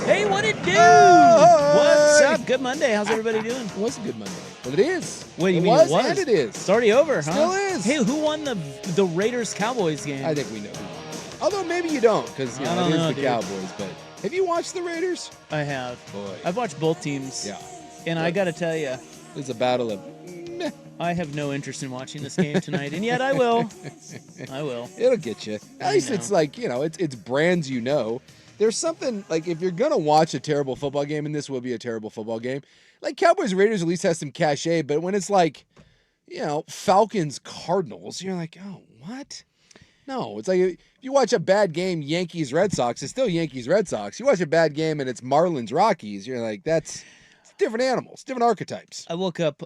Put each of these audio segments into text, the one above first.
Hey, what it do? Oh, What's hey. up? Good Monday. How's everybody doing? It was a good Monday. Well, it is. Wait, you it mean was, it was? and it is. It's already over, huh? Still is. Hey, who won the Raiders-Cowboys game? I think we know who won. Although maybe you don't, because I it don't is know, the dude. Cowboys. But have you watched the Raiders? I have. Boy. I've watched both teams. Yeah. And I got to tell you, It's a battle of meh. I have no interest in watching this game tonight, and yet I will. I will. It'll get you. At least it's like, it's brands you know. There's something, like, if you're going to watch a terrible football game, and this will be a terrible football game, like Cowboys Raiders at least has some cachet, but when it's like, Falcons Cardinals, you're like, oh, what? No, it's like if you watch a bad game, Yankees Red Sox, it's still Yankees Red Sox. You watch a bad game and it's Marlins Rockies, you're like, it's different animals, different archetypes. I woke up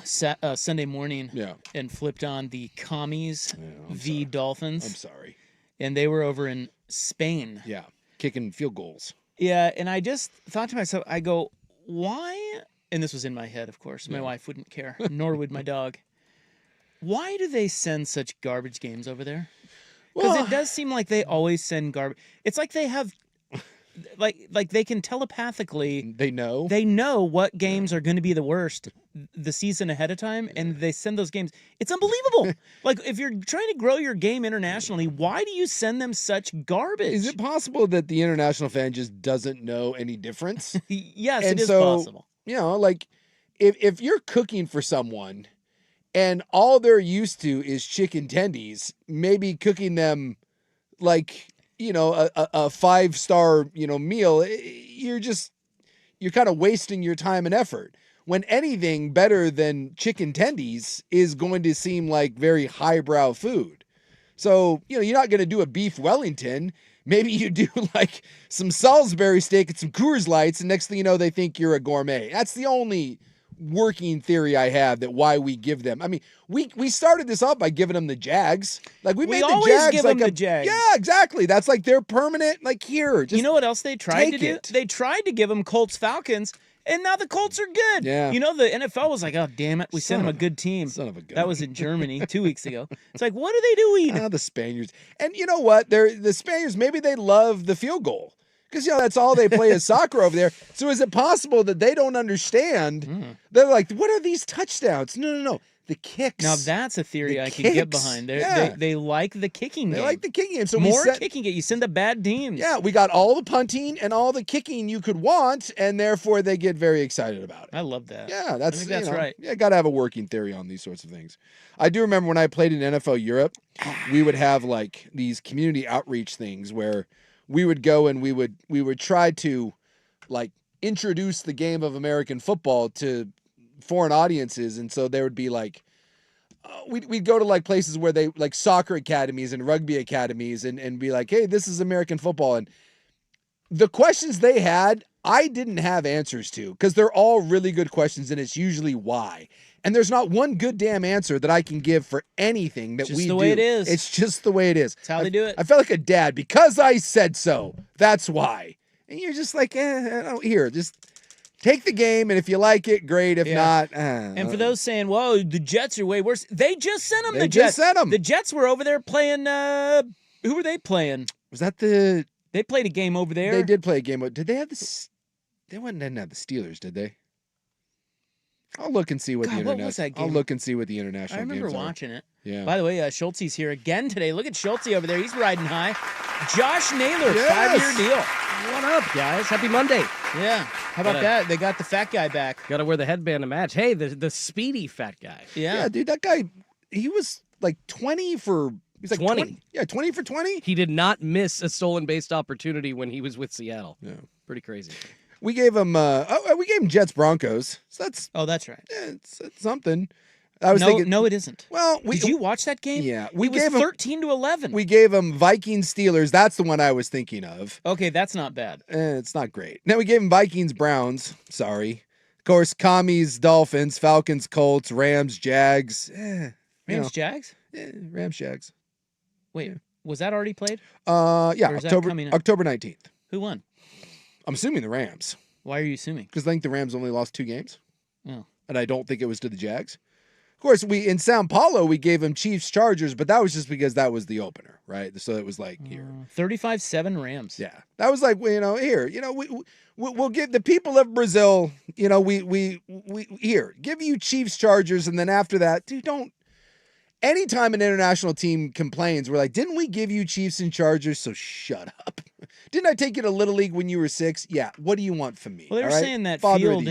Sunday morning Yeah. and flipped on the Commies v. sorry. Dolphins. I'm sorry. And they were over in Spain. Yeah, kicking field goals. Yeah, and I just thought to myself, I go, why? And this was in my head, of course. My wife wouldn't care, nor would my dog. Why do they send such garbage games over there? Because it does seem like they always send garbage. It's like they have, like they can telepathically. They know. They know what games are going to be the worst the season ahead of time, and they send those games. It's unbelievable. Like, if you're trying to grow your game internationally, why do you send them such garbage? Is it possible that the international fan just doesn't know any difference? Yes, And it is so, possible. Like if you're cooking for someone and all they're used to is chicken tendies, maybe cooking them like, a 5-star, meal, you're kind of wasting your time and effort. When anything better than chicken tendies is going to seem like very highbrow food. So, you're not going to do a beef Wellington. Maybe you do like some Salisbury steak and some Coors Lights, and next thing you know, they think you're a gourmet. That's the only working theory I have that why we give them. I mean, we started this off by giving them the Jags. Like we made the always Jags give like them the Jags. Yeah, exactly. That's like their permanent. Like here, just You know what else they tried to take do? it. They tried to give them Colts Falcons, and now the Colts are good. Yeah. The NFL was like, oh, damn it, we sent them a good team. son of a gun. That was in Germany 2 weeks ago. It's like, what are they doing? the Spaniards. And you know what? The Spaniards, maybe they love the field goal. Because, that's all they play is soccer over there. So is it possible that they don't understand? They're like, what are these touchdowns? No. The kicks. Now that's a theory The I can get kicks. behind. Yeah. They like the kicking They game. like the kicking game. So More we set, kicking game. You send the bad teams. Yeah, we got all the punting and all the kicking you could want, and therefore they get very excited about it. I love that. Yeah, I think that's right. Yeah, got to have a working theory on these sorts of things. I do remember when I played in NFL Europe, we would have like these community outreach things where we would go and we would try to like introduce the game of American football to foreign audiences, and so there would be like we'd go to like places where they like soccer academies and rugby academies and be like, hey, this is American football. And the questions they had, I didn't have answers to because they're all really good questions, and it's usually why. And there's not one good damn answer that I can give for anything that Just we do. the way it is. It's just the way it is. That's how they do it. I felt like a dad because I said so. That's why. And you're just like, here, just take the game, and if you like it, great. If not, And for those saying, whoa, the Jets are way worse, they just sent them They the just Jets. sent 'em. The Jets were over there playing, who were they playing? was that the? They played a game over there. They did play a game. Did they have the? They didn't have the Steelers, did they? I'll look and see what the what was that I'll game? look and see what the international. I remember games are. watching it. Yeah. By the way, Schultze's here again today. Look at Schultze over there. He's riding high. Josh Naylor, Yes. 5-year deal. What up, guys? Happy Monday. Yeah. How about Gotta- that? They got the fat guy back. Got to wear the headband to match. Hey, the speedy fat guy. Yeah, dude, that guy, he was like 20 for. He's like 20. Yeah, 20 for 20. He did not miss a stolen-based opportunity when he was with Seattle. Yeah. Pretty crazy. We gave him. We gave him Jets Broncos. So that's That's right. it's something. I was thinking. No, it isn't. Well, Did you watch that game? Yeah, We we it was gave 'em- 13-11. We gave him Vikings Steelers. That's the one I was thinking of. Okay, that's not bad. It's not great. Then we gave him Vikings Browns. Sorry. Of course, Commies Dolphins, Falcons Colts, Rams Jags. Rams Jags? Rams Jags. Wait, was that already played? Yeah, Or is that coming up? October 19th. Who won? I'm assuming the Rams Why are you assuming? because I think the Rams only lost 2 games, Oh. and I don't think it was to the Jags. Of course, we in Sao Paulo we gave them Chiefs Chargers, but that was just because that was the opener, right? So it was like here, 35-7 Rams. yeah, that was like here, we'll give the people of Brazil, we here give you Chiefs Chargers, and then after that, dude, don't. Anytime an international team complains, we're like, didn't we give you Chiefs and Chargers? So shut up. Didn't I take you to Little League when you were 6? Yeah. What do you want from me? Well, they were all right? saying that Father of field the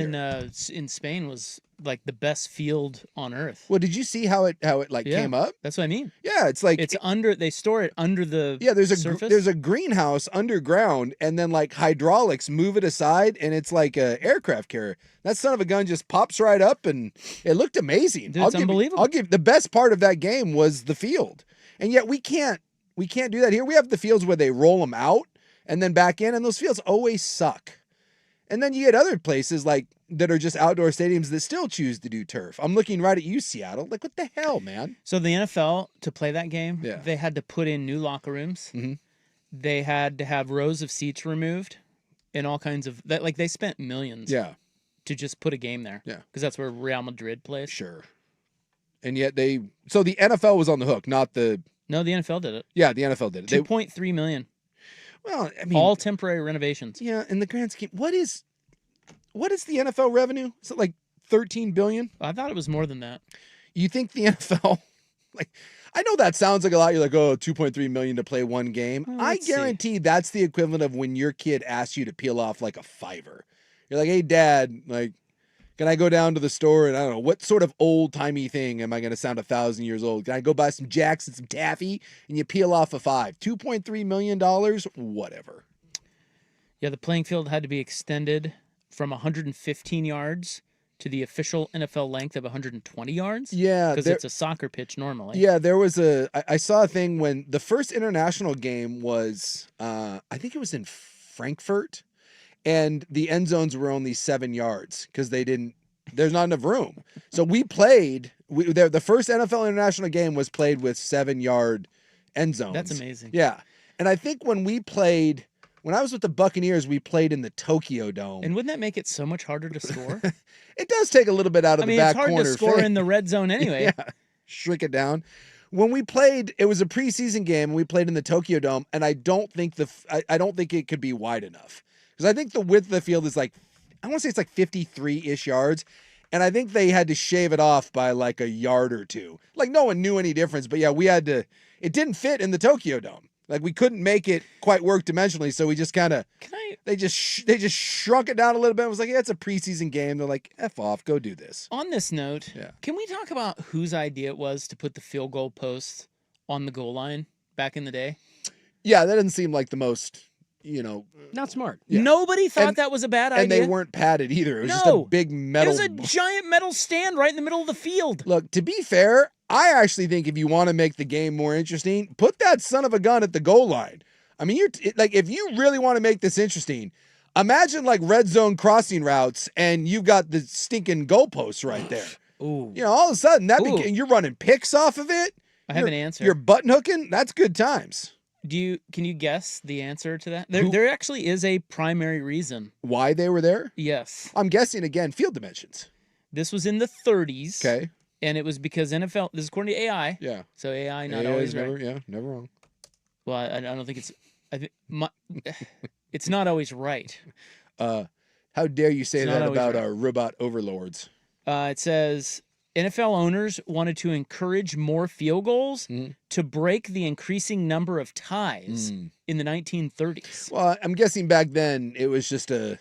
year. in Spain was like the best field on earth. Well, did you see how it like Yeah. came up? That's what I mean. Yeah, it's like It's under. They store it under the surface. there's a greenhouse underground, and then like hydraulics move it aside, and it's like a aircraft carrier. That son of a gun just pops right up, and it looked amazing. Dude, it's unbelievable. I'll give the best part of that game was the field, and yet we can't do that here. We have the fields where they roll them out and then back in, and those fields always suck. And then you get other places like that are just outdoor stadiums that still choose to do turf. I'm looking right at you, Seattle. Like, what the hell, man? So the NFL, to play that game, Yeah. they had to put in new locker rooms. Mhm. They had to have rows of seats removed, and all kinds of that. Like they spent millions Yeah, to just put a game there. Yeah. because that's where Real Madrid plays. sure. And yet so the NFL was on the hook, not the No, the NFL did it. the NFL did it. 2.3 million, Well, I mean, all temporary renovations. yeah, in the grand scheme, what is the NFL revenue? Is it like 13 billion? I thought it was more than that. You think the NFL like I know that sounds like a lot. You're like, oh, 2.3 million to play one game. Well, I let's see. guarantee that's the equivalent of when your kid asks you to peel off like a $5. You're like, hey, Dad, like, can I go down to the store and I don't know what sort of old timey thing am I going to sound 1,000 years old? Can I go buy some Jacks and some taffy and you peel off a $5? $2.3 million, whatever. Yeah, the playing field had to be extended from 115 yards to the official NFL length of 120 yards. Yeah, because it's a soccer pitch normally. yeah. There was I saw a thing when the first international game was, I think it was in Frankfurt, and the end zones were only 7 yards because there's not enough room. So we played. The first NFL international game was played with 7-yard end zones. That's amazing. Yeah, and I think when I was with the Buccaneers, we played in the Tokyo Dome. And wouldn't that make it so much harder to score? It does take a little bit out of the back it's hard corner. to score in the red zone anyway. Yeah, shrink it down. When we played, it was a preseason game, and we played in the Tokyo Dome, and I don't think I don't think it could be wide enough because I think the width of the field is like, I want to say it's like 53-ish yards, and I think they had to shave it off by like a yard or two. Like no one knew any difference, but yeah, we had to. It didn't fit in the Tokyo Dome. Like we couldn't make it quite work dimensionally, so we just kind of. They just shrunk it down a little bit. It was like, yeah, it's a preseason game. They're like, F off, go do this. On this note, Yeah. Can we talk about whose idea it was to put the field goal post on the goal line back in the day? Yeah, that doesn't seem like the most, Not smart. Yeah. Nobody thought And- that was a bad idea. and they weren't padded either. It was just No. a big metal. It was a giant metal stand right in the middle of the field. Look, to be fair, I actually think if you want to make the game more interesting, put that son of a gun at the goal line. I mean, if you really want to make this interesting, imagine like red zone crossing routes, and you've got the stinking goalposts right there. Ooh. All of a sudden, Ooh. you're running picks off of it. I have an answer. You're button hooking. That's good times. Can you guess the answer to that? There actually is a primary reason. Why they were there? Yes. I'm guessing again, field dimensions. This was in the 30s. Okay. And it was because NFL, this is according to AI. Yeah. So AI not Yeah, always right. never wrong. Well, I don't think it's not always right. How dare you say It's not that always about right. our robot overlords? It says NFL owners wanted to encourage more field goals to break the increasing number of ties in the 1930s. Well, I'm guessing back then it was just a,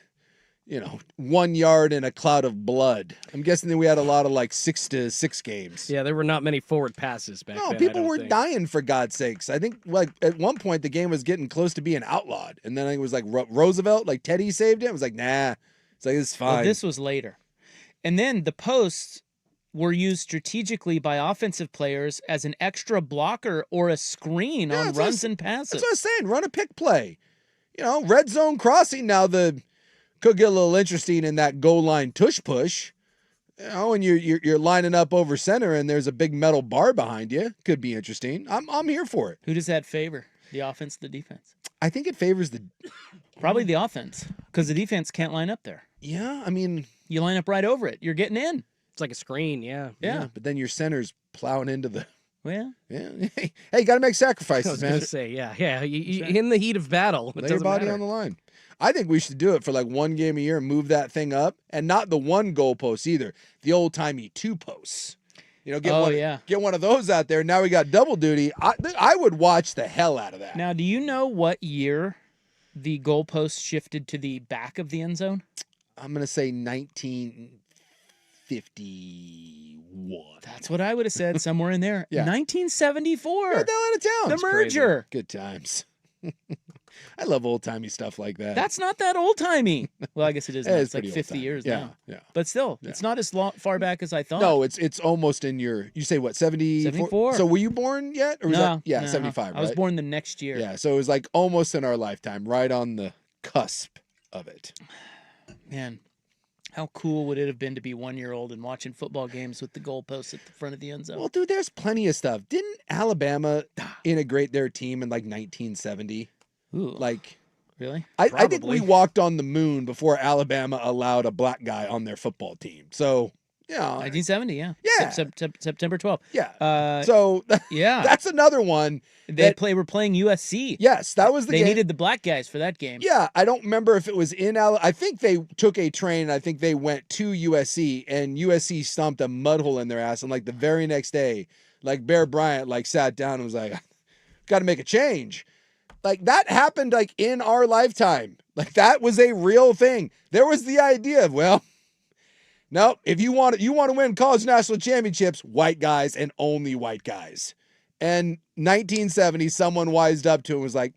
1 yard in a cloud of blood. I'm guessing that we had a lot of like 6-6 games. Yeah, there were not many forward passes back then. No, I people don't were think. dying for God's sakes. I think like at one point the game was getting close to being outlawed, and then it was like Roosevelt, like Teddy saved it. It was like, nah, it's like it's fine. Well, this was later. And then the posts were used strategically by offensive players as an extra blocker or a screen Yeah, on that's what I runs was- and passes. That's what I was saying. Run a pick play. Red zone crossing. Now could get a little interesting in that goal line tush push. And you're lining up over center, and there's a big metal bar behind you. Could be interesting. I'm here for it. Who does that favor? The offense, the defense? I think it favors the. Probably the offense, because the defense can't line up there. Yeah, I mean, You line up right over it. You're getting in. It's like a screen, yeah. Yeah. But then your center's plowing into the. Well, Yeah. Hey, you got to make I sacrifices, was man. going to say, yeah. right. In the heat of battle, it Lay your doesn't body matter. on the line. I think we should do it for like one game a year and move that thing up, and not the one goal post either. The old timey 2 posts. Get one of those out there. Now we got double duty. I would watch the hell out of that. Now, do you know what year the goalpost shifted to the back of the end zone? I'm gonna say 1951. That's what I would have said, somewhere in there. Yeah. 1974. Get the hell out of town. The It's crazy. merger. Good times. I love old timey stuff like that. That's not that old timey. Well, I guess it is. Now. It's It's like pretty 50 old-timey. years Yeah, now. yeah. But still, it's not as far back as I thought. No, it's almost in your. You say what? 74. So were you born yet? Or was no. that, 75. I was right? born the next year. Yeah, so it was like almost in our lifetime, right on the cusp of it. Man, how cool would it have been to be 1 year old and watching football games with the goalposts at the front of the end zone? Well, dude, there's plenty of stuff. Didn't Alabama integrate their team in like 1970? Ooh, Like, really? I think Probably. we walked on the moon before Alabama allowed a black guy on their football team. So, yeah. 1970, yeah. Yeah. September 12th. Yeah. So Yeah. that's another one. Were playing USC. Yes, that was the They game. needed the black guys for that game. Yeah, I don't remember if it was in I think they took a train and I think they went to USC and USC stomped a mud hole in their ass. And like the very next day, like Bear Bryant like sat down and was like, got to make a change. Like that happened like in our lifetime. Like that was a real thing. There was the idea of, well, no, if you want to win college national championships, white guys and only white guys. And 1970, someone wised up to it and was like,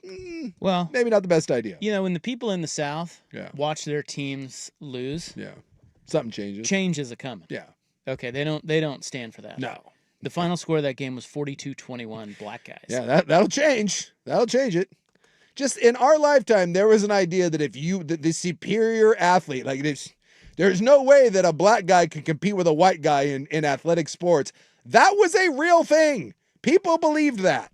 Well, maybe not the best idea. you know, when the people in the South Yeah. watch their teams lose, Yeah. Something changes. change is a coming. Yeah. Okay, they don't stand for that. No. The final score of that game was 42-21 black guys. Yeah, that'll change. That'll change it. Just in our lifetime, there was an idea that if you, the superior athlete, like there's no way that a black guy can compete with a white guy in athletic sports. That was a real thing. People believed that.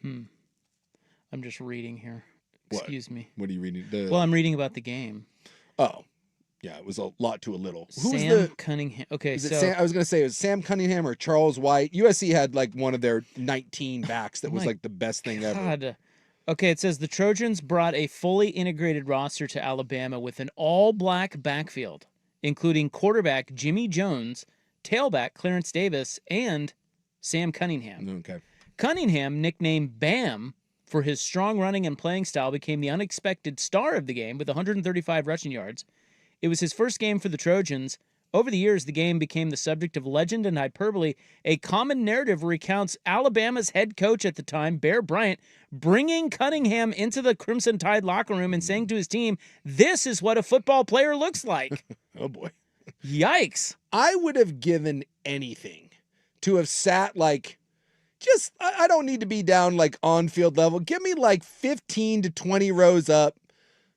I'm just reading here. What? Excuse me. What are you reading? Well, I'm reading about the game. Oh, yeah, it was a lot to a little. Who's Sam the? Cunningham. Okay, Is it so Sam, I was gonna say it was Sam Cunningham or Charles White. USC had like one of their 19 backs that was my like the best thing ever. God. Okay, it says the Trojans brought a fully integrated roster to Alabama with an all-black backfield, including quarterback Jimmy Jones, tailback Clarence Davis, and Sam Cunningham. Okay. Cunningham, nicknamed Bam for his strong running and playing style, became the unexpected star of the game with 135 rushing yards. It was his first game for the Trojans. Over the years, the game became the subject of legend and hyperbole. A common narrative recounts Alabama's head coach at the time, Bear Bryant, bringing Cunningham into the Crimson Tide locker room and saying to his team, "This is what a football player looks like." Oh boy. Yikes. I would have given anything to have sat like, just, I don't need to be down like on field level. Give me like 15 to 20 rows up,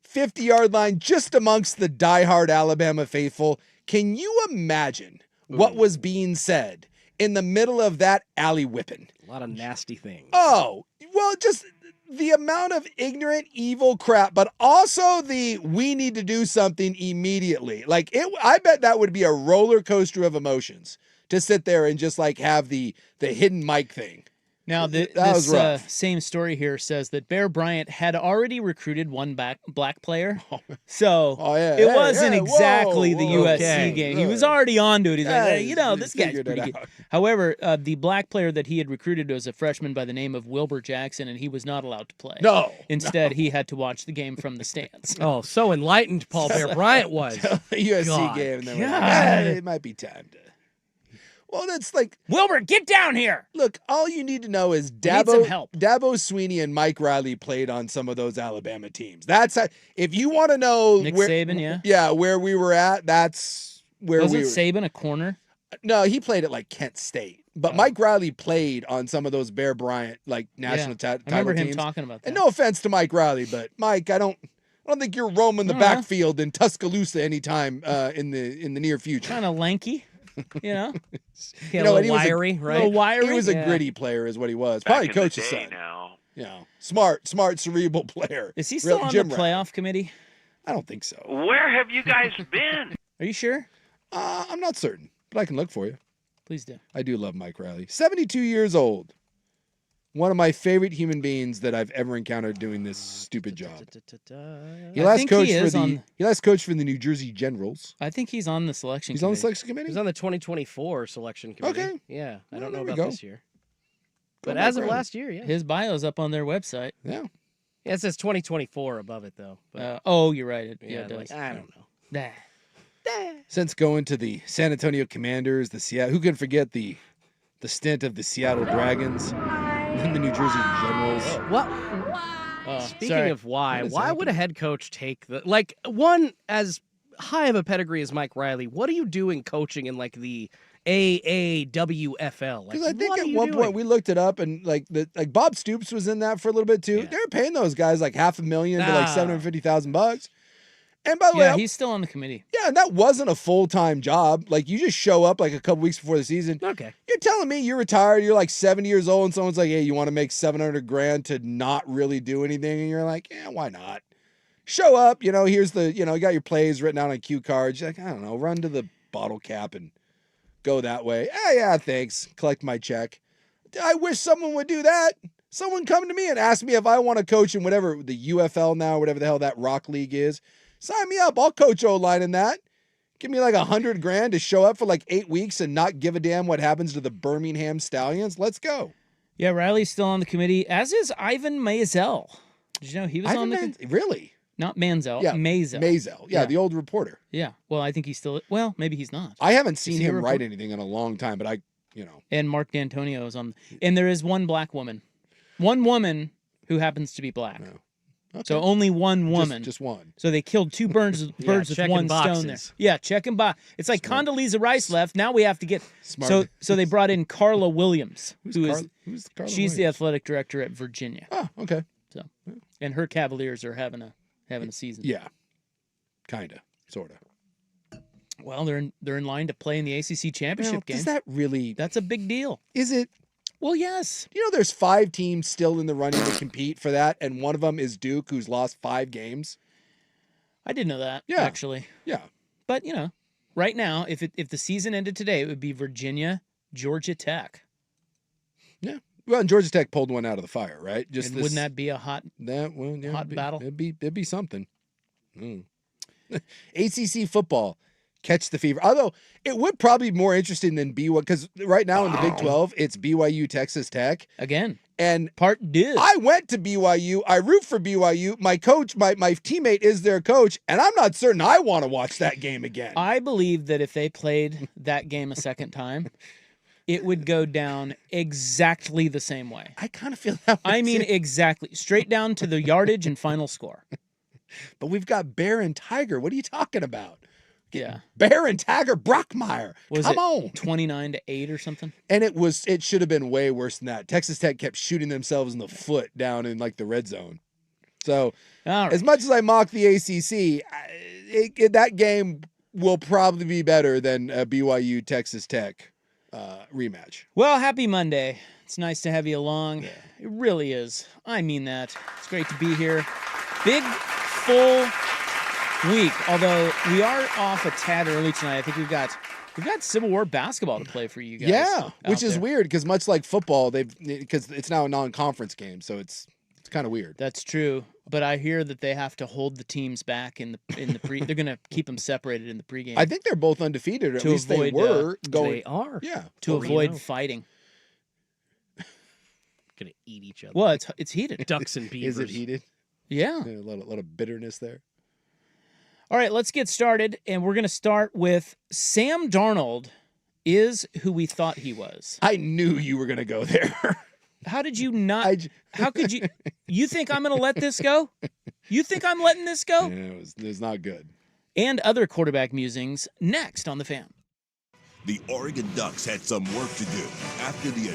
50-yard line, just amongst the diehard Alabama faithful. Can you imagine what was being said in the middle of that alley whipping? A lot of nasty things. Oh, well, just the amount of ignorant, evil crap, but also we need to do something immediately. Like I bet that would be a roller coaster of emotions to sit there and just like have the hidden mic thing. Now, That was this rough. same story here says that Bear Bryant had already recruited one black player. So Oh, yeah. it Hey, wasn't hey, exactly the whoa, USC okay. game. He was already onto it. He's like, Yeah, hey, you know, he this guy's figured pretty it good. out. However, the black player that he had recruited was a freshman by the name of Wilbur Jackson, and he was not allowed to play. No. Instead, he had to watch the game from the stands. Oh, so enlightened Paul Bear Bryant was. USC God. game, and then we're God. like, it might be time to. Well, that's like, Wilbur, get down here! look, all you need to know is need some help. Dabo Sweeney and Mike Riley played on some of those Alabama teams. That's how, if you want to know Nick where, Saban, yeah. where we were at, that's where Wasn't we were. Saban a corner? No, he played at like Kent State, but Mike Riley played on some of those Bear Bryant like national I title remember him teams. talking about that. And no offense to Mike Riley, but Mike, I don't think you're roaming the backfield in Tuscaloosa anytime in the near future. Kind of lanky, you know? Yeah, know, a and he little was a- wiry, A right? little wiry. He was a Yeah. gritty player, is what he was. Probably Back in the coach's day son. now. Smart, cerebral player. Is he still Real on gym the rat. playoff committee? I don't think so. Where have you guys been? Are you sure? I'm not certain, but I can look for you. Please do. I do love Mike Riley. 72 years old. One of my favorite human beings that I've ever encountered doing this stupid job. He I last think coached he for is the on- he last coached for the New Jersey Generals. I think he's on the selection He's on the committee. selection committee. He's on the 2024 selection committee. Okay. Yeah, I Well, don't there know we about go. this year. Go But Mike as of Riley. last year, yeah. His bio's up on their website. Yeah. Yeah, it says 2024 above it, though. But, Oh, you're right. It, yeah, it like, does. I don't know. Nah. Since going to the San Antonio Commanders, the Seattle, who can forget the stint of the Seattle Dragons and the New Jersey Generals? What? Speaking sorry. of why What is would a happening? head coach take the one as high of a pedigree as Mike Riley? What are you doing coaching in like the AAWFL? Like, Because I think what are at you one doing? point we looked it up, and like Bob Stoops was in that for a little bit too. Yeah. They're paying those guys like $500,000 to like Nah. $750,000. And by the way, Yeah, he's still on the committee. yeah, and that wasn't a full-time job. Like you just show up like a couple weeks before the season. Okay. You're telling me you're retired, you're like 70 years old, and someone's like, hey, you want to make $700,000 to not really do anything? And you're like, yeah, why not? Show up, here's the, you got your plays written out on cue cards. You're like, I don't know, run to the bottle cap and go that way. Yeah, thanks. Collect my check. I wish someone would do that. Someone come to me and ask me if I want to coach in whatever the UFL now, whatever the hell that rock league is. Sign me up. I'll coach O-line in that. Give me like $100,000 to show up for like 8 weeks and not give a damn what happens to the Birmingham Stallions. Let's go. Yeah, Riley's still on the committee, as is Ivan Maisel. Did you know he was on the Really? Not Manziel, Yeah, Maisel. Maisel. Yeah, Yeah. the old reporter. Yeah. Well, I think he's still. Well, maybe he's not. I haven't seen he a him write report- anything in a long time, but And Mark D'Antonio is on. And there is one black woman. One woman who happens to be black. No. Okay. So only one woman. Just one. So they killed two birds with checking one stone there. boxes. Yeah, checking box. It's like Smart. Condoleezza Rice left. Now we have to get. Smart. So they brought in Carla Williams, Who's who is Carla she's the Williams? athletic director at Virginia, Oh, okay. and her Cavaliers are having a season. Yeah. Kinda. Sorta. Well, they're in line to play in the ACC championship game. Does that really That's a big deal. is it? Well, yes. There's 5 teams still in the running to compete for that, and one of them is Duke, who's lost 5 games. I did know that. Yeah. Actually, Yeah. but right now, if the season ended today, it would be Virginia, Georgia Tech. Yeah. Well, and Georgia Tech pulled one out of the fire, right? And wouldn't that be a hot? Hot battle? It'd be something. ACC football, catch the fever. Although it would probably be more interesting than BYU, because right now in the Big 12, it's BYU, Texas Tech, Again, and part deux. I went to BYU. I root for BYU. My coach, my teammate is their coach, and I'm not certain I want to watch that game again. I believe that if they played that game a second time, it would go down exactly the same way. I kind of feel that way. I mean, too. exactly. Straight down to the yardage and final score. But we've got Bear and Tiger. What are you talking about? Yeah. Bear and Tiger Brockmeyer. Was Come it on. 29-8 or something? And it should have been way worse than that. Texas Tech kept shooting themselves in the foot down in like the red zone. So All right. as much as I mock the ACC, that game will probably be better than a BYU Texas Tech rematch. Well, happy Monday. It's nice to have you along. It really is. I mean that. It's great to be here. Big, full week. Although we are off a tad early tonight. I think we've got Civil War basketball to play for you guys. Yeah, which out is there. weird because much like football, because it's now a non-conference game, so it's kind of weird. That's true. But I hear that they have to hold the teams back in the pre. They're going to keep them separated in the pregame I think they're both undefeated, or at To least avoid, they were going. They are Yeah, to Well, avoid fighting. gonna eat each other. Well, it's heated. Ducks and beavers. is it heated? Yeah. Yeah, a lot of bitterness there. All right, let's get started, and we're going to start with Sam Darnold is who we thought he was. I knew you were gonna go there. How did you not? How could you? You think I'm going to let this go? You think I'm letting this go? Yeah, it was not good. And other quarterback musings next on The Fan. The Oregon Ducks had some work to do after the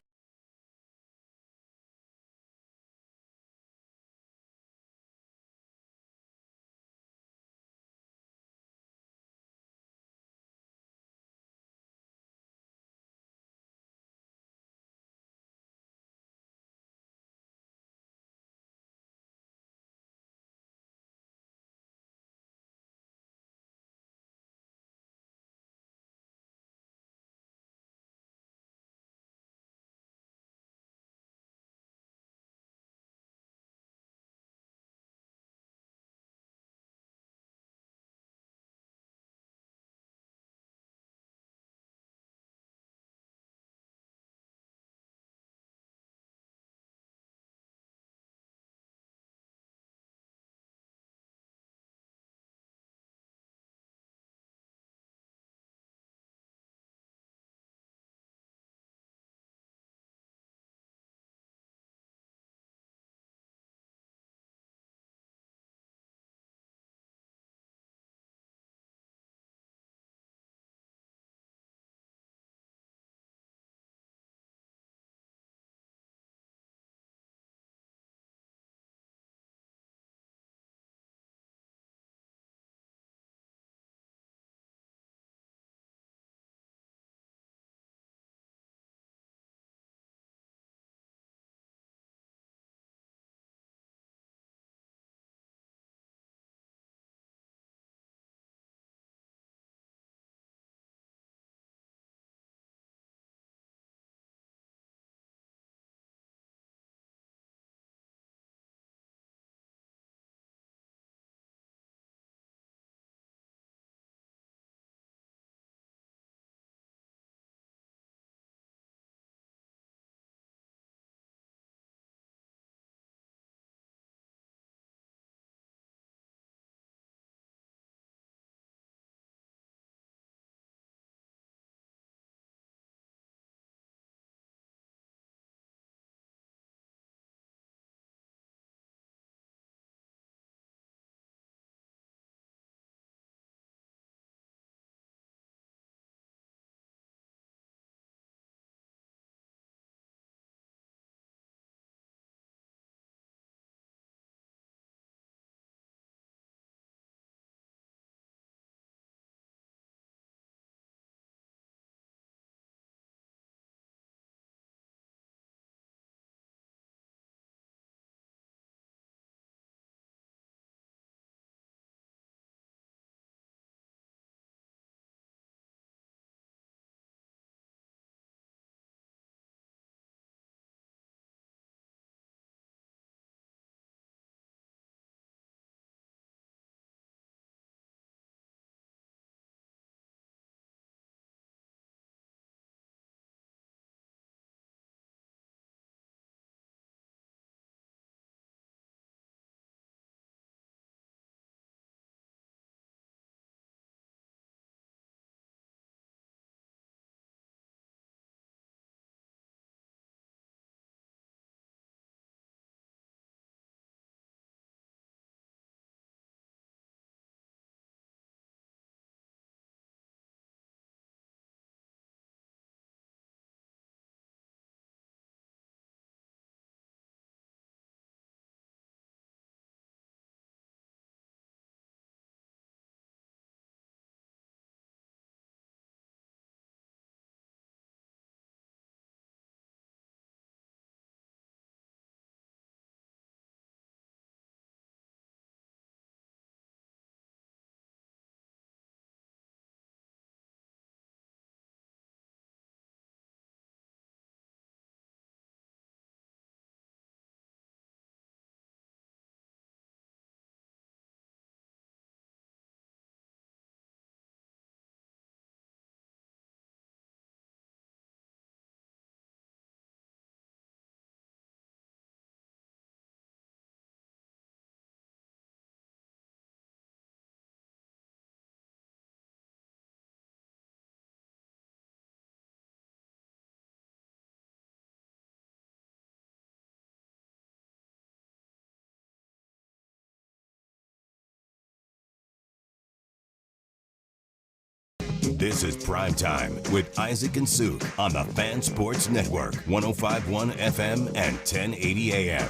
This is Primetime with Isaac and Suk on the Fan Sports Network, 105.1 FM and 1080 AM.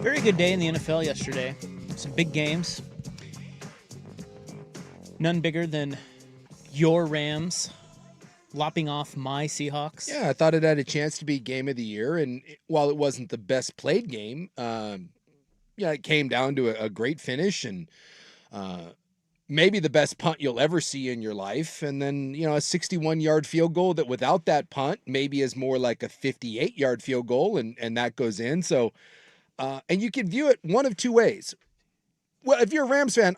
Very good day in the NFL yesterday. Some big games. None bigger than your Rams lopping off my Seahawks. Yeah, I thought it had a chance to be game of the year, and while it wasn't the best played game, it came down to a great finish and maybe the best punt you'll ever see in your life, and then a 61-yard field goal that without that punt maybe is more like a 58-yard field goal, and that goes in. So, and you can view it one of two ways. Well, if you're a Rams fan,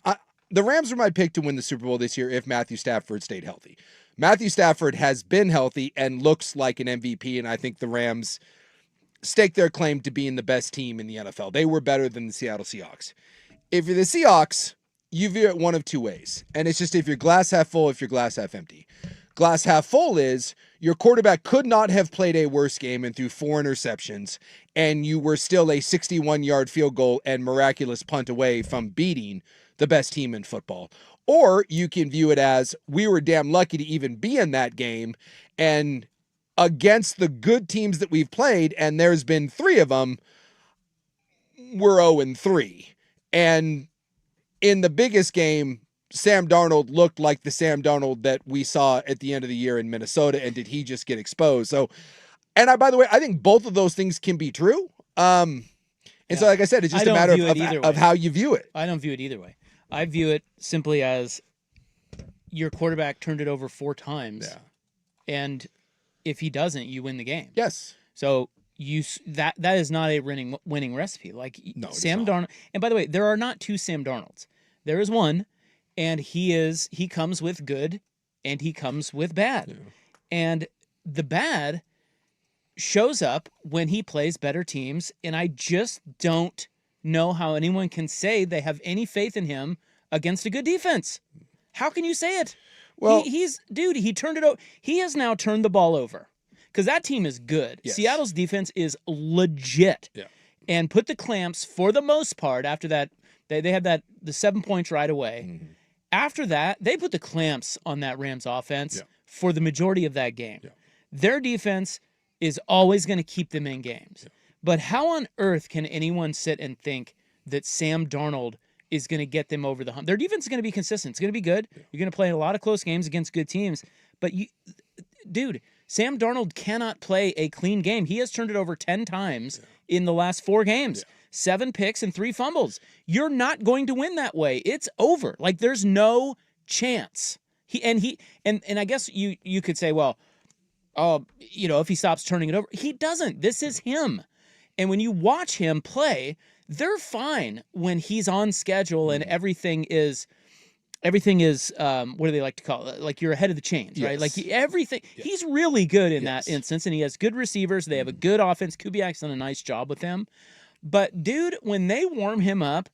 the Rams are my pick to win the Super Bowl this year if Matthew Stafford stayed healthy. Matthew Stafford has been healthy and looks like an MVP, and I think the Rams stake their claim to being the best team in the NFL. They were better than the Seattle Seahawks. If you're the Seahawks, you view it one of two ways, and it's just if you're glass half full, if you're glass half empty. Glass half full is your quarterback could not have played a worse game and threw 4 interceptions, and you were still a 61-yard field goal and miraculous punt away from beating the best team in football. Or you can view it as we were damn lucky to even be in that game, and against the good teams that we've played, and there's been 3 of them, we're 0-3. And in the biggest game, Sam Darnold looked like the Sam Darnold that we saw at the end of the year in Minnesota, and did he just get exposed? So, and by the way, I think both of those things can be true. So like I said, it's just a matter of how you view it. I don't view it either way. I view it simply as your quarterback turned it over 4 times, and if he doesn't, you win the game. Yes. So that is not a winning recipe. Like Sam Darnold. And by the way, there are not 2 Sam Darnolds. There is one. And he comes with good and he comes with bad. Yeah. And the bad shows up when he plays better teams. And I just don't know how anyone can say they have any faith in him against a good defense. How can you say it? Well, he turned it over. He has now turned the ball over because that team is good. Yes. Seattle's defense is legit. Yeah. And put the clamps for the most part after that. They had the 7 points right away. Mm-hmm. After that, they put the clamps on that Rams offense for the majority of that game. Yeah. Their defense is always going to keep them in games. Yeah. But how on earth can anyone sit and think that Sam Darnold is going to get them over the hump? Their defense is going to be consistent. It's going to be good. Yeah. You're going to play a lot of close games against good teams. But, Sam Darnold cannot play a clean game. He has turned it over 10 times in the last 4 games. Yeah. 7 picks and 3 fumbles. You're not going to win that way. It's over. Like there's no chance. And I guess you could say, well, if he stops turning it over, he doesn't. This is him. And when you watch him play, they're fine when he's on schedule and everything is what do they like to call it? Like you're ahead of the chains, right? Like everything. Yes. He's really good in that instance, and he has good receivers. They have a good offense. Kubiak's done a nice job with him. But, dude, when they warm him up,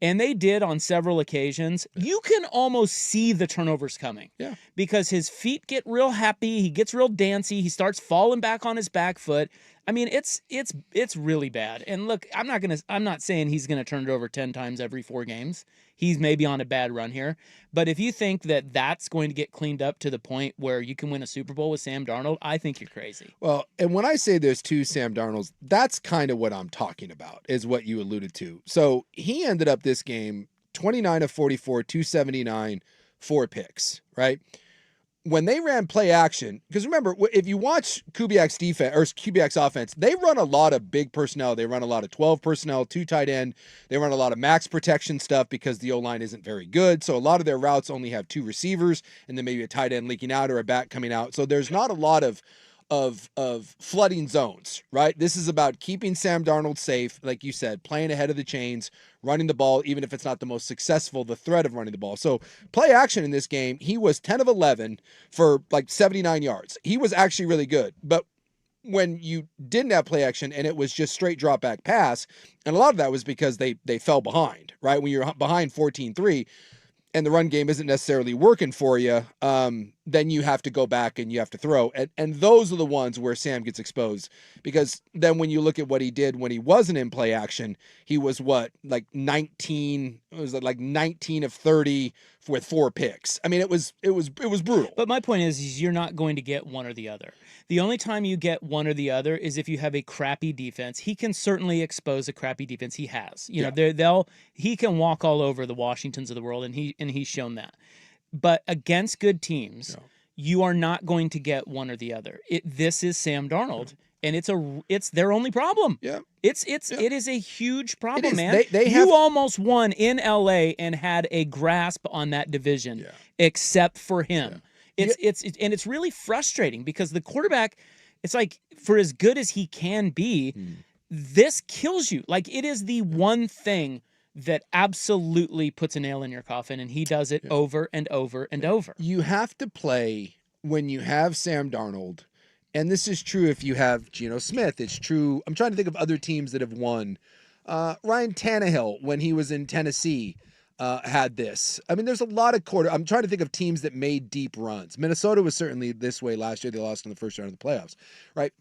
and they did on several occasions, you can almost see the turnovers coming. Yeah. Because his feet get real happy. He gets real dancy. He starts falling back on his back foot. I mean, it's really bad. And look, I'm not saying he's gonna turn it over 10 times every 4 games. He's maybe on a bad run here. But if you think that that's going to get cleaned up to the point where you can win a Super Bowl with Sam Darnold, I think you're crazy. Well, and when I say there's 2 Sam Darnolds, that's kind of what I'm talking about, is what you alluded to. So he ended up this game 29 of 44, 279, 4 picks, right? When they ran play action, because remember, if you watch Kubiak's defense or Kubiak's offense, they run a lot of big personnel. They run a lot of 12 personnel, 2 tight end. They run a lot of max protection stuff because the O-line isn't very good. So a lot of their routes only have 2 receivers and then maybe a tight end leaking out or a back coming out. So there's not a lot of flooding zones, right? This is about keeping Sam Darnold safe, like you said, playing ahead of the chains, running the ball, even if it's not the most successful, the threat of running the ball. So play action in this game, he was 10 of 11 for like 79 yards. He was actually really good. But when you didn't have play action and it was just straight drop back pass, and a lot of that was because they fell behind, right? When you're behind 14-3 and the run game isn't necessarily working for you, then you have to go back and you have to throw. And those are the ones where Sam gets exposed, because then when you look at what he did when he wasn't in play action, he was like 19 of 30 with 4 picks. I mean, it was brutal. But my point is you're not going to get one or the other. The only time you get one or the other is if you have a crappy defense. He can certainly expose a crappy defense. He has. He can walk all over the Washingtons of the world, and he's shown that. But against good teams, you are not going to get one or the other. This is Sam Darnold, and it's their only problem. Yeah. It is a huge problem, man. You almost won in LA and had a grasp on that division, except for him. Yeah. It's really frustrating because the quarterback, it's like, for as good as he can be, this kills you. Like, it is the one thing that absolutely puts a nail in your coffin, and he does it over and over and over. You have to play when you have Sam Darnold, and this is true if you have Geno Smith. It's true. I'm trying to think of other teams that have won. Ryan Tannehill, when he was in Tennessee, had this. I mean, there's a lot of I'm trying to think of teams that made deep runs. Minnesota was certainly this way last year. They lost in the first round of the playoffs, right?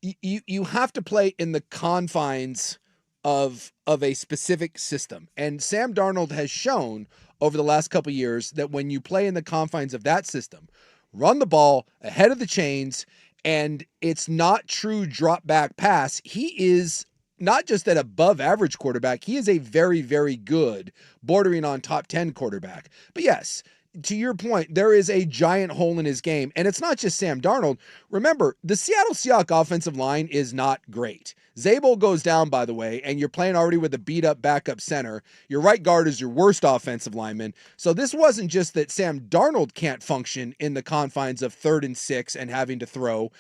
You have to play in the confines of a specific system. And Sam Darnold has shown over the last couple of years that when you play in the confines of that system, run the ball ahead of the chains, and it's not true drop back pass. He is not just an above average quarterback, he is a very, very good, bordering on top 10 quarterback. But yes, to your point, there is a giant hole in his game, and it's not just Sam Darnold. Remember, the Seattle Seahawks offensive line is not great. Zabel goes down, by the way, and you're playing already with a beat-up backup center. Your right guard is your worst offensive lineman. So this wasn't just that Sam Darnold can't function in the confines of 3rd and 6 and having to throw.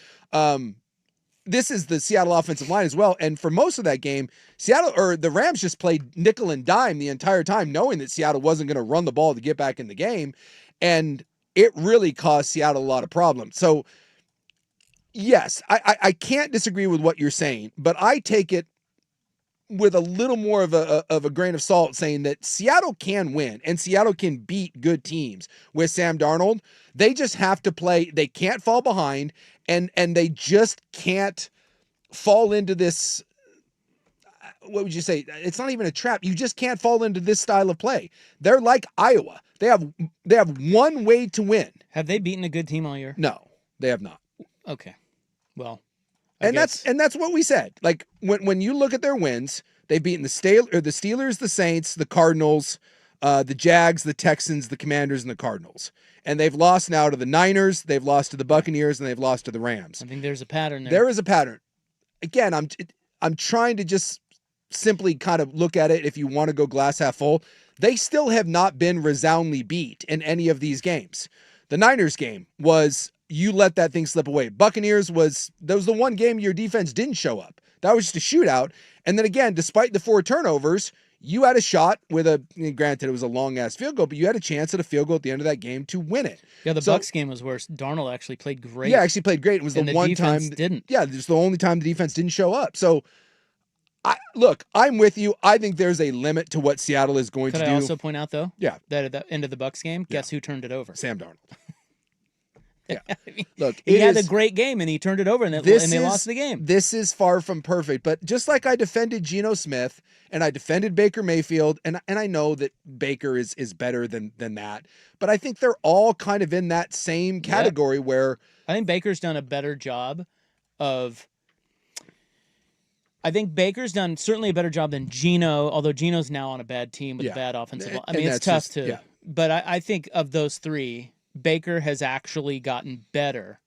This is the Seattle offensive line as well. And for most of that game, the Rams just played nickel and dime the entire time, knowing that Seattle wasn't going to run the ball to get back in the game. And it really caused Seattle a lot of problems. So yes, I can't disagree with what you're saying, but I take it with a little more of a grain of salt, saying that Seattle can win and Seattle can beat good teams with Sam Darnold. They just have to play. They can't fall behind, and they just can't fall into this. What would you say? It's not even a trap. You just can't fall into this style of play. They're like Iowa. They have one way to win. Have they beaten a good team all year? No, they have not. Okay. Well, that's what we said. Like when you look at their wins, they've beaten the Steelers, the Saints, the Cardinals, the Jags, the Texans, the Commanders, and the Cardinals. And they've lost now to the Niners, they've lost to the Buccaneers, and they've lost to the Rams. I think there's a pattern there. There is a pattern. Again, I'm trying to just simply kind of look at it if you want to go glass half full. They still have not been resoundingly beat in any of these games. The Niners game was, you let that thing slip away. Buccaneers that was the one game your defense didn't show up. That was just a shootout. And then again, despite the 4 turnovers, you had a shot with granted it was a long ass field goal, but you had a chance at a field goal at the end of that game to win it. Yeah, the Bucs game was worse. Darnold actually played great. Yeah, actually played great. It was the one time didn't. Yeah, it was the only time the defense didn't show up. So I'm with you. I think there's a limit to what Seattle is going to do. Could I also point out though? Yeah. That at the end of the Bucs game, guess who turned it over? Sam Darnold. Yeah. I mean, look, he had a great game and he turned it over and they lost the game. This is far from perfect, but just like I defended Geno Smith and I defended Baker Mayfield, and I know that Baker is better than that, but I think they're all kind of in that same category where I think Baker's done a better job I think Baker's done certainly a better job than Geno, although Geno's now on a bad team with a bad offensive line. I mean, it's tough but I think of those three, Baker has actually gotten better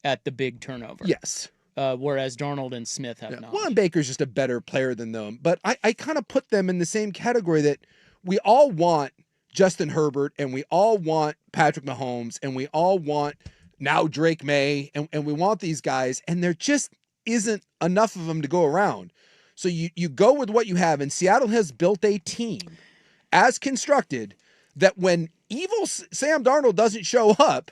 at the big turnover. Yes. Whereas Darnold and Smith have not. Well, and Baker's just a better player than them. But I kind of put them in the same category that we all want Justin Herbert and we all want Patrick Mahomes and we all want now Drake May and we want these guys, and there just isn't enough of them to go around. So you go with what you have, and Seattle has built a team as constructed that when evil Sam Darnold doesn't show up,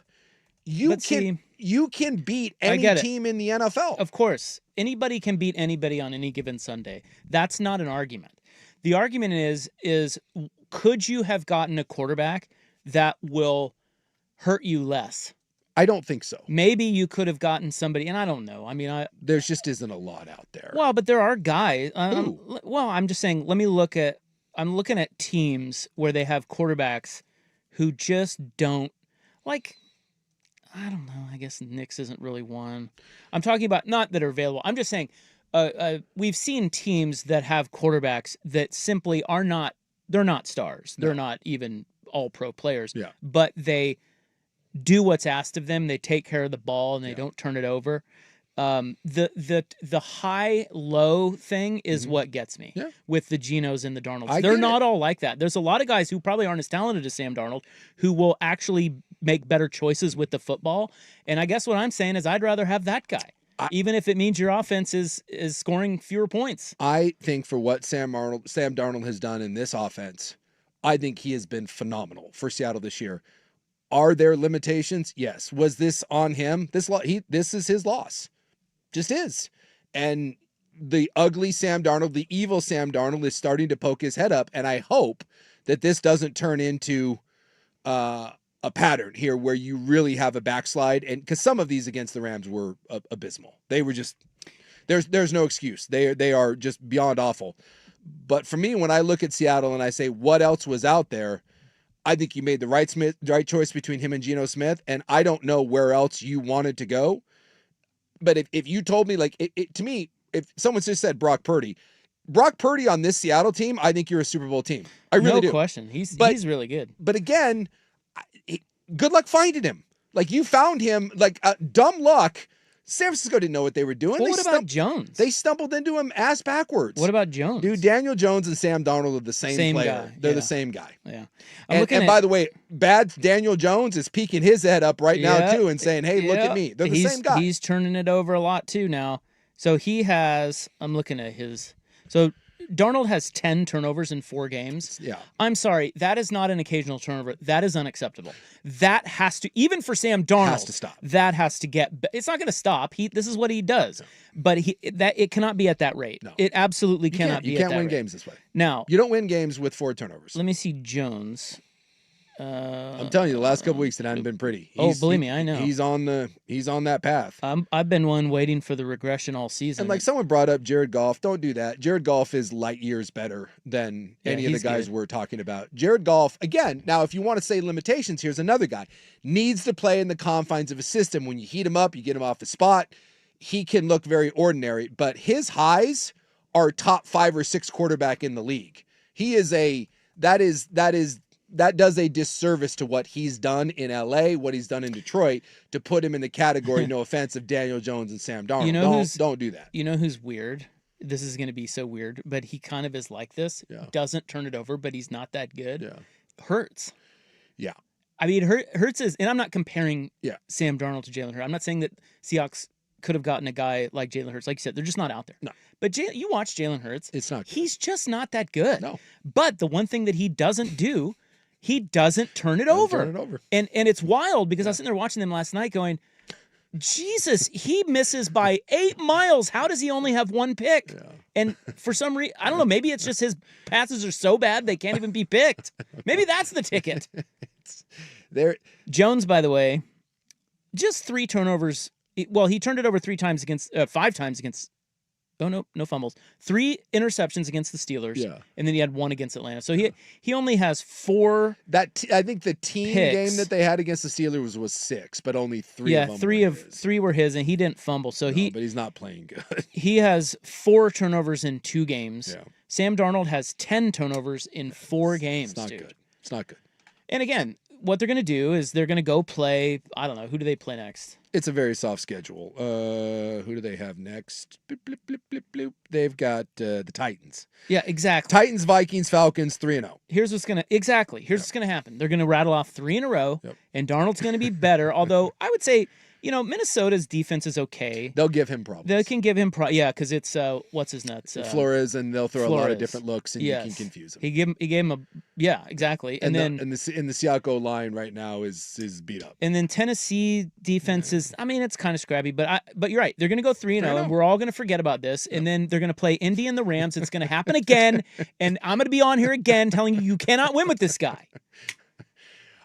you can beat any team in the NFL. Of course. Anybody can beat anybody on any given Sunday. That's not an argument. The argument is could you have gotten a quarterback that will hurt you less? I don't think so. Maybe you could have gotten somebody, and I don't know. I mean, There just isn't a lot out there. well, but there are guys. Who? Well, I'm just saying. I'm looking at teams where they have quarterbacks who just don't like. I don't know. I guess Knicks isn't really one. I'm talking about not that are available. I'm just saying. We've seen teams that have quarterbacks that simply are not. They're not stars. They're not even all-pro players. Yeah. But they do what's asked of them. They take care of the ball and they don't turn it over. The high-low thing is what gets me with the Genos and the Darnolds. They're not all like that. There's a lot of guys who probably aren't as talented as Sam Darnold who will actually make better choices with the football. And I guess what I'm saying is I'd rather have that guy, even if it means your offense is scoring fewer points. I think for what Sam Darnold has done in this offense, I think he has been phenomenal for Seattle this year. Are there limitations? Yes. Was this on him? This is his loss. Just is. And the ugly Sam Darnold, the evil Sam Darnold is starting to poke his head up, and I hope that this doesn't turn into a pattern here where you really have a backslide, and because some of these against the Rams were abysmal. They were just there's no excuse. They are just beyond awful. But for me, when I look at Seattle and I say what else was out there, I think you made the right choice between him and Geno Smith, and I don't know where else you wanted to go. But if you told me, like, to me, if someone just said Brock Purdy on this Seattle team, I think you're a Super Bowl team. I really do. No question. He's really good. But again, good luck finding him. Like, you found him, like, dumb luck. San Francisco didn't know what they were doing. Well, what about Jones? They stumbled into him ass backwards. What about Jones? Dude, Daniel Jones and Sam Darnold are the same player. Guy. They're the same guy. Yeah. And by the way, bad Daniel Jones is peeking his head up right now, too, and saying, hey, look at me. They're the same guy. He's turning it over a lot, too, now. So he has, I'm looking at his, so Darnold has 10 turnovers in 4 games. Yeah. I'm sorry. That is not an occasional turnover. That is unacceptable. That has to, even for Sam Darnold, has to stop. That has to get, it's not going to stop. This is what he does. But it cannot be at that rate. No. It absolutely cannot be at that rate. You can't win games this way. Now. You don't win games with 4 turnovers. Let me see Jones. I'm telling you, the last couple weeks it hasn't been pretty. Believe me, I know. He's on that path. I've been one waiting for the regression all season. And like someone brought up Jared Goff, don't do that. Jared Goff is light years better than any of the guys we're talking about. Jared Goff, again, now if you want to say limitations, here's another guy. Needs to play in the confines of a system. When you heat him up, you get him off his spot. He can look very ordinary, but his highs are top 5 or 6 quarterback in the league. He is that does a disservice to what he's done in LA, what he's done in Detroit, to put him in the category, no offense, of Daniel Jones and Sam Darnold. Don't do that. You know who's weird? This is going to be so weird, but he kind of is like this. Yeah. Doesn't turn it over, but he's not that good. Yeah. Hurts. Yeah. I mean, Hurts is, and I'm not comparing Sam Darnold to Jalen Hurts. I'm not saying that Seahawks could have gotten a guy like Jalen Hurts. Like you said, they're just not out there. No. But you watch Jalen Hurts. It's not good. He's just not that good. No. But the one thing that he doesn't do, he doesn't turn it over. And it's wild because I was sitting there watching them last night going, Jesus, he misses by 8 miles. How does he only have 1 pick? Yeah. And for some reason, I don't know, maybe it's just his passes are so bad they can't even be picked. Maybe that's the ticket. Jones, by the way, just 3 turnovers. Well, he turned it over 5 times against. Oh, no fumbles. 3 interceptions against the Steelers, and then he had 1 against Atlanta. So he only has 4. I think the team picks. Game that they had against the Steelers was 6, but only 3 of them. Yeah, 3 were his, and he didn't fumble. So but he's not playing good. He has 4 turnovers in 2 games. Yeah. Sam Darnold has 10 turnovers in 4 games. It's not good. It's not good. And again, what they're going to do is they're going to go play. I don't know, who do they play next? It's a very soft schedule. Who do they have next? Bloop, bloop, bloop, bloop, bloop. They've got the Titans. Yeah, exactly. Titans, Vikings, Falcons, 3-0. Here's what's gonna happen. They're gonna rattle off 3 in a row, and Darnold's gonna be better. Although I would say, Minnesota's defense is okay. They'll give him problems. They can give him because it's what's his nuts? Flores, and they'll throw a lot of different looks, and you can confuse him. He gave him exactly. And then the Siako line right now is beat up. And then Tennessee defense is, it's kind of scrappy, but you're right. They're gonna go 3-0, and we're all gonna forget about this. And then they're gonna play Indy and the Rams. It's gonna happen again, and I'm gonna be on here again telling you cannot win with this guy.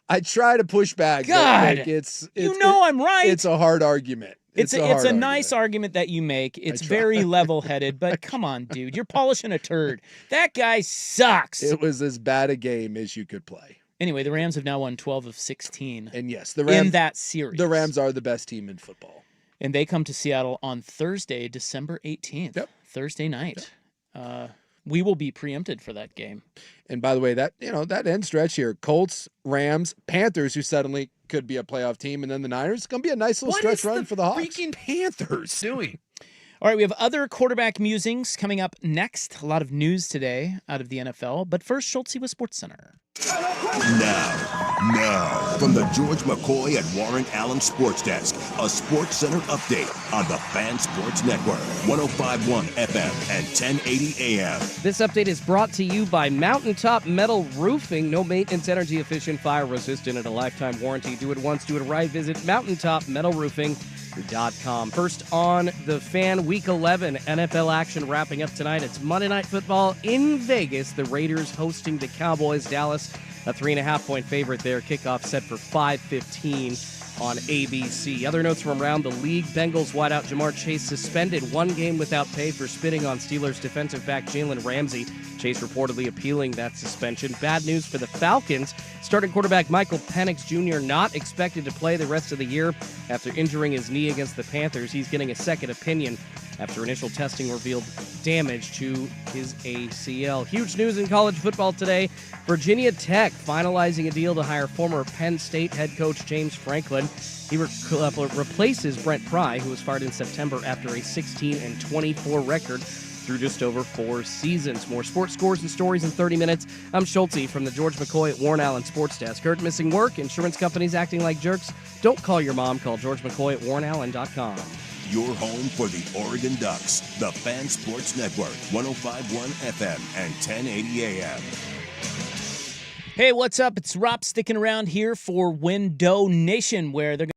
I try to push back. God, but, it's I'm right. It's a hard argument. It's a hard nice argument that you make. It's very level-headed, but come on, dude. You're polishing a turd. That guy sucks. It was as bad a game as you could play. Anyway, the Rams have now won 12 of 16 And yes, the Rams in that series. The Rams are the best team in football. And they come to Seattle on Thursday, December 18th. Yep. Thursday night. We will be preempted for that game. And by the way, that end stretch here, Colts, Rams, Panthers, who suddenly could be a playoff team, and then the Niners, it's going to be a nice little stretch run for the Hawks. Freaking Panthers Doing. All right, we have other quarterback musings coming up next. A lot of news today out of the NFL. But first, Schultze with SportsCenter. Now, from the George McCoy and Warren Allen Sports Desk, a Sports Center update on the Fan Sports Network, 105.1 FM and 1080 AM. This update is brought to you by Mountaintop Metal Roofing. No maintenance, energy efficient, fire resistant, and a lifetime warranty. Do it once, do it right. Visit mountaintopmetalroofing.com. First on the Fan, Week 11 NFL action wrapping up tonight. It's Monday Night Football in Vegas. The Raiders hosting the Cowboys. Dallas, a 3.5-point favorite there. Kickoff set for 5:15 on ABC. Other notes from around the league. Bengals wideout Jamar Chase suspended 1 game without pay for spitting on Steelers defensive back Jalen Ramsey. Chase reportedly appealing that suspension. Bad news for the Falcons. Starting quarterback Michael Penix Jr. not expected to play the rest of the year after injuring his knee against the Panthers. He's getting a second opinion after initial testing revealed damage to his ACL. Huge news in college football today. Virginia Tech finalizing a deal to hire former Penn State head coach James Franklin. He replaces Brent Pry, who was fired in September after a 16-24 record through just over 4 seasons. More sports scores and stories in 30 minutes. I'm Schultze from the George McCoy at Warren Allen Sports Desk. Heard missing work? Insurance companies acting like jerks? Don't call your mom. Call George McCoy at warrenallen.com. Your home for the Oregon Ducks, the Fan Sports Network, 105.1 FM and 1080 AM. Hey, what's up? It's Rob sticking around here for Window Nation, where they're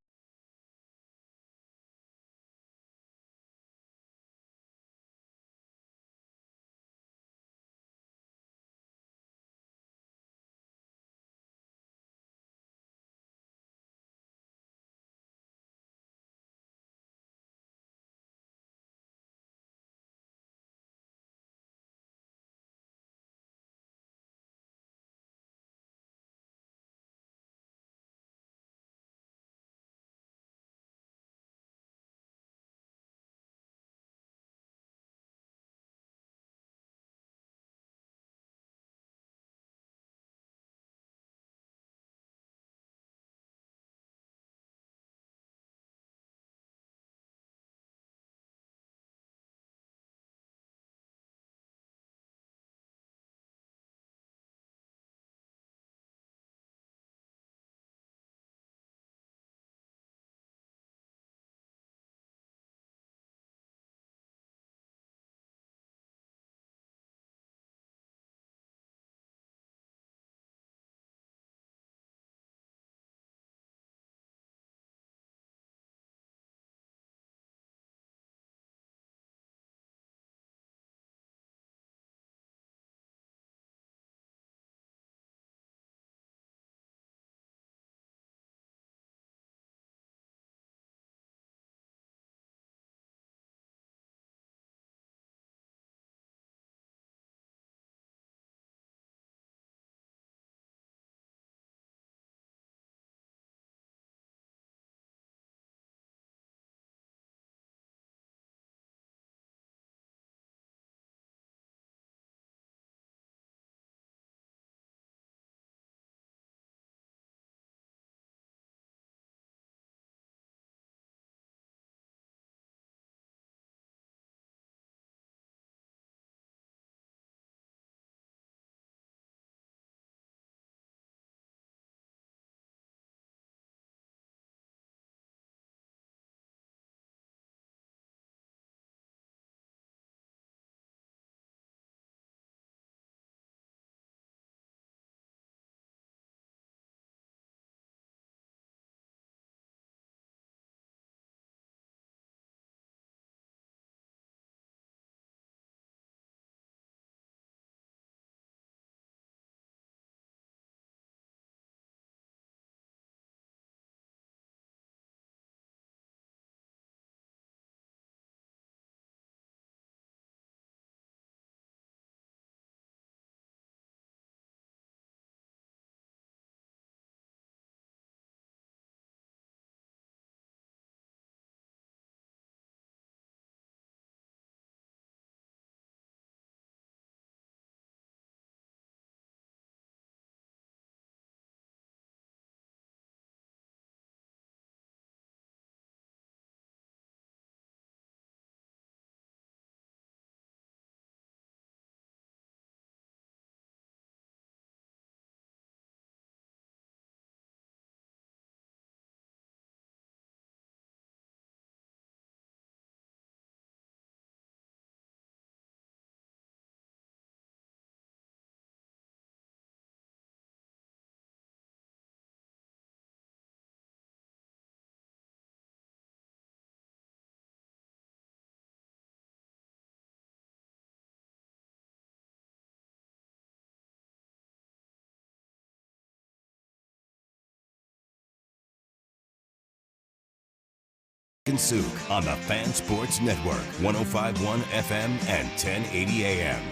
and Souk on the Fan Sports Network, 105.1 FM and 1080 AM.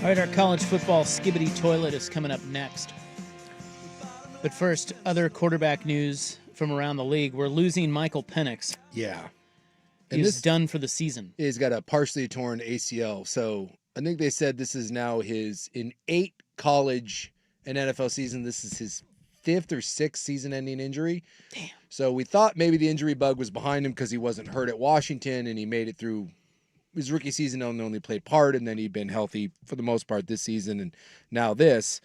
All right, our college football skibbity toilet is coming up next. But first, other quarterback news from around the league. We're losing Michael Penix. Yeah. He's done for the season. He's got a partially torn ACL. So I think they said this is now in 8 college and NFL season, this is his 5th or 6th season-ending injury. Damn. So we thought maybe the injury bug was behind him because he wasn't hurt at Washington and he made it through his rookie season and only played part, and then he'd been healthy for the most part this season, and now this.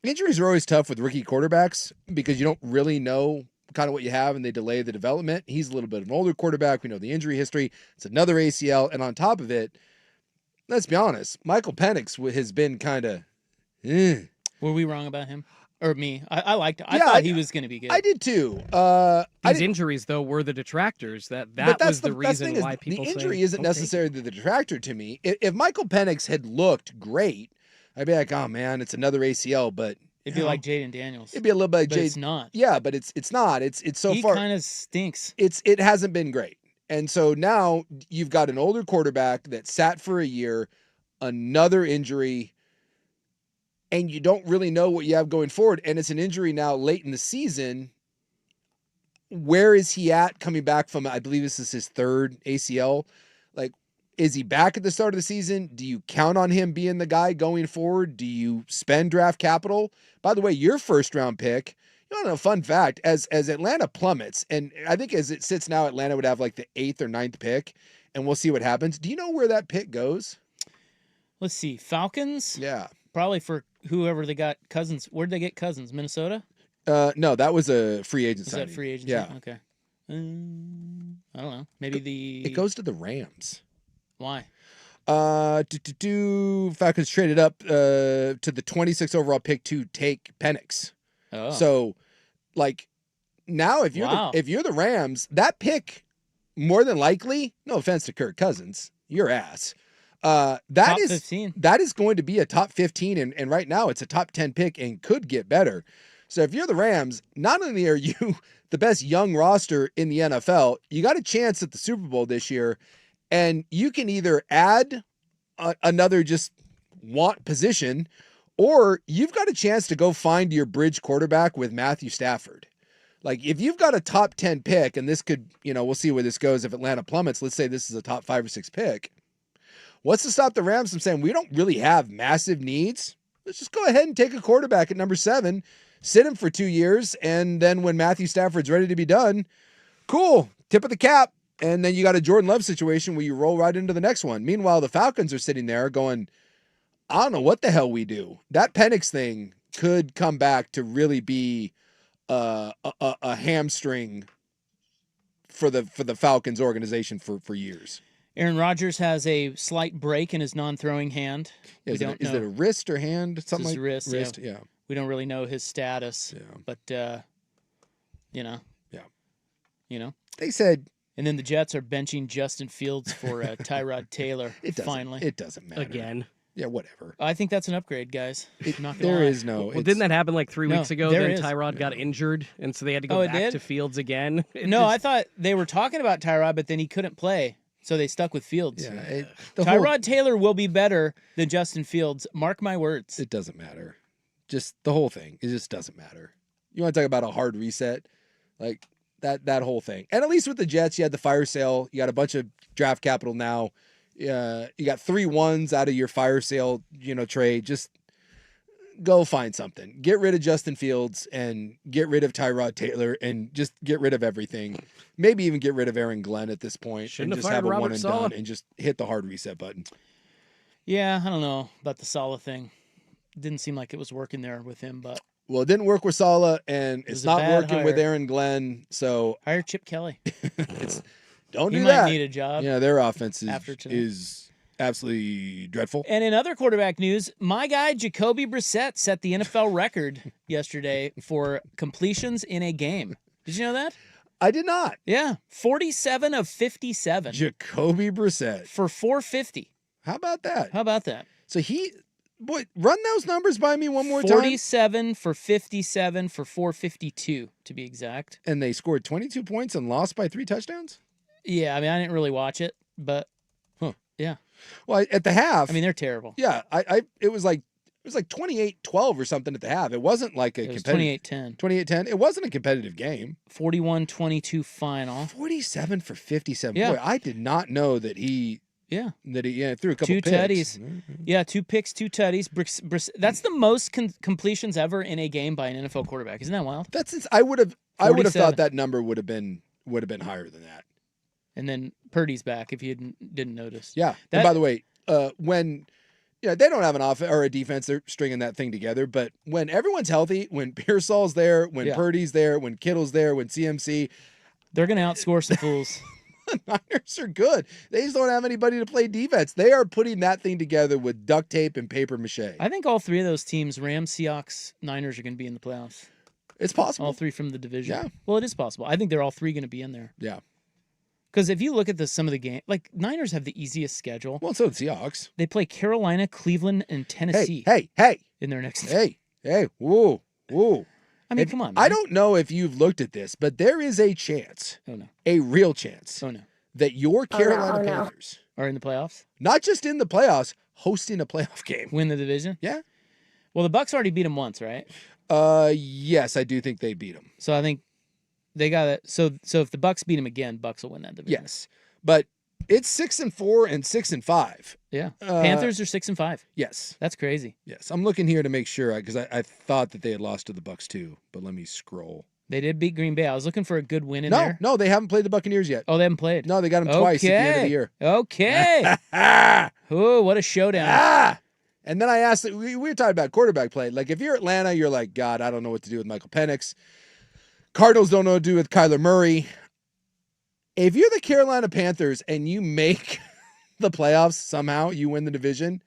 Injuries are always tough with rookie quarterbacks because you don't really know kind of what you have, and they delay the development. He's a little bit of an older quarterback. We know the injury history. It's another ACL, and on top of it, let's be honest, Michael Penix has been kind of Were we wrong about him? Or me? I liked it. I thought he was going to be good. I did too. These injuries, though, were the detractors. That was the reason why people the say, injury isn't "Don't take necessarily the detractor to me. If Michael Penix had looked great, I'd be like, oh man, it's another ACL, but It'd be like Jaden Daniels. it'd be a little bit. But it's not. Yeah, but it's not. It's so He far. kind of stinks. It hasn't been great, and so now you've got an older quarterback that sat for a year, another injury. And you don't really know what you have going forward. And it's an injury now late in the season. Where is he at coming back from, I believe this is his 3rd ACL. Like, is he back at the start of the season? Do you count on him being the guy going forward? Do you spend draft capital? By the way, your first round pick, you know, a fun fact, as Atlanta plummets, and I think as it sits now, Atlanta would have like the 8th or 9th pick, and we'll see what happens. Do you know where that pick goes? Let's see. Falcons? Yeah. Probably for whoever they got. Cousins. Where'd they get Cousins? Minnesota? No, that was a free agent Is signing. that free agency? Yeah. Okay. I don't know. Maybe It goes to the Rams. Why? Falcons traded up to the 26th overall pick to take Penix. Oh. So, like, now if you're the Rams, that pick more than likely, no offense to Kirk Cousins, your ass. Top 15. That is going to be a top 15, and right now it's a top 10 pick and could get better. So if you're the Rams, not only are you the best young roster in the NFL, you got a chance at the Super Bowl this year, and you can either add another just want position, or you've got a chance to go find your bridge quarterback with Matthew Stafford. Like, if you've got a top 10 pick, and this could, we'll see where this goes if Atlanta plummets. Let's say this is a top 5 or 6 pick. What's to stop the Rams from saying, we don't really have massive needs? Let's just go ahead and take a quarterback at number 7, sit him for 2 years, and then when Matthew Stafford's ready to be done, cool, tip of the cap. And then you got a Jordan Love situation where you roll right into the next one. Meanwhile, the Falcons are sitting there going, I don't know what the hell we do. That Penix thing could come back to really be a hamstring for the Falcons organization for years. Aaron Rodgers has a slight break in his non-throwing hand. Is it a wrist or hand? Something like wrist. Yeah. We don't really know his status. Yeah. But Yeah. They said. And then the Jets are benching Justin Fields for Tyrod Taylor. Finally, it doesn't matter again. Yeah, whatever. I think that's an upgrade, guys. There is no. Well, didn't that happen like 3 weeks ago? there Then is. Tyrod got injured, and so they had to go back to Fields again. I thought they were talking about Tyrod, but then he couldn't play, so they stuck with Fields. Yeah, Tyrod Taylor will be better than Justin Fields. Mark my words. It doesn't matter. Just the whole thing. It just doesn't matter. You want to talk about a hard reset? Like that whole thing. And at least with the Jets, you had the fire sale. You got a bunch of draft capital now. You got 3 1s out of your fire sale, trade. Just go find something. Get rid of Justin Fields and get rid of Tyrod Taylor and just get rid of everything. Maybe even get rid of Aaron Glenn at this point. Shouldn't and just have have a fired one Robert and Saleh. done and just hit the hard reset button. Yeah, I don't know about the Saleh thing. Didn't seem like it was working there with him, but Well, it didn't work with Saleh, and it's not bad working with hire. Aaron Glenn. So hire Chip Kelly. don't He do might that. need a job. Yeah, their offense after tonight. is absolutely dreadful. And in other quarterback news, my guy Jacoby Brissett set the NFL record yesterday for completions in a game. Did you know that? I did not. Yeah, 47 of 57 Jacoby Brissett. for 450. How about that? How about that? So run those numbers by me one more time. 47 for 57 for 452 to be exact. And they scored 22 points and lost by 3 touchdowns? Yeah, I mean, I didn't really watch it, but yeah. Well, at the half, I mean, they're terrible. yeah, it was like 28-12 or something at the half. It wasn't like a It was competitive 28-10. 28-10. It wasn't a competitive game. 41-22 final. 47 for 57. Yeah. Boy, I did not know that he Yeah. threw a couple Two picks. tutties. Yeah, 2 picks, 2 tutties. That's the most completions ever in a game by an NFL quarterback. Isn't that wild? I would have 47. thought that number would have been higher than that. And then Purdy's back if you didn't notice. Yeah. And by the way, when they don't have an offense or a defense, they're stringing that thing together. But when everyone's healthy, when Pearsall's there, when Purdy's there, when Kittle's there, when CMC, they're going to outscore some fools. the Niners are good. They just don't have anybody to play defense. They are putting that thing together with duct tape and paper mache. I think all 3 of those teams, Rams, Seahawks, Niners, are going to be in the playoffs. It's possible. All 3 from the division. Yeah. Well, it is possible. I think they're all 3 going to be in there. Yeah. Because if you look at some of the games, like Niners have the easiest schedule. Well, so did Seahawks. They play Carolina, Cleveland, and Tennessee. Hey. In their next. Hey. Whoa. I mean, come on, man. I don't know if you've looked at this, but there is a chance, Oh no. a real chance, Oh no. that your Carolina Panthers, Are in the playoffs? not just in the playoffs, hosting a playoff game. Win the division? Yeah. Well, the Bucks already beat them once, right? Yes, I do think they beat them. So I think they got it. So if the Bucks beat them again, Bucks will win that division. Yes, but it's 6-4 and 6-5. Yeah. Panthers are 6-5. Yes. That's crazy. Yes. I'm looking here to make sure because I thought that they had lost to the Bucks too, but let me scroll. They did beat Green Bay. I was looking for a good win in No, there. no, they haven't played the Buccaneers yet. Oh, they haven't played. No, they got them twice at the end of the year. Okay. Oh, what a showdown. And then I asked, we were talking about quarterback play. Like, if you're Atlanta, you're like, God, I don't know what to do with Michael Penix. Cardinals don't know what to do with Kyler Murray. If you're the Carolina Panthers and you make the playoffs somehow, you win the division,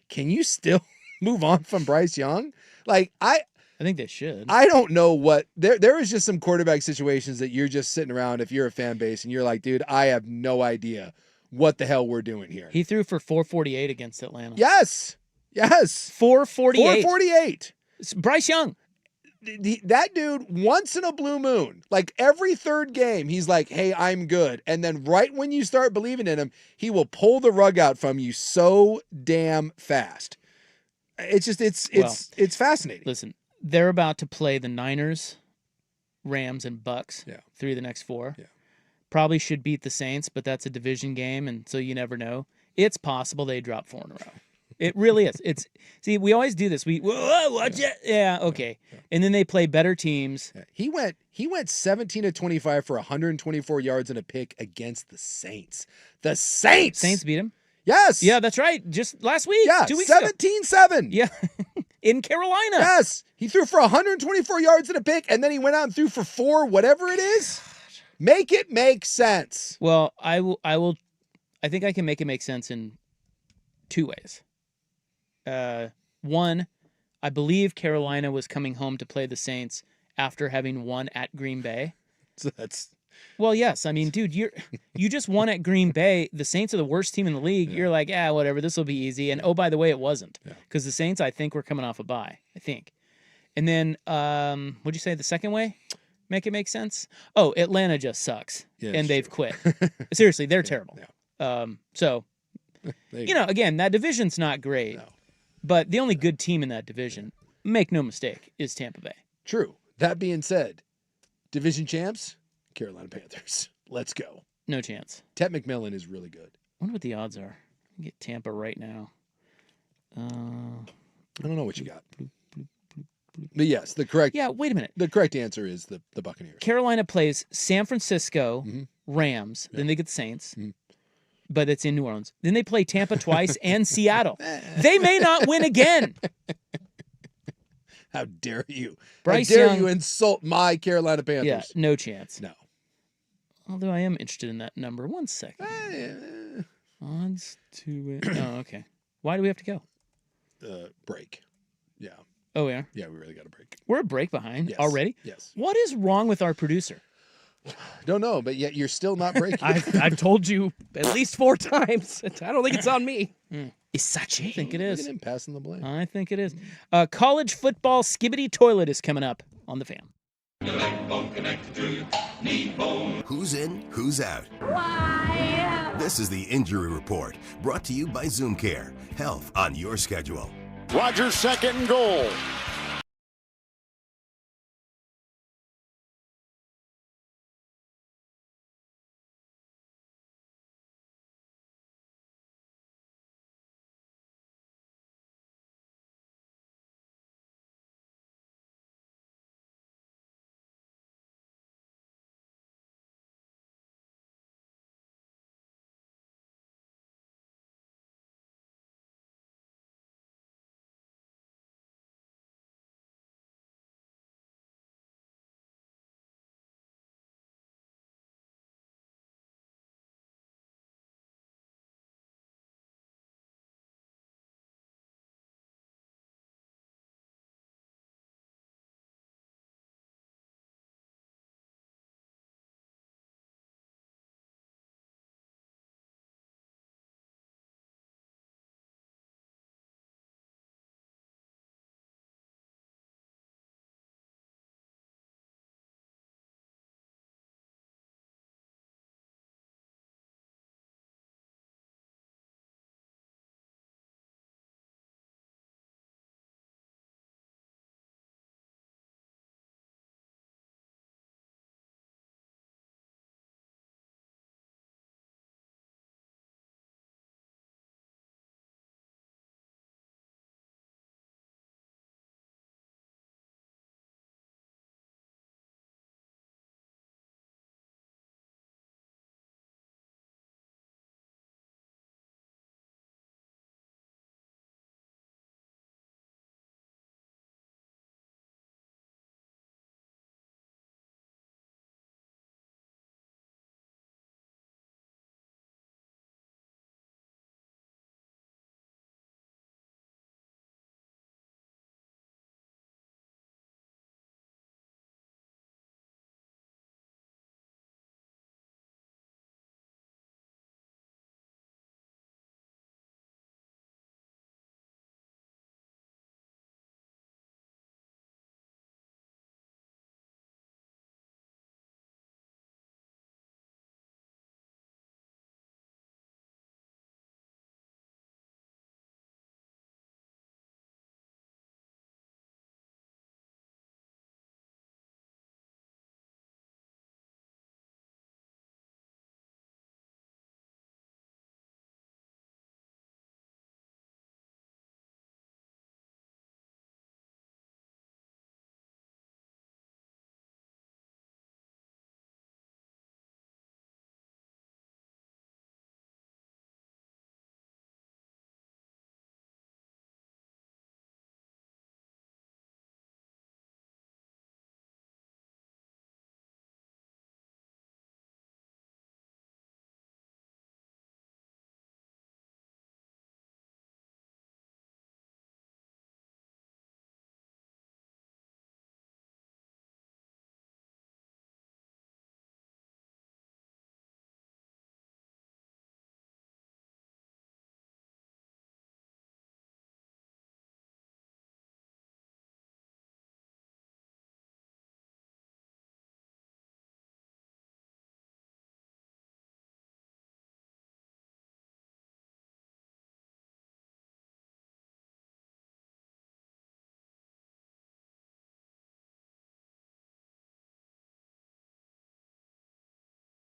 can you still move on from Bryce Young? Like, I think they should. I don't know what there is just some quarterback situations that you're just sitting around if you're a fan base and you're like, dude, I have no idea what the hell we're doing here. He threw for 448 against Atlanta. Yes. 448. 448. Bryce Young. That dude, once in a blue moon, like every third game, he's like, hey, I'm good. And then right when you start believing in him, he will pull the rug out from you so damn fast. It's just, it's fascinating. Listen, they're about to play the Niners, Rams, and Bucks. Yeah. 3 of the next 4. Yeah. Probably should beat the Saints, but that's a division game, and so you never know. It's possible they drop 4 in a row. It really is. See, we always do this. Whoa, watch it. Yeah, okay. And then they play better teams. Yeah. He went 17 of 25 for 124 yards and a pick against the Saints. The Saints. Saints beat him? Yes. Yeah, that's right. Just last week. Yeah, 2 weeks ago. 17-7. Yeah. In Carolina. Yes. He threw for 124 yards and a pick, and then he went out and threw for 4, whatever it is. Make it make sense. Well, I think I can make it make sense in 2 ways. One, I believe Carolina was coming home to play the Saints after having won at Green Bay. So that's well, yes. I mean, dude, you just won at Green Bay. The Saints are the worst team in the league. Yeah. You're like, whatever, this will be easy. And oh, by the way, it wasn't because the Saints, I think, were coming off a bye. I think. And then, what'd you say the second way? Make it make sense? Oh, Atlanta just sucks, and they've quit. Seriously, they're terrible. Yeah. So, again, that division's not great. No. But the only good team in that division, make no mistake, is Tampa Bay. True. That being said, division champs, Carolina Panthers. Let's go. No chance. Ted McMillan is really good. I wonder what the odds are. Get Tampa right now. I don't know what you got. But yes, the correct. Yeah, wait a minute. The correct answer is the Buccaneers. Carolina plays San Francisco, Rams, then they get the Saints. But it's in New Orleans. Then they play Tampa twice and Seattle. They may not win again. How dare you? Bryce How dare Young, you insult my Carolina Panthers? Yeah, no chance. No. Although I am interested in that number. 1 second. Odds to win. Oh, okay. Why do we have to go? Break. Yeah. Oh, yeah? Yeah, we really got to break. We're a break behind already? Yes. What is wrong with our producer? Don't know, but yet you're still not breaking. I've told you at least 4 times. I don't think it's on me. Isachi. I think it is. Look at him passing the blame. I think it is. College football skibbity toilet is coming up on the Fan. Who's in, who's out? Why? This is the Injury Report, brought to you by Zoom Care. Health on your schedule. Rogers' second and goal.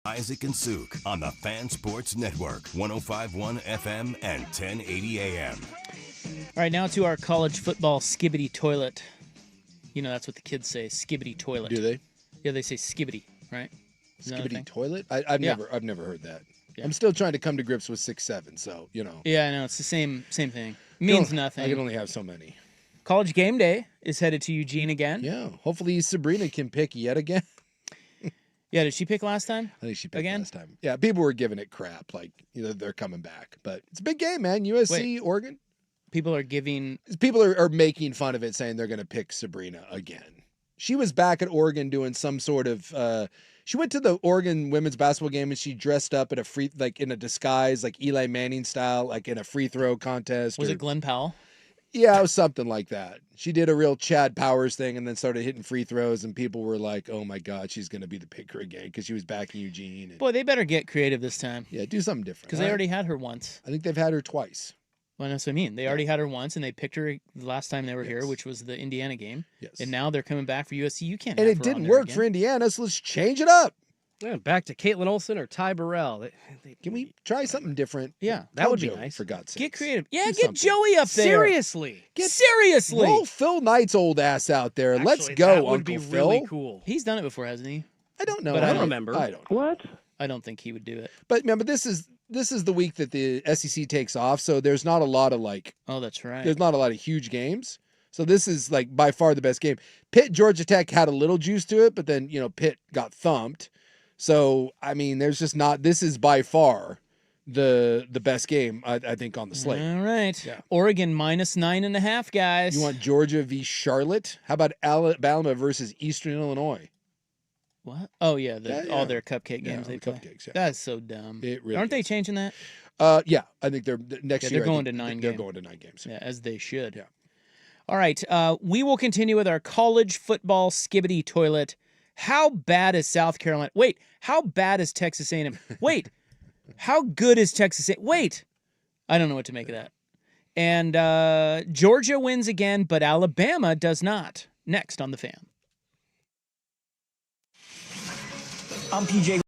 Isaac and Suk on the Fan Sports Network, 105.1 FM and 1080 AM. All right, now to our college football skibbity toilet. You know, that's what the kids say, skibbity toilet. Do they? Yeah, they say skibbity, right? Isn't that a Skibbity thing? toilet? I've Yeah. never heard that. Yeah. I'm still trying to come to grips with 6'7", so you know. Yeah, I know. It's the same thing. Means nothing. I can only have so many. College game day is headed to Eugene again. Yeah. Hopefully Sabrina can pick yet again. Yeah, did she pick last time? I think she picked Again? last time. Yeah, people were giving it crap, like they're coming back, but it's a big game, man. USC, Oregon. People are giving. People are making fun of it, saying they're going to pick Sabrina again. She was back at Oregon doing some sort of. She went to the Oregon women's basketball game and she dressed up in in a disguise, like Eli Manning style, like in a free throw contest. Was it Glenn Powell? Yeah, it was something like that. She did a real Chad Powers thing and then started hitting free throws, and people were like, "Oh my God, she's going to be the picker again," because she was backing Eugene. And, Boy, they better get creative this time yeah, do something different. because they already had her once. I think they've had her twice. Well, that's what I mean. They already had her once, and they picked her the last time they were here, Yes. which was the Indiana game. Yes. And now they're coming back for USC. You can't. And have it her on didn't there work again. for Indiana, so let's change it up. Yeah, back to Caitlin Olsen or Ty Burrell. Can we try something different? Yeah, that Tell would be Joey, nice. for God's sake. Get creative. Yeah, Do get something. Joey up there. Seriously. Seriously. Roll Phil Knight's old ass out there. Let's Actually, go, that Uncle would be Phil. really cool. He's done it before, hasn't he? I don't know. But I don't remember. I don't know. What? I don't think he would do it. But remember, this is the week that the SEC takes off, so there's not a lot of Oh, that's right. there's not a lot of huge games. So this is like by far the best game. Pitt Georgia Tech had a little juice to it, but then Pitt got thumped. So I mean, there's just not. This is by far the best game I think on the slate. All right. Yeah. Oregon -9.5, guys. You want Georgia v. Charlotte? How about Alabama versus Eastern Illinois? what? Oh yeah, Yeah, all yeah. their cupcake Yeah, games they the play. cupcakes, yeah. That's so dumb. It really Aren't they is. changing that? Yeah, I think they're next Yeah, year. they're I going think to 9 They're games. going to 9 games. Yeah, as they should. Yeah. All right. We will continue with our college football skibbity toilet. How bad is South Carolina? Wait, how bad is Texas A&M? Wait, how good is Texas A&M? Wait, I don't know what to make of that. And Georgia wins again, but Alabama does not. Next on The Fan. I'm PJ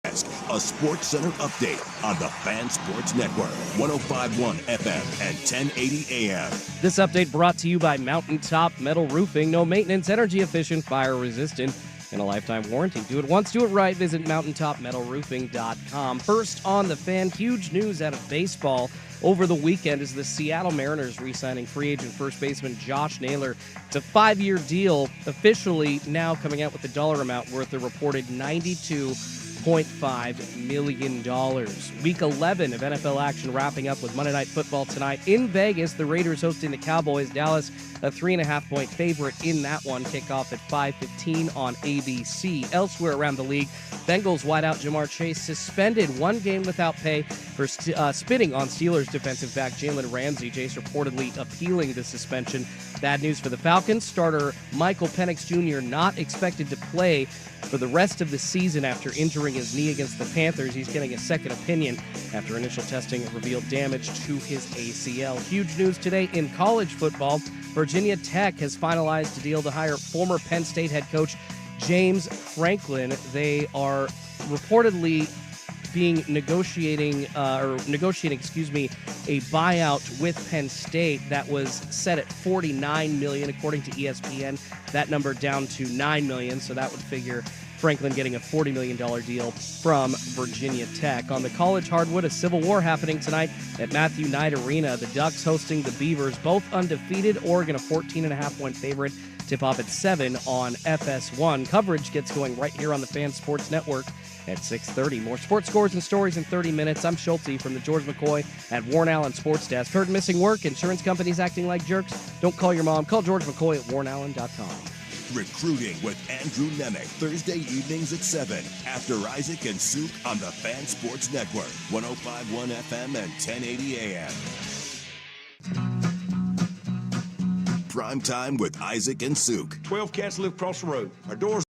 A Sports Center update on the Fan Sports Network, 105.1 FM and 1080 AM. This update brought to you by Mountaintop Metal Roofing. No maintenance, energy efficient, fire resistant, and a lifetime warranty. Do it once, do it right. Visit mountaintopmetalroofing.com. First on the Fan, huge news out of baseball over the weekend is the Seattle Mariners re-signing free agent first baseman Josh Naylor. It's a 5-year deal, officially now coming out with the dollar amount worth a reported $92.5 million. Week 11 of NFL action wrapping up with Monday Night Football tonight in Vegas. The Raiders hosting the Cowboys. Dallas, a 3.5-point favorite in that one. Kickoff at 5:15 on ABC. Elsewhere around the league, Bengals wideout Jamar Chase suspended 1 game without pay for spitting on Steelers defensive back Jalen Ramsey. Chase reportedly appealing the suspension. Bad news for the Falcons. Starter Michael Penix Jr. not expected to play for the rest of the season after injuring his knee against the Panthers. He's getting a second opinion after initial testing revealed damage to his ACL. Huge news today in college football. Virginia Tech has finalized a deal to hire former Penn State head coach James Franklin. They are reportedly negotiating a buyout with Penn State that was set at $49 million according to ESPN. That number down to $9 million, so that would figure Franklin getting a $40 million deal from Virginia Tech. On the college hardwood, a civil war happening tonight at Matthew Knight Arena. The Ducks hosting the Beavers, both undefeated. Oregon a 14.5-point favorite. Tip off at 7 on FS1. Coverage gets going right here on the Fan Sports Network at 6:30. More sports scores and stories in 30 minutes. I'm Schulte from the George McCoy at Warren Allen Sports Desk. Heard missing work? Insurance companies acting like jerks? Don't call your mom. Call George McCoy at warrenallen.com. Recruiting with Andrew Nemec, Thursday evenings at 7 after Isaac and Souk on the Fan Sports Network, 105.1 FM and 1080 AM. Primetime with Isaac and Souk. 12 cats live across the road. Our doors.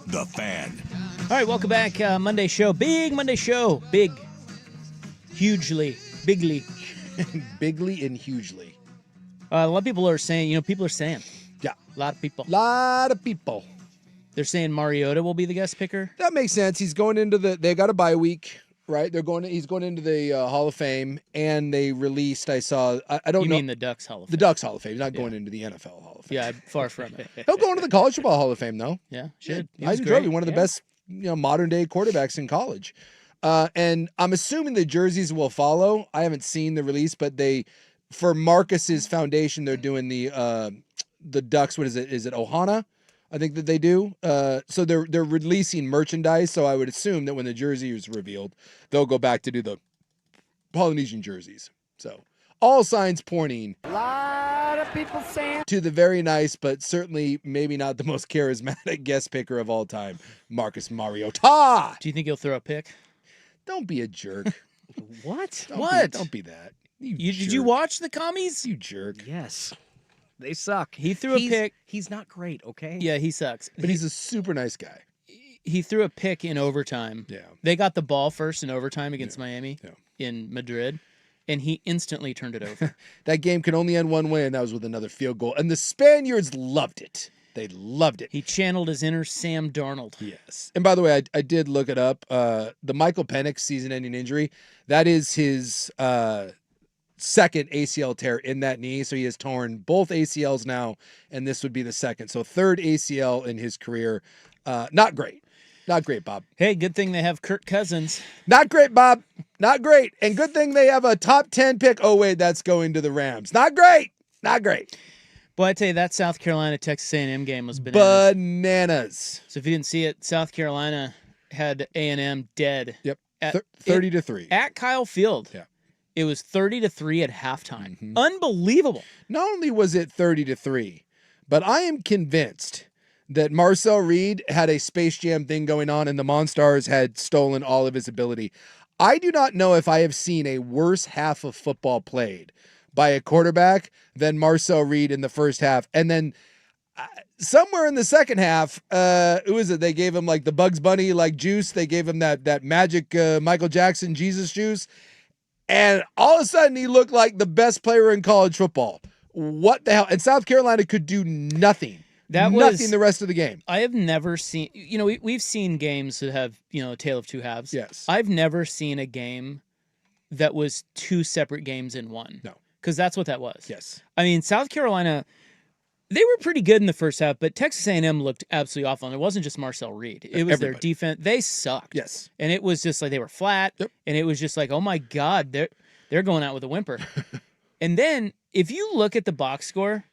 The Fan. All right, welcome back. Monday show. Big Monday show. Big. Hugely. Bigly. Bigly and hugely. A lot of people are saying, people are saying. Yeah. A lot of people. Lot of people. They're saying Mariota will be the guest picker. That makes sense. He's going into they got a bye week, right? He's going into the Hall of Fame, and they released, I don't know. You mean the Ducks Hall of Fame? The Ducks Hall of Fame, not going into the NFL Hall of Fame. Yeah, far from it. He'll go into the College Football Hall of Fame, though. Yeah, should. I enjoy one of the best, modern day quarterbacks in college. And I'm assuming the jerseys will follow. I haven't seen the release, but for Marcus's foundation, they're doing the Ducks. What is it? Is it Ohana? I think that they do. So they're releasing merchandise. So I would assume that when the jersey is revealed, they'll go back to do the Polynesian jerseys. So all signs pointing. A lot of people saying to the very nice, but certainly maybe not the most charismatic guest picker of all time, Marcus Mariota. Do you think he'll throw a pick? Don't be a jerk. What? Don't be that. Did you watch the commies? You jerk. Yes. They suck. He threw a pick. He's not great, okay? Yeah, he sucks. But he's a super nice guy. He threw a pick in overtime. Yeah. They got the ball first in overtime against Miami Yeah. in Madrid, and he instantly turned it over. That game could only end one way, and that was with another field goal. And the Spaniards loved it. They loved it. He channeled his inner Sam Darnold. Yes. And by the way, I did look it up. The Michael Penix season-ending injury, that is his second ACL tear in that knee. So he has torn both ACLs now, and this would be the second. So third ACL in his career. Not great. Not great, Bob. Hey, good thing they have Kirk Cousins. Not great, Bob. Not great. And good thing they have a top 10 pick. Oh, wait, that's going to the Rams. Not great. Not great. Boy, I tell you, that South Carolina-Texas A&M game was bananas. Bananas. So if you didn't see it, South Carolina had A&M dead. Yep. 30-3. At Kyle Field. Yeah. It was 30-3 at halftime. Mm-hmm. Unbelievable. Not only was it 30-3, but I am convinced that Marcel Reed had a Space Jam thing going on and the Monstars had stolen all of his ability. I do not know if I have seen a worse half of football played by a quarterback than Marcel Reed in the first half. And then somewhere in the second half, who is it? They gave him like the Bugs Bunny like juice. They gave him that magic Michael Jackson Jesus juice. And all of a sudden he looked like the best player in college football. What the hell? And South Carolina could do nothing. Nothing the rest of the game. I have never seen, we've seen games that have, a tale of two halves. Yes. I've never seen a game that was two separate games in one. No. Because that's what that was. Yes. I mean, South Carolina, they were pretty good in the first half, but Texas A&M looked absolutely awful. And it wasn't just Marcel Reed. It was their defense. They sucked. Yes. And it was just like they were flat. Yep. And it was just like, oh my God, they're going out with a whimper. And then if you look at the box score,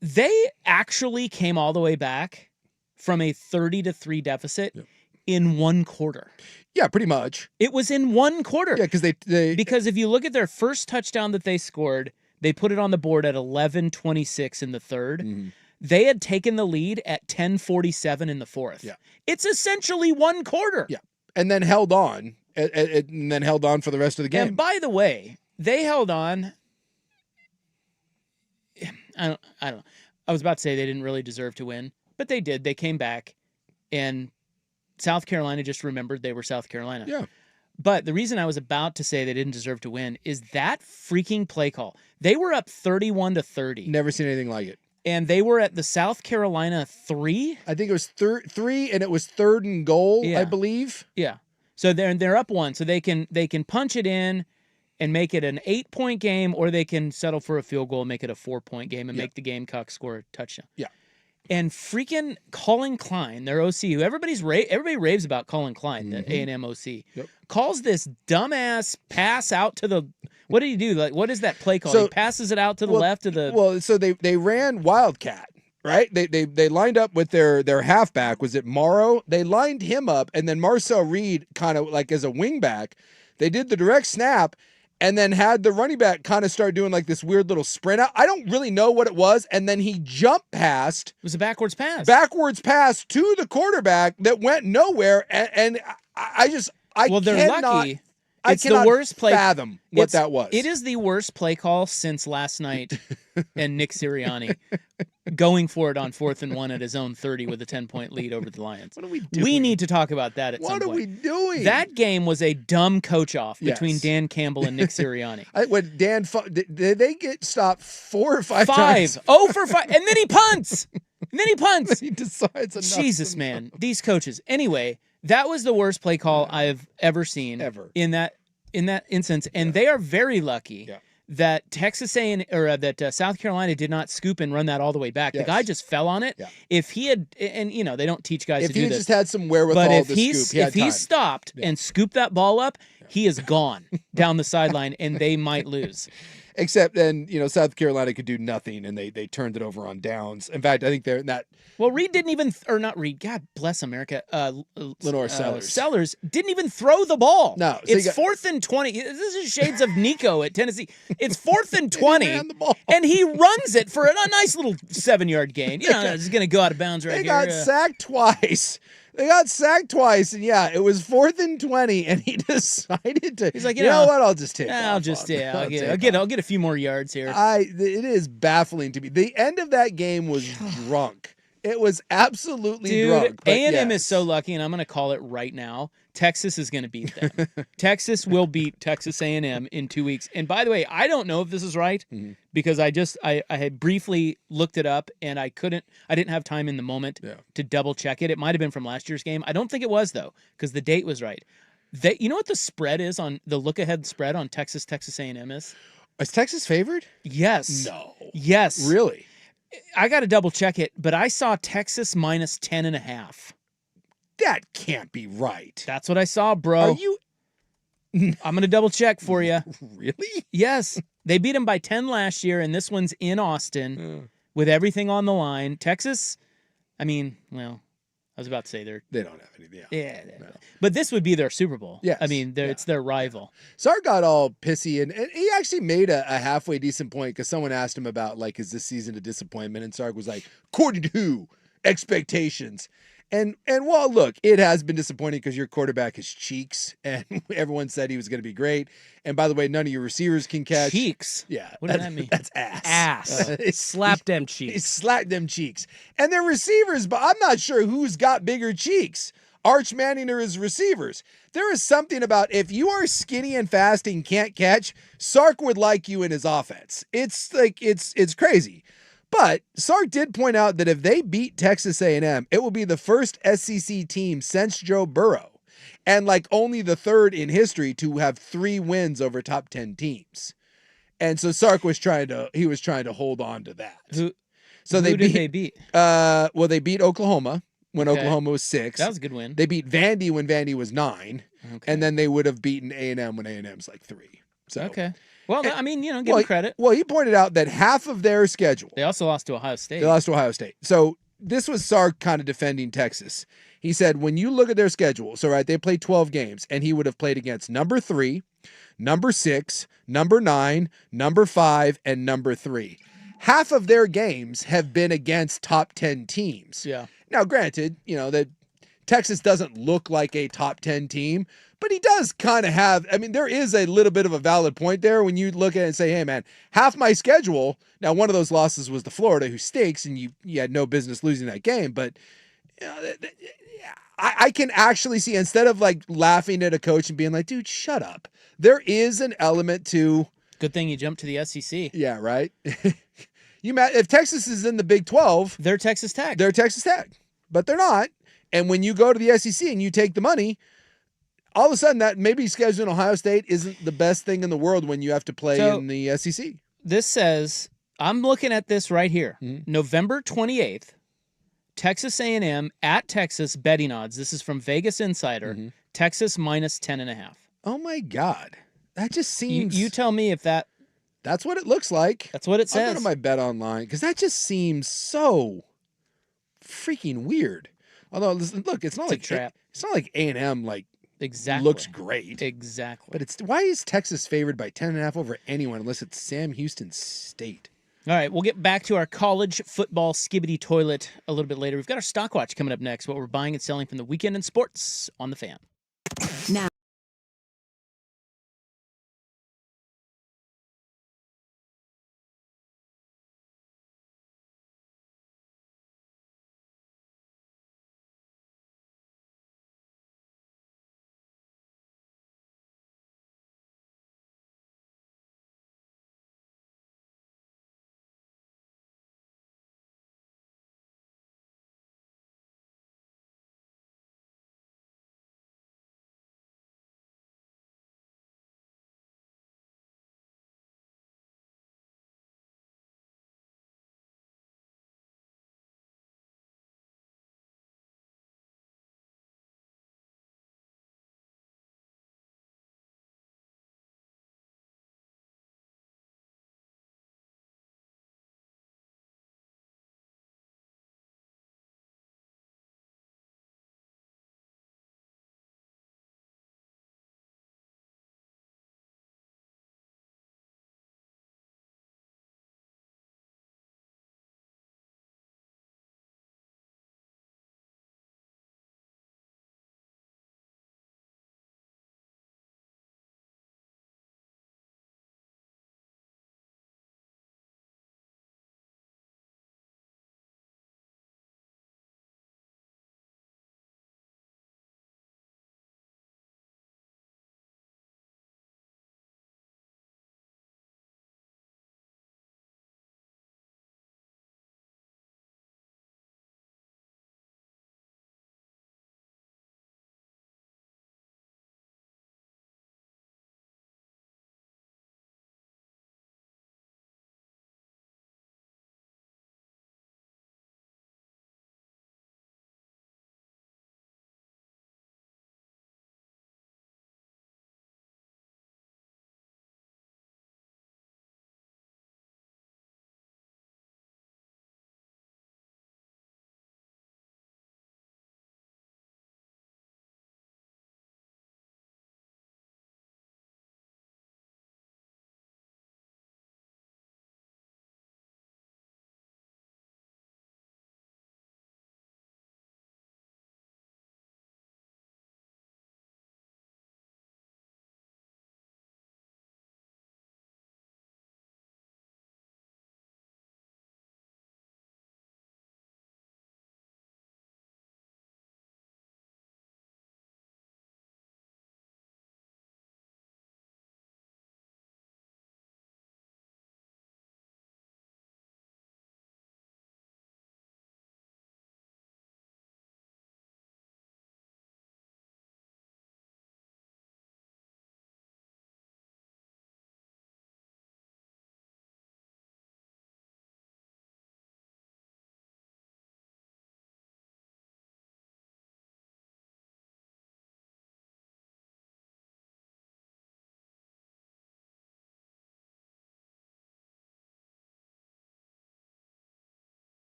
they actually came all the way back from a 30-3 deficit in one quarter. Yeah, pretty much. It was in one quarter. Yeah, because if you look at their first touchdown that they scored, they put it on the board at 11:26 in the third. Mm-hmm. They had taken the lead at 10:47 in the fourth. Yeah. It's essentially one quarter. Yeah. And then held on. And then held on for the rest of the game. And by the way, they held on. I don't know. I was about to say they didn't really deserve to win, but they did. They came back, and South Carolina just remembered they were South Carolina. Yeah. But the reason I was about to say they didn't deserve to win is that freaking play call. They were up 31-30. Never seen anything like it. And they were at the South Carolina 3. I think it was 3, and it was 3rd and goal, Yeah. I believe. Yeah. So they're up 1, so they can punch it in and make it an 8-point game, or they can settle for a field goal and make it a 4-point game and make the Gamecocks score a touchdown. Yeah. And freaking Colin Klein, their OC, who everybody raves about Colin Klein, the A&M OC, calls this dumbass pass out to the. What did he do? Like, what is that play call? So, he passes it out to the left of the. Well, so they ran Wildcat, right? They lined up with their halfback. Was it Morrow? They lined him up, and then Marcel Reed kind of like as a wingback. They did the direct snap. And then had the running back kind of start doing like this weird little sprint out. I don't really know what it was. And then he jumped past. It was a backwards pass. Backwards pass to the quarterback that went nowhere. And they're lucky. I It's cannot the worst play. fathom what that was. It is the worst play call since last night and Nick Sirianni going for it on 4th and 1 at his own 30 with a 10-point lead over the Lions. What are we doing? We need to talk about that at some What point. are we doing? That game was a dumb coach-off between Yes. Dan Campbell and Nick Sirianni. When did they get stopped 4 or 5 times? 0 for 5. And then he punts. He decides enough. Jesus, man. These coaches. Anyway, that was the worst play call I've ever seen in that instance. And they are very lucky that that South Carolina did not scoop and run that all the way back. Yes. The guy just fell on it. Yeah. If he had, and they don't teach guys to do If he this. just had some wherewithal But if to he scoop, if he stopped and scooped that ball up, he is gone down the sideline, and they might lose. Except then, South Carolina could do nothing, and they turned it over on downs. In fact, I think they're in that. Well, Reed didn't even, or not Reed, God bless America. Lenore Sellers. Sellers didn't even throw the ball. No. So It's 4th and 20. This is shades of Nico at Tennessee. It's 4th and 20. ran the ball. And he runs it for a nice little 7-yard gain. It's going to go out of bounds right They here. got sacked twice. And it was 4th and 20, and he decided to. He's like, you know what? I'll just take. I'll get a few more yards here. It is baffling to me. The end of that game was drunk. It was absolutely drunk. But A&M yes. is so lucky, and I'm going to call it right now. Texas is going to beat them. Texas will beat Texas A&M in 2 weeks. And by the way, I don't know if this is right because I had briefly looked it up and I didn't have time in the moment to double check it. It might have been from last year's game. I don't think it was though, because the date was right. You know what the spread is on the look ahead spread on Texas A&M is? Is Texas favored? Yes. No. Yes. Really? I got to double check it, but I saw Texas minus 10.5. That can't be right. That's what I saw, bro. Are you? I'm going to double check for you. Really? Yes. They beat them by 10 last year, and this one's in Austin with everything on the line. Texas, I was about to say they don't have anything. Yeah. No. But this would be their Super Bowl. Yes. It's their rival. Sark got all pissy, and he actually made a halfway decent point because someone asked him about, is this season a disappointment? And Sark was like, according to who? Expectations. And well, look, it has been disappointing because your quarterback is cheeks, and everyone said he was going to be great. And by the way, none of your receivers can catch. Cheeks. Yeah. What does that mean? That's ass. Ass. Slap them He cheeks. slapped them cheeks. And they're receivers, but I'm not sure who's got bigger cheeks. Arch Manning or his receivers. There is something about if you are skinny and fast and can't catch, Sark would like you in his offense. It's like it's crazy. But Sark did point out that if they beat Texas A&M, it will be the first SEC team since Joe Burrow, and like only the third in history to have 3 wins over top 10 teams. And so Sark was trying to hold on to that. Who They did they beat? Well, they beat Oklahoma when Okay. Oklahoma was 6. That was a good win. They beat Vandy when Vandy was 9, Okay. and then they would have beaten A&M when A&M's like 3. So Okay. Well, I mean, give well, them credit. Well, he pointed out that half of their schedule. They also lost to Ohio State. They lost to Ohio State. So this was Sark kind of defending Texas. He said, when you look at their schedule, so right, they played 12 games, and he would have played against number 3, number 6, number 9, number 5, and number 3. Half of their games have been against top 10 teams. Yeah. Now, granted, that Texas doesn't look like a top 10 team, but he does kind of have, I mean, there is a little bit of a valid point there when you look at it and say, hey, man, half my schedule, now one of those losses was to Florida, who stinks, and you had no business losing that game, but I can actually see, instead of like laughing at a coach and being like, dude, shut up, there is an element to. Good thing you jumped to the SEC. Yeah, right? If Texas is in the Big 12, They're Texas Tech. they're Texas Tech, but they're not. And when you go to the SEC and you take the money, all of a sudden that maybe scheduling Ohio State isn't the best thing in the world when you have to play in the SEC. This says, I'm looking at this right here. Mhm. November 28th, Texas A&M at Texas betting odds. This is from Vegas Insider. Mhm. Texas minus 10.5. Oh my God. That just seems. You tell me if That's what it looks like. that's what it I'll go says. to my bet online because that just seems so freaking weird. Although, listen, look, it's not It's a like trap. It's not like A&M Exactly. looks great. Exactly. But why is Texas favored by 10.5 over anyone unless it's Sam Houston State? All right, we'll get back to our college football skibbity toilet a little bit later. We've got our stock watch coming up next, what we're buying and selling from the weekend in sports on the Fan. Now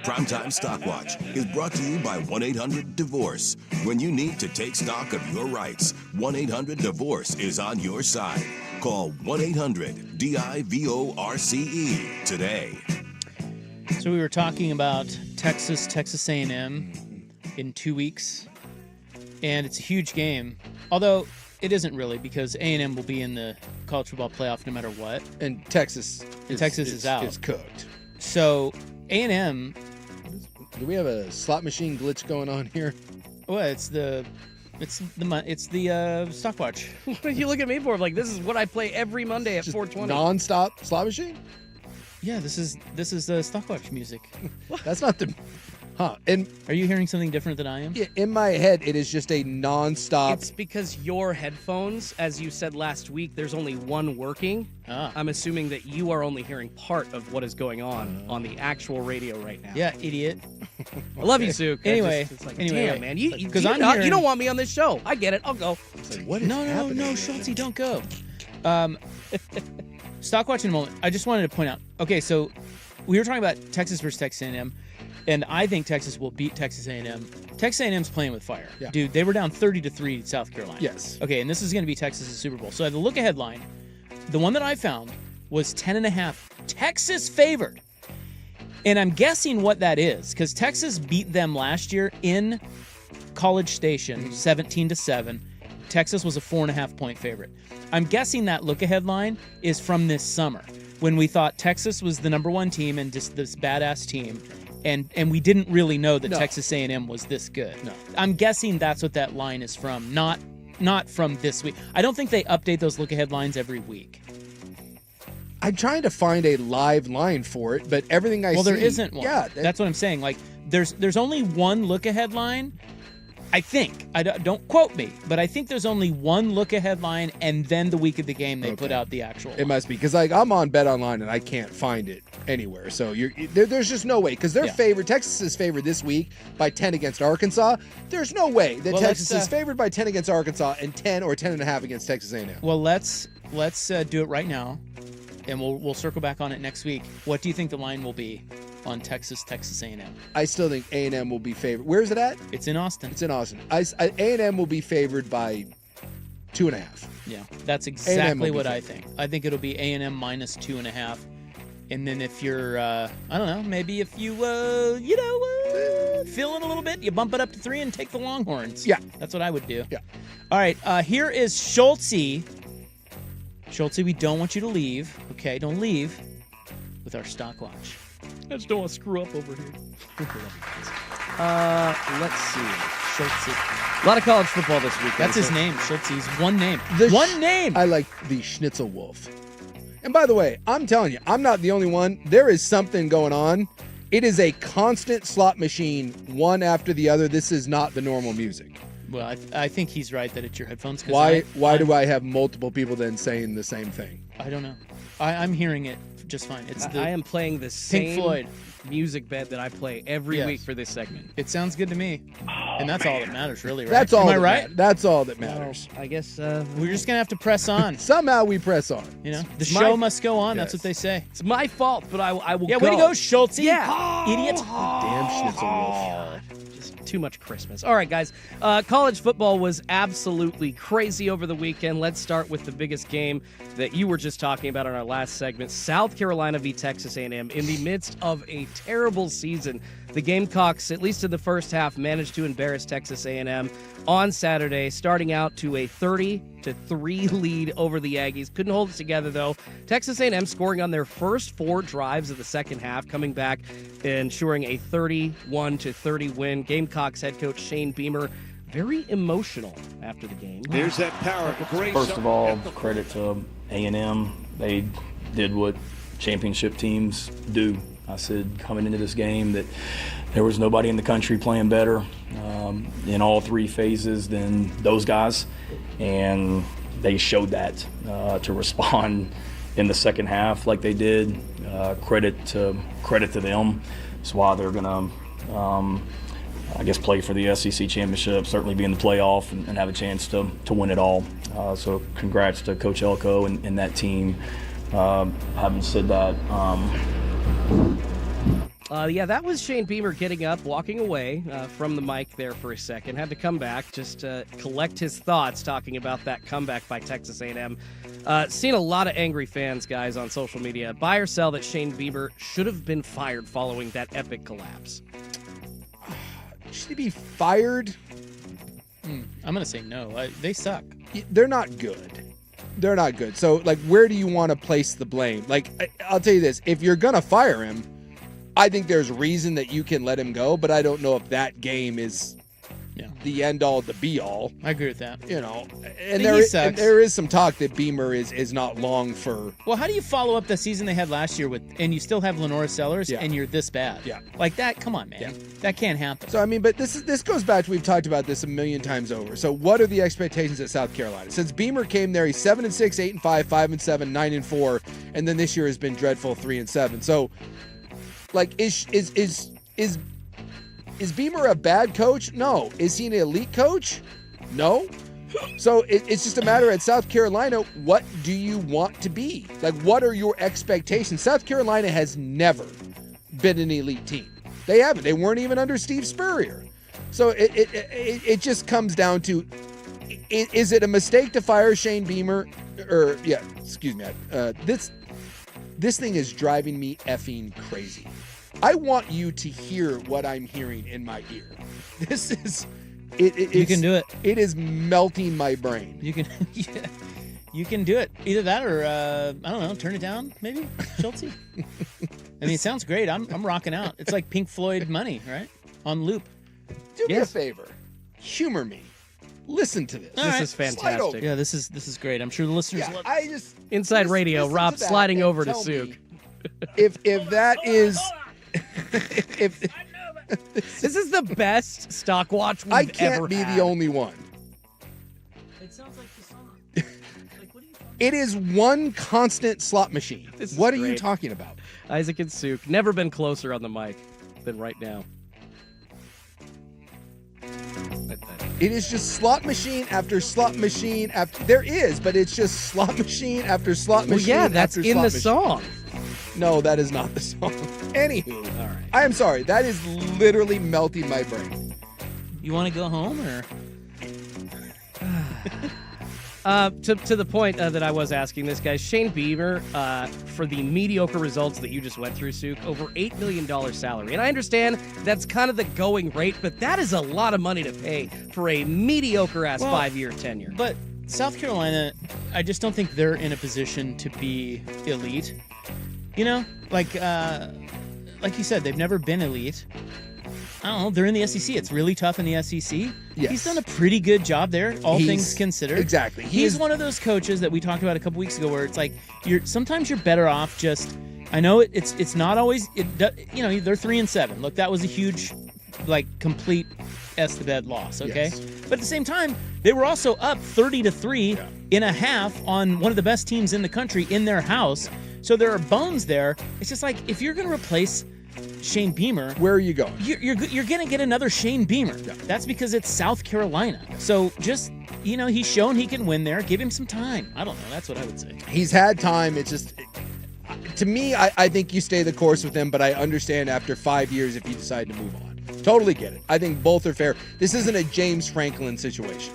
Primetime Stock Watch is brought to you by 1-800-DIVORCE. When you need to take stock of your rights, 1-800-DIVORCE is on your side. Call 1-800-DIVORCE today. So we were talking about Texas A&M in 2 weeks, and it's a huge game. Although it isn't really, because A&M will be in the college football playoff no matter what. And Texas is out. It's cooked. So A&M, Do we have a slot machine glitch going on here? well, it's the stopwatch. What do you look at me for? Like, this is what I play every Monday at Just 4:20. non-stop slot machine? Yeah, this is the stopwatch music. That's not the... Huh. And Are you hearing something different than I am? in my head, it is just a non-stop... It's because your headphones, as you said last week, there's only one working. Ah. I'm assuming that you are only hearing part of what is going on the actual radio right now. Yeah, idiot. I love you, Sue. Anyway, it's like, anyway, damn, man, you I'm don't want me on this show. I get it. I'll go. It's like, what is No, happening? Schultze, don't go. Stockwatch in a moment. I just wanted to point out. Okay, so we were talking about Texas versus Texas A&M, and I think Texas will beat Texas A&M. Texas A&M's playing with fire. Yeah. Dude, they were down 30-3 to South Carolina. Yes. Okay, and this is going to be Texas' Super Bowl. So the look-ahead line, the one that I found was 10.5. Texas favored. And I'm guessing what that is, because Texas beat them last year in College Station, 17-7. Texas was a 4.5-point favorite. I'm guessing that look-ahead line is from this summer, when we thought Texas was the number one team and just this badass team, and we didn't really know that Texas A&M was this good. No. I'm guessing that's what that line is from, not from this week. I don't think they update those look-ahead lines every week. I'm trying to find a live line for it, but everything I see... Well, there isn't one. Yeah. That's what I'm saying. Like, there's only one look-ahead line, I think. Don't quote me, but I think there's only one look-ahead line, and then the week of the game they put out the actual It line. must be, because like I'm on Bet Online and I can't find it anywhere. So there's just no way, because they're favored. Texas is favored this week by 10 against Arkansas. There's no way that Texas is favored by 10 against Arkansas and 10 or 10.5 against Texas A&M. Well, let's do it right now, and we'll circle back on it next week. What do you think the line will be on Texas A&M? I still think A&M will be favored. Where's it at? It's in Austin. It's in Austin. A&M will be favored by 2.5. Yeah, that's A&M exactly will be what I favored. think. I think it'll be A&M minus 2.5. And then if you're, I don't know, maybe if you, feeling a little bit, you bump it up to 3 and take the Longhorns. Yeah. That's what I would do. Yeah. All right, here is Schultze. Schultze, we don't want you to leave. Okay, don't leave with our stock watch. I just don't want to screw up over here. Let's see. Schultze. A lot of college football this week. That's his name, Schultze's one name. The name! I like the Schnitzel Wolf. And by the way, I'm telling you, I'm not the only one. There is something going on. It is a constant slot machine, one after the other. This is not the normal music. Well, I think he's right that it's your headphones. Why do I have multiple people then saying the same thing? I don't know. I'm hearing it just fine. It's I am playing the same Floyd music bed that I play every week for this segment. It sounds good to me, and that's all that matters, really, right? That's all. Am I right? That's all that matters. I guess We're just gonna have to press on. Somehow we press on. You know, the It's show my- must go on. That's Yes. what they say. it's my fault, but I will Yeah, go. way to go, Schultze. Yeah. Idiot. Damn Schnitzel Wolf. Just too much Christmas. All right, guys. College football was absolutely crazy over the weekend. Let's start with the biggest game that you were just talking about in our last segment. South Carolina v. Texas A&M. In the midst of a terrible season, the Gamecocks, at least in the first half, managed to embarrass Texas A&M on Saturday, starting out to a 30-3 lead over the Aggies. Couldn't hold it together, though. Texas A&M scoring on their first 4 drives of the second half, coming back, ensuring a 31-30 win. Gamecocks head coach Shane Beamer very emotional after the game. There's that power. Great. First of all, credit to A&M. They did what championship teams do. I said coming into this game that there was nobody in the country playing better in all 3 phases than those guys, and they showed that to respond in the second half like they did. Credit to them. That's why they're gonna, I guess, play for the SEC championship, certainly be in the playoff and have a chance to win it all. So congrats to Coach Elko and that team. Having said that, Yeah, that was Shane Beamer getting up, walking away from the mic there for a second. Had to come back just to collect his thoughts, talking about that comeback by Texas A&M. Seen a lot of angry fans, guys, on social media. Buy or sell that Shane Beamer should have been fired following that epic collapse. Should he be fired? I'm going to say no. They suck. They're not good. They're not good. So, like, where do you want to place the blame? Like, I'll tell you this. If you're going to fire him, I think there's reason that you can let him go, but I don't know if that game is the end-all, the be-all. I agree with that. You know, and there is some talk that Beamer is not long for... Well, how do you follow up the season they had last year and you still have Lenora Sellers and you're this bad? Yeah. Like that, come on, man. Yeah. That can't happen. So, I mean, but this goes back to, we've talked about this a million times over. So what are the expectations at South Carolina? Since Beamer came there, he's 7-6, 8-5, 5-7, 9-4, and then this year has been dreadful, 3-7. So, like, is Beamer a bad coach? No. Is he an elite coach? No. So it's just a matter at South Carolina, what do you want to be? Like, what are your expectations? South Carolina has never been an elite team. They haven't. They weren't even under Steve Spurrier. So it just comes down to, is it a mistake to fire Shane Beamer? This thing is driving me effing crazy. I want you to hear what I'm hearing in my ear. This is... you can do it. It is melting my brain. You can... Yeah, you can do it. Either that or, I don't know, turn it down, maybe? Schultz? I mean, it sounds great. I'm rocking out. It's like Pink Floyd Money, right? On loop. Do me a favor. Humor me. Listen to this. This is fantastic. Yeah, this is great. I'm sure the listeners love it. Inside Radio, Rob sliding over to Souk. If that is... This is the best stock watch we've I ever can't be had. the only one. It sounds like the song. Like, what are you talking It is one constant slot machine. This is What are you great. talking about? Isaac and Souk, never been closer on the mic than right now. It is just slot machine after slot machine after... There is, but it's just slot machine after slot Well, machine yeah, that's after in slot the machine. song. No, that is not the song. Anywho, All right. I am sorry. That is literally melting my brain. You want to go home or? To the point that I was asking this guy, Shane Beamer, for the mediocre results that you just went through, Souk, over $8 million salary. And I understand that's kind of the going rate, but that is a lot of money to pay for a mediocre-ass 5-year tenure. But South Carolina, I just don't think they're in a position to be elite. You know, like you said, they've never been elite. I don't know. They're in the SEC. It's really tough in the SEC. Yes. He's done a pretty good job there, all things considered. Exactly. He's one of those coaches that we talked about a couple weeks ago, where it's like sometimes you're better off just. I know it's not always. They're 3-7. Look, that was a huge, complete S-to-bed loss. Okay, Yes. but at the same time, they were also up 30-3 in a half on one of the best teams in the country in their house. So there are bones there. It's just like, if you're going to replace Shane Beamer, Where are you going? you're going to get another Shane Beamer. Yeah. That's because it's South Carolina. So just, he's shown he can win there. Give him some time. I don't know. That's what I would say. He's had time. It's just, to me, I think you stay the course with him, but I understand after 5 years if you decide to move on. Totally get it. I think both are fair. This isn't a James Franklin situation.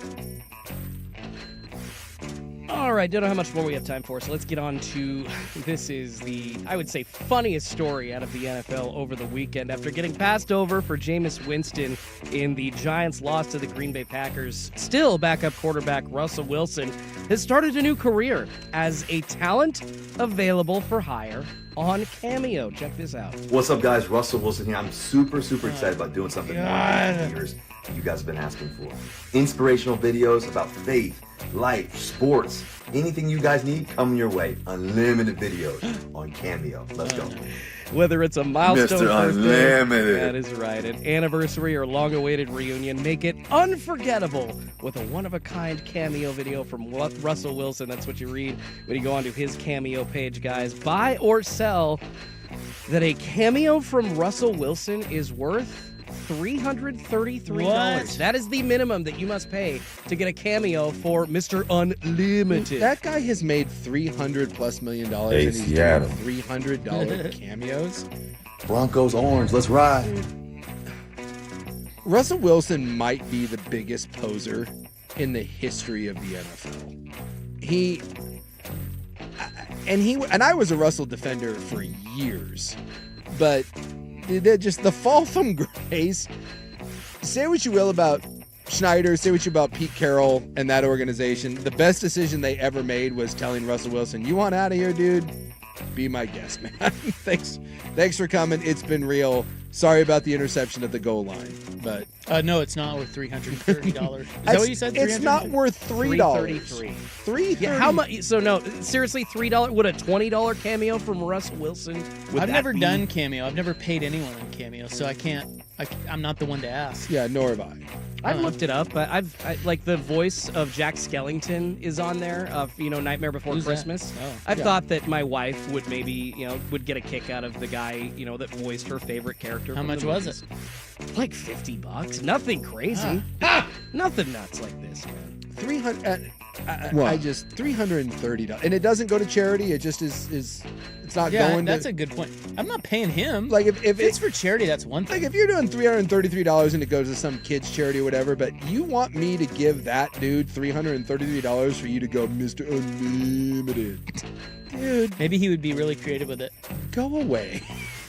All right, don't know how much more we have time for, so let's get on to, this is the, I would say, funniest story out of the NFL over the weekend. After getting passed over for Jameis Winston in the Giants' loss to the Green Bay Packers, still backup quarterback Russell Wilson has started a new career as a talent available for hire on Cameo. Check this out. What's up, guys? Russell Wilson here. I'm super excited about doing something more than years you guys have been asking for. Inspirational videos about faith, life, sports, anything you guys need, come your way. Unlimited videos on Cameo. Let's go. Whether it's a milestone Mr. birthday, Unlimited. that is right, an anniversary or long-awaited reunion, make it unforgettable with a one-of-a-kind Cameo video from Russell Wilson. That's what you read when you go onto his Cameo page, guys. Buy or sell that a cameo from Russell Wilson is worth $333. What? That is the minimum that you must pay to get a cameo for Mr. Unlimited. That guy has made $300+ million Hey, and he's Seattle. doing $300 cameos. Broncos orange, let's ride. Russell Wilson might be the biggest poser in the history of the NFL. And I was a Russell defender for years, but just the fall from grace. Say what you will about Schneider, say what you about Pete Carroll and that organization. The best decision they ever made was telling Russell Wilson, "You want out of here, dude? Be my guest, man." Thanks for coming. It's been real. Sorry about the interception at the goal line, but no, it's not worth $330. Is that what you said? It's not worth $3. $3.33. Yeah, how much? So no, seriously, $3. Would a $20 cameo from Russell Wilson? I've never done Cameo. I've never paid anyone on Cameo, so I'm not the one to ask. Yeah, nor have I. I've looked it up, but I like the voice of Jack Skellington is on there of Nightmare Before Who's Christmas. that? Oh. I've thought that my wife would maybe would get a kick out of the guy that voiced her favorite character. How much was it? Like $50. Nothing crazy. Nothing nuts like this, man. $330, and it doesn't go to charity. It just is. It's not going. That's a good point. I'm not paying him. Like if it's for charity, that's one thing. Like if you're doing $333 and it goes to some kid's charity or whatever, but you want me to give that dude $333 for you to go Mr. Unlimited, dude? Maybe he would be really creative with it. Go away.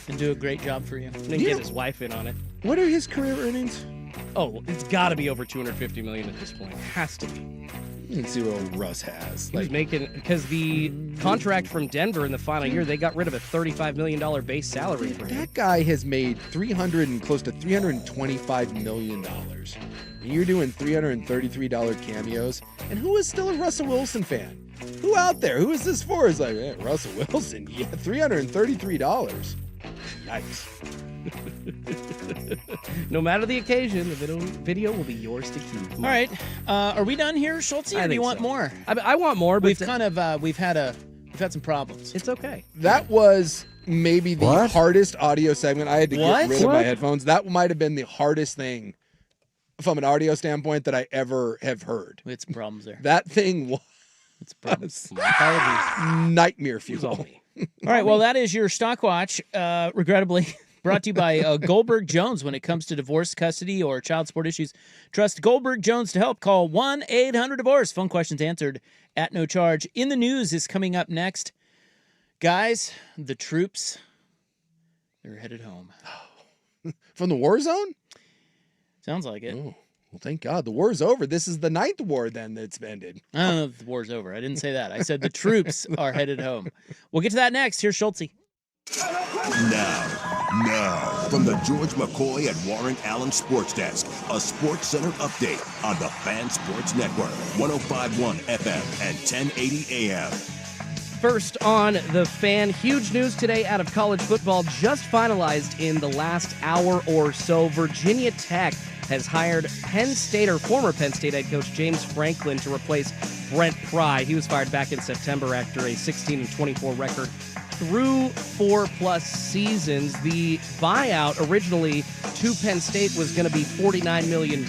And do a great job for you. And get his wife in on it. What are his career earnings? Oh, it's got to be over $250 million at this point. It has to be. Let's see what old Russ has. He was making, because the contract from Denver in the final year, they got rid of a $35 million base salary for him. That guy has made close to $325 million. And you're doing $333 cameos. And who is still a Russell Wilson fan? Who out there? Who is this for? Is like, Russell Wilson, yeah, $333. Yikes. No matter the occasion, the video will be yours to keep. All right. Are we done here, Schultz? Or do you want more? I want more, but we've had some problems. It's okay. That was maybe the hardest audio segment. I had to get rid of my headphones. That might have been the hardest thing from an audio standpoint that I ever have heard. We had some problems there. That thing was nightmare fuel. All right. Well, that is your Stock Watch. Regrettably. Brought to you by Goldberg Jones. When it comes to divorce, custody, or child support issues, trust Goldberg Jones to help. Call 1-800-DIVORCE. Phone questions answered at no charge. In the News is coming up next. Guys, the troops, they're headed home. From the war zone? Sounds like it. Oh, well, thank God. The war's over. This is the 9th war then that's ended. I don't know if the war's over. I didn't say that. I said the troops are headed home. We'll get to that next. Here's Schultz. Now, from the George McCoy and Warren Allen Sports Desk, a Sports Center update on the Fan Sports Network, 105.1 FM and 1080 AM. First on the Fan, huge news today out of college football, just finalized in the last hour or so. Virginia Tech has hired former Penn State head coach James Franklin to replace Brent Pry. He was fired back in September after a 16-24 record through 4+ seasons. The buyout originally to Penn State was going to be $49 million.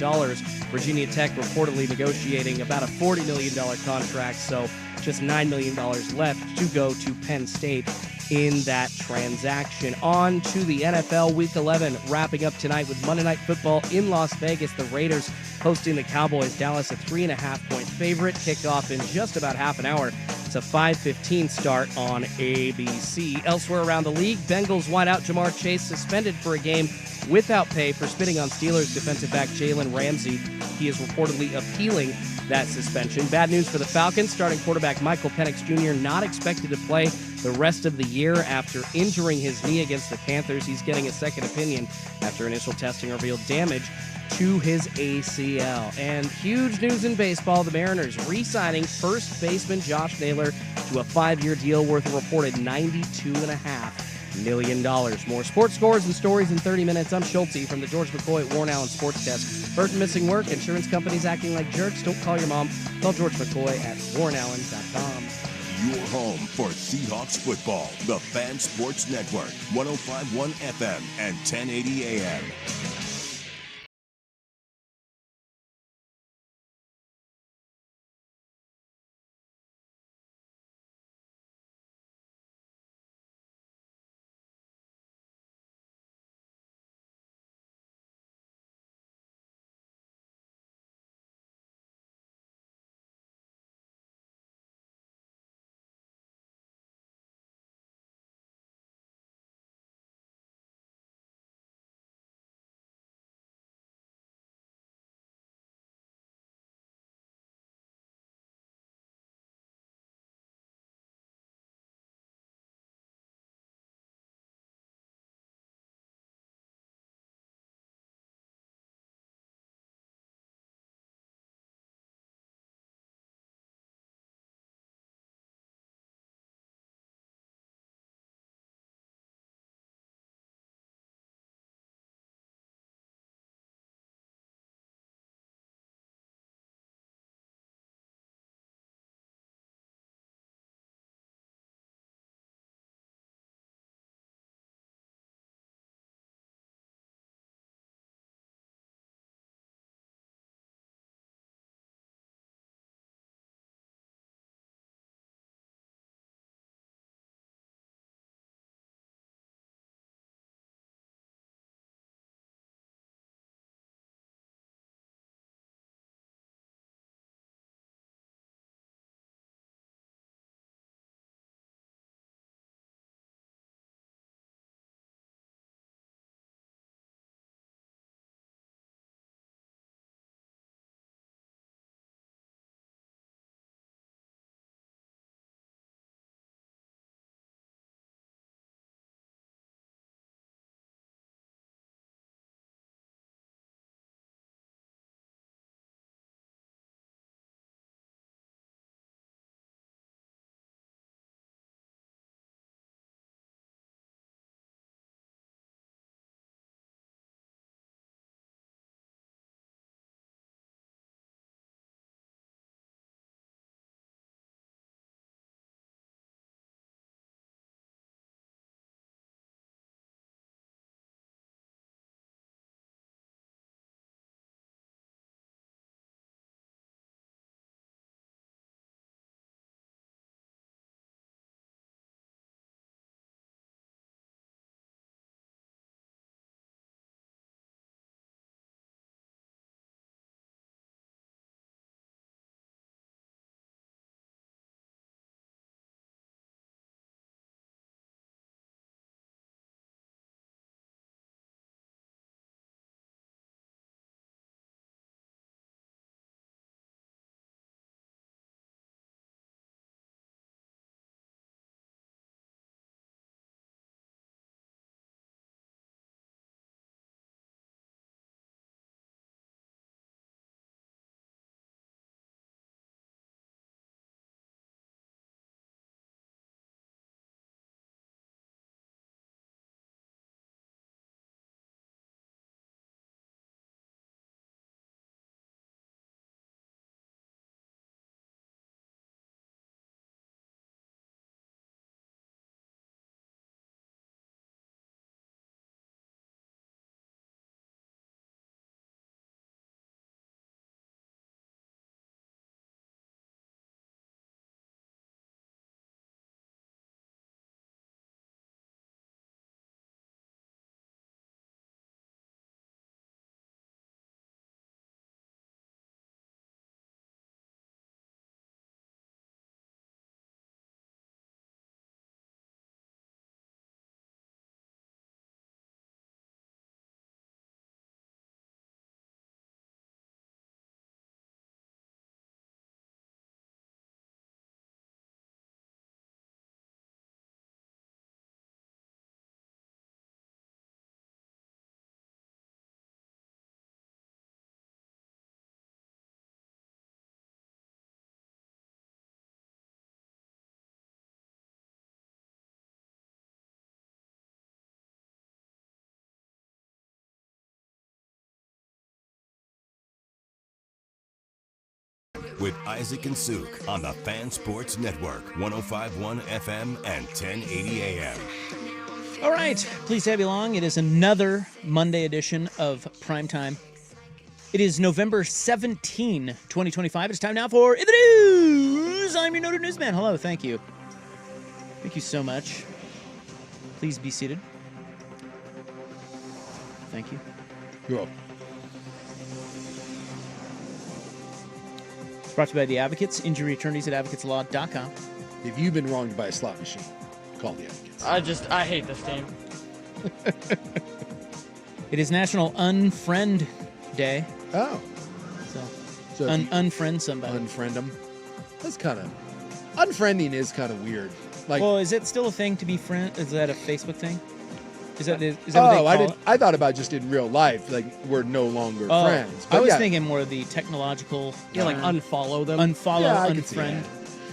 Virginia Tech reportedly negotiating about a $40 million contract, so just $9 million left to go to Penn State in that transaction. On to the NFL Week 11, wrapping up tonight with Monday Night Football in Las Vegas. The Raiders hosting the Cowboys. Dallas, a 3.5-point favorite. Kickoff in just about half an hour. It's a 5:15 start on ABC. Elsewhere around the league, Bengals wideout Jamar Chase suspended for a game without pay for spitting on Steelers defensive back Jalen Ramsey. He is reportedly appealing that suspension. Bad news for the Falcons. Starting quarterback Michael Penix Jr. not expected to play the rest of the year after injuring his knee against the Panthers. He's getting a second opinion after initial testing revealed damage to his ACL. And huge news in baseball, the Mariners re-signing first baseman Josh Naylor to a 5-year deal worth a reported $92.5 million. More sports scores and stories in 30 minutes. I'm Schulte from the George McCoy at Warren Allen Sports Desk. Hurt and missing work, insurance companies acting like jerks. Don't call your mom. Call George McCoy at warrenallen.com. Your home for Seahawks football, the Fan Sports Network, 105.1 FM and 1080 AM. with Isaac and Suk on the Fan Sports Network, 105.1 FM and 1080 AM. All right, please have you along. It is another Monday edition of Primetime. It is November 17, 2025. It's time now for In the News. I'm your noted newsman. Hello, thank you. Thank you so much. Please be seated. Thank you. You're welcome. It's brought to you by the Advocates, injury attorneys at advocateslaw.com. If you've been wronged by a slot machine, call the Advocates. I hate this game. It is National Unfriend Day. Oh. So unfriend somebody. Unfriend them. That's kind of... Unfriending is kind of weird. Like, well, is it still a thing to be friend? Is that a Facebook thing? Is that what they call it? I thought about just in real life, like we're no longer friends. But I was thinking more of the technological. Yeah, like unfollow them. Unfollow, unfriend.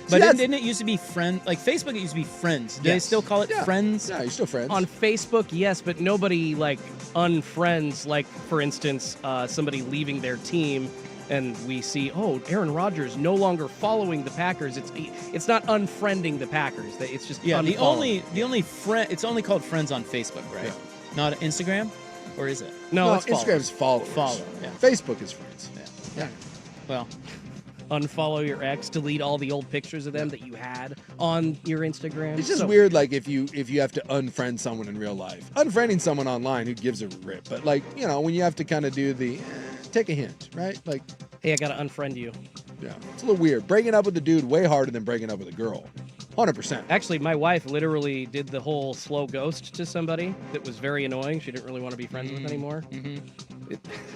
But didn't it used to be friend? Like Facebook, it used to be friends. Do they still call it friends? Yeah, you're still friends. On Facebook, yes, but nobody like unfriends. Like for instance, somebody leaving their team, and we see, oh, Aaron Rodgers no longer following the Packers. It's not unfriending the Packers. It's just unfollowing. the only friend. It's only called friends on Facebook, right? Yeah. Not Instagram, or is it? No, it's Instagram's followers. Follow. Yeah. Facebook is friends. Yeah. Well. Unfollow your ex, delete all the old pictures of them that you had on your Instagram. It's just weird, like if you have to unfriend someone in real life. Unfriending someone online, who gives a rip? But like, when you have to kind of do the take a hint, right? Like, hey, I gotta unfriend you. Yeah, it's a little weird. Breaking up with a dude way harder than breaking up with a girl. 100%. Actually, my wife literally did the whole slow ghost to somebody that was very annoying. She didn't really want to be friends with anymore. Mm-hmm.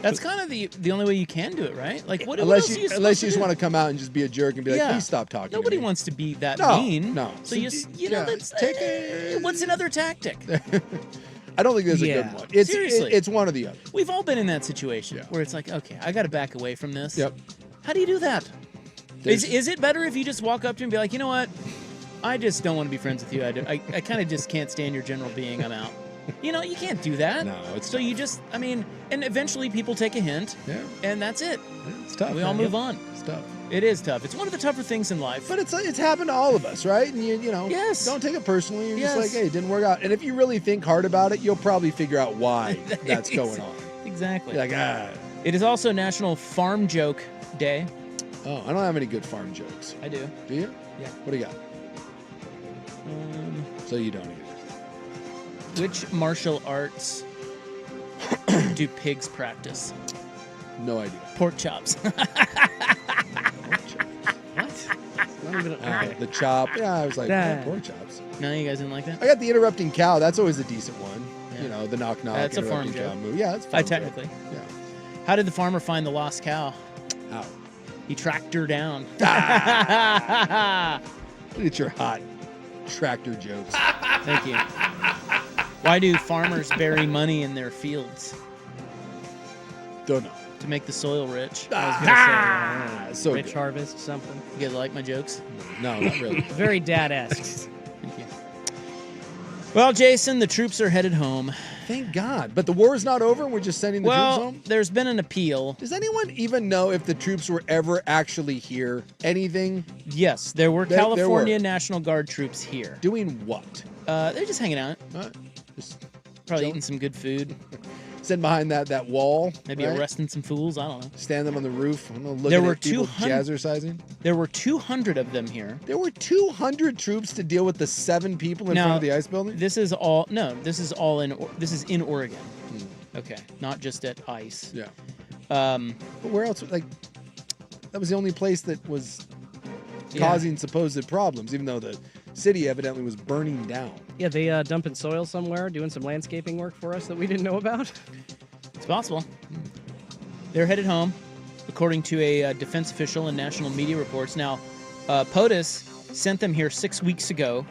That's kind of the only way you can do it, right? Like, what unless else you just want to come out and just be a jerk and be like, please stop talking. Nobody to me. wants to be that mean. No. So what's another tactic? I don't think there's a good one. Seriously, it's one or the other. We've all been in that situation where it's like, okay, I got to back away from this. Yep. How do you do that? Is it better if you just walk up to him and be like, you know what? I just don't want to be friends with you. I kind of just can't stand your general being. I'm out. You can't do that. No, it's so tough. you just, and eventually people take a hint. Yeah. And that's it. It's tough. We all move on. It's tough. It is tough. It's one of the tougher things in life. But it's happened to all of us, right? And yes. Don't take it personally. You're just like, hey, it didn't work out. And if you really think hard about it, you'll probably figure out why that's going on. Exactly. You're like, It is also National Farm Joke Day. Oh, I don't have any good farm jokes. I do. Do you? Yeah. What do you got? So you don't either. Which martial arts do pigs practice? No idea. Pork chops. Pork chops. What? The chop. Yeah, I was like, pork chops. No, you guys didn't like that? I got the interrupting cow. That's always a decent one. Yeah. The knock. That's a farm cow joke. move. Yeah, that's a farm technically. joke. Yeah. How did the farmer find the lost cow? How? He tracked her down. Look at your hot tractor jokes. Thank you. Why do farmers bury money in their fields? Don't know. To make the soil rich. I was so rich good. harvest, something. You guys like my jokes? No, not really. Very dad-esque. Thank you. Well, Jason, the troops are headed home. Thank God. But the war is not over? We're just sending the troops home? There's been an appeal. Does anyone even know if the troops were ever actually here? Anything? Yes, there were California National Guard troops here. Doing what? They're just hanging out. Just probably eating some good food. Sitting behind that wall. Maybe arresting some fools. I don't know. Standing on the roof. Looking at people jazzercising. There were 200 of them here. There were 200 troops to deal with the 7 people in front of the ice building? This is in Oregon. Okay, not just at ICE. Yeah. But where else? Like, that was the only place that was causing supposed problems, even though the city evidently was burning down. Yeah, they dumping soil somewhere, doing some landscaping work for us that we didn't know about. It's possible. They're headed home, according to a defense official and national media reports. Now, POTUS sent them here 6 weeks ago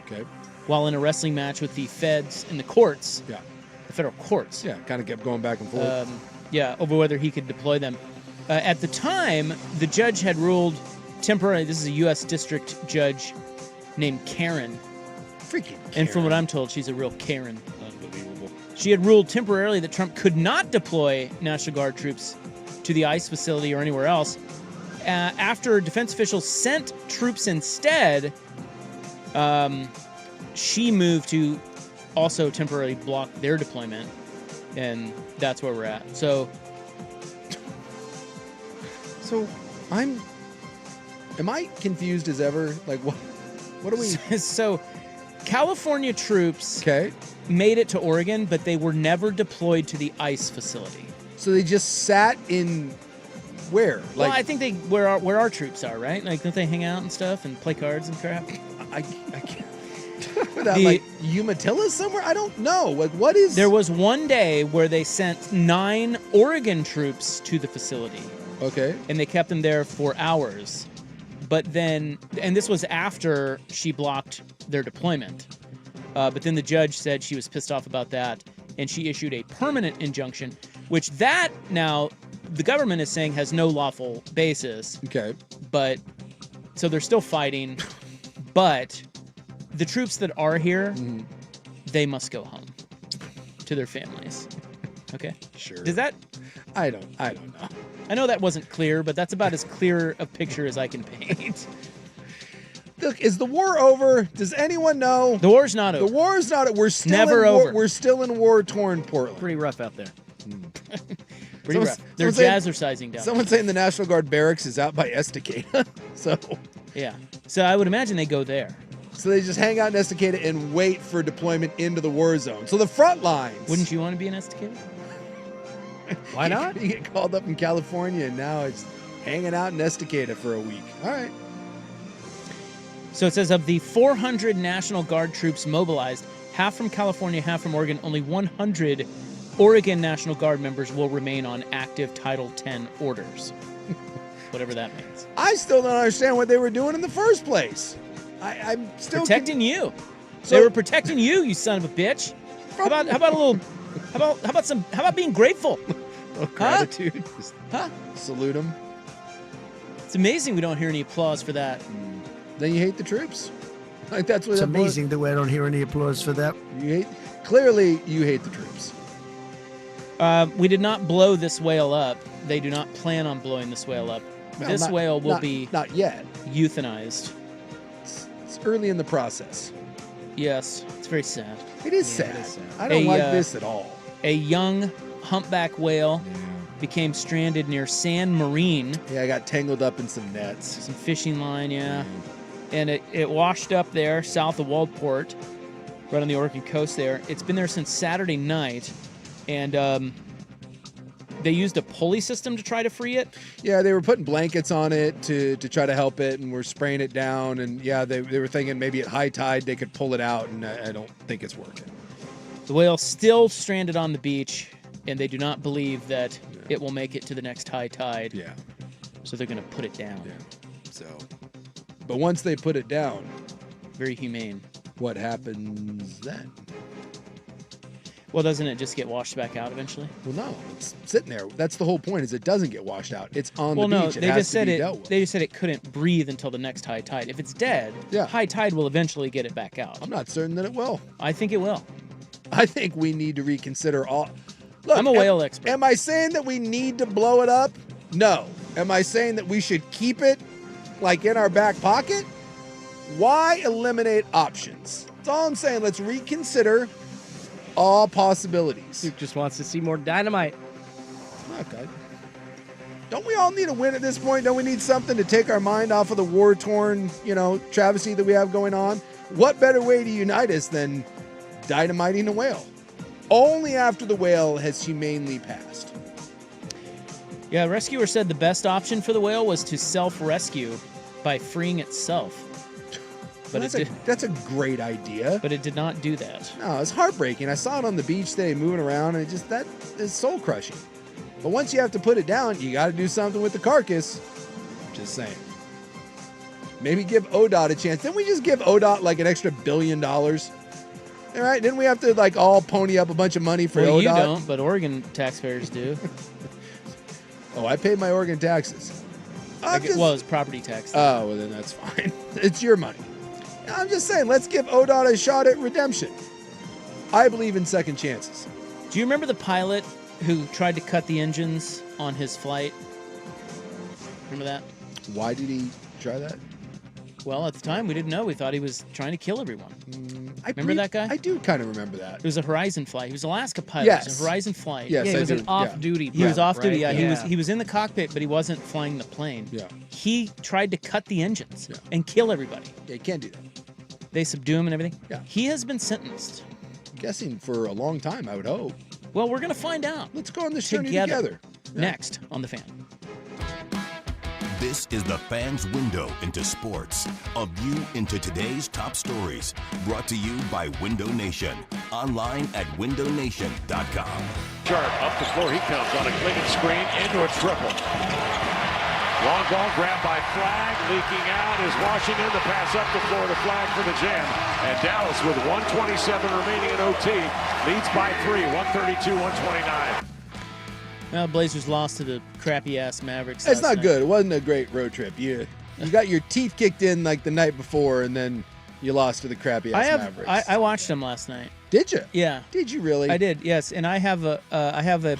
while in a wrestling match with the feds and the courts. Yeah. The federal courts. Yeah, kind of kept going back and forth. Over whether he could deploy them. At the time, the judge had ruled temporarily. This is a U.S. district judge named Karen. Freaking Karen. And from what I'm told, she's a real Karen. Unbelievable. She had ruled temporarily that Trump could not deploy National Guard troops to the ICE facility or anywhere else after defense officials sent troops instead, she moved to also temporarily block their deployment, and that's where we're at. So am I confused as ever? Like, what are we? So California troops Okay. made it to Oregon, but they were never deployed to the ICE facility. So they just sat in where? Well, I think where our troops are, right? Like, don't they hang out and stuff and play cards and crap? I can't. Without like Umatilla somewhere? I don't know. Like, what is? There was one day where they sent 9 Oregon troops to the facility. Okay. And they kept them there for hours. But then, and this was after she blocked their deployment. But then the judge said she was pissed off about that, and she issued a permanent injunction, which that now the government is saying has no lawful basis. Okay. But so they're still fighting, but the troops that are here, they must go home to their families. Okay? Sure. Does that? I don't know. I know that wasn't clear, but that's about as clear a picture as I can paint. Look, is the war over? Does anyone know? The war's not over. The war's not over. We're still Never in war, over. We're still in war-torn Portland. Pretty rough out there. Pretty rough. They're jazzercising down. Someone's saying the National Guard barracks is out by Estacada. So yeah. So I would imagine they go there. So they just hang out in Estacada and wait for deployment into the war zone. So the front lines. Wouldn't you want to be in Estacada? Why not? You get called up in California, and now it's hanging out in Estacada for a week. All right. So it says of the 400 National Guard troops mobilized, half from California, half from Oregon, only 100 Oregon National Guard members will remain on active Title 10 orders. Whatever that means. I still don't understand what they were doing in the first place. I'm still protecting you. So, they were protecting you, you son of a bitch. How about being grateful? Gratitude. Huh? Salute them. It's amazing we don't hear any applause for that. Then you hate the troops. Like that's what. It's amazing that we don't hear any applause for that. Clearly, you hate the troops. We did not blow this whale up. They do not plan on blowing this whale up. Well, this whale will not yet. Euthanized. It's early in the process. Yes, it's very sad. It is sad. I don't like this at all. A young humpback whale became stranded near San Marine. Yeah, I got tangled up in some nets. Some fishing line, yeah. And it washed up there south of Waldport, right on the Oregon coast there. It's been there since Saturday night, and they used a pulley system to try to free it. Yeah, they were putting blankets on it to try to help it, and we're spraying it down. And yeah, they were thinking maybe at high tide they could pull it out, and I don't think it's working. The whale's still stranded on the beach, and they do not believe that it will make it to the next high tide. Yeah. So they're going to put it down. Yeah. So, but once they put it down, very humane. What happens then? Well, doesn't it just get washed back out eventually? Well, no, it's sitting there. That's the whole point. Is it doesn't get washed out. It's on the beach. Well, no, they just said They just said it couldn't breathe until the next high tide. If it's dead, high tide will eventually get it back out. I'm not certain that it will. I think it will. I think we need to reconsider all. Look, I'm a whale expert. Am I saying that we need to blow it up? No. Am I saying that we should keep it like in our back pocket? Why eliminate options? That's all I'm saying. Let's reconsider all possibilities. Duke just wants to see more dynamite. Okay. Don't we all need a win at this point? Don't we need something to take our mind off of the war-torn, travesty that we have going on? What better way to unite us than dynamiting a whale? Only after the whale has humanely passed. Yeah, rescuer said the best option for the whale was to self-rescue by freeing itself. But that's a great idea. But it did not do that. No, it's heartbreaking. I saw it on the beach today moving around, and that is soul crushing. But once you have to put it down, you got to do something with the carcass. Just saying. Maybe give ODOT a chance. Didn't we just give ODOT like an extra $1 billion? All right, didn't we have to like all pony up a bunch of money for ODOT? Well, you don't, but Oregon taxpayers do. Oh, I paid my Oregon taxes. Well, it's property tax. Oh, well then that's fine. It's your money. I'm just saying, let's give ODOT a shot at redemption. I believe in second chances. Do you remember the pilot who tried to cut the engines on his flight? Remember that? Why did he try that? Well, at the time, we didn't know. We thought he was trying to kill everyone. Remember that guy? I do kind of remember that. It was a Horizon flight. He was an Alaska pilot. Yes. It was a Horizon flight. Yes, Yeah, he I was do. an off-duty. He was pilot, off duty. right? Yeah, he was in the cockpit, but he wasn't flying the plane. Yeah. He tried to cut the engines Yeah. and kill everybody. Yeah, you can't do that. They subdue him and everything. Yeah. He has been sentenced. I'm guessing for a long time, I would hope. Well, we're gonna find out Let's go on this journey together. next on the Fan. This is the Fan's Window into Sports, a view into today's top stories. Brought to you by Window Nation, online at windownation.com. Sharp up the floor. He comes on a cleaning screen into a triple. Long ball grabbed by Flag. Leaking out is Washington. The pass up the floor to Flag for the jam. And Dallas with 1:27 remaining in OT leads by 3, 132-129. Well, Blazers lost to the crappy-ass Mavericks. It's last not night. good. It wasn't a great road trip. You got your teeth kicked in like the night before, and then you lost to the crappy ass Mavericks. I watched them last night. Did you? Yeah. Did you really? I did, yes, and I have a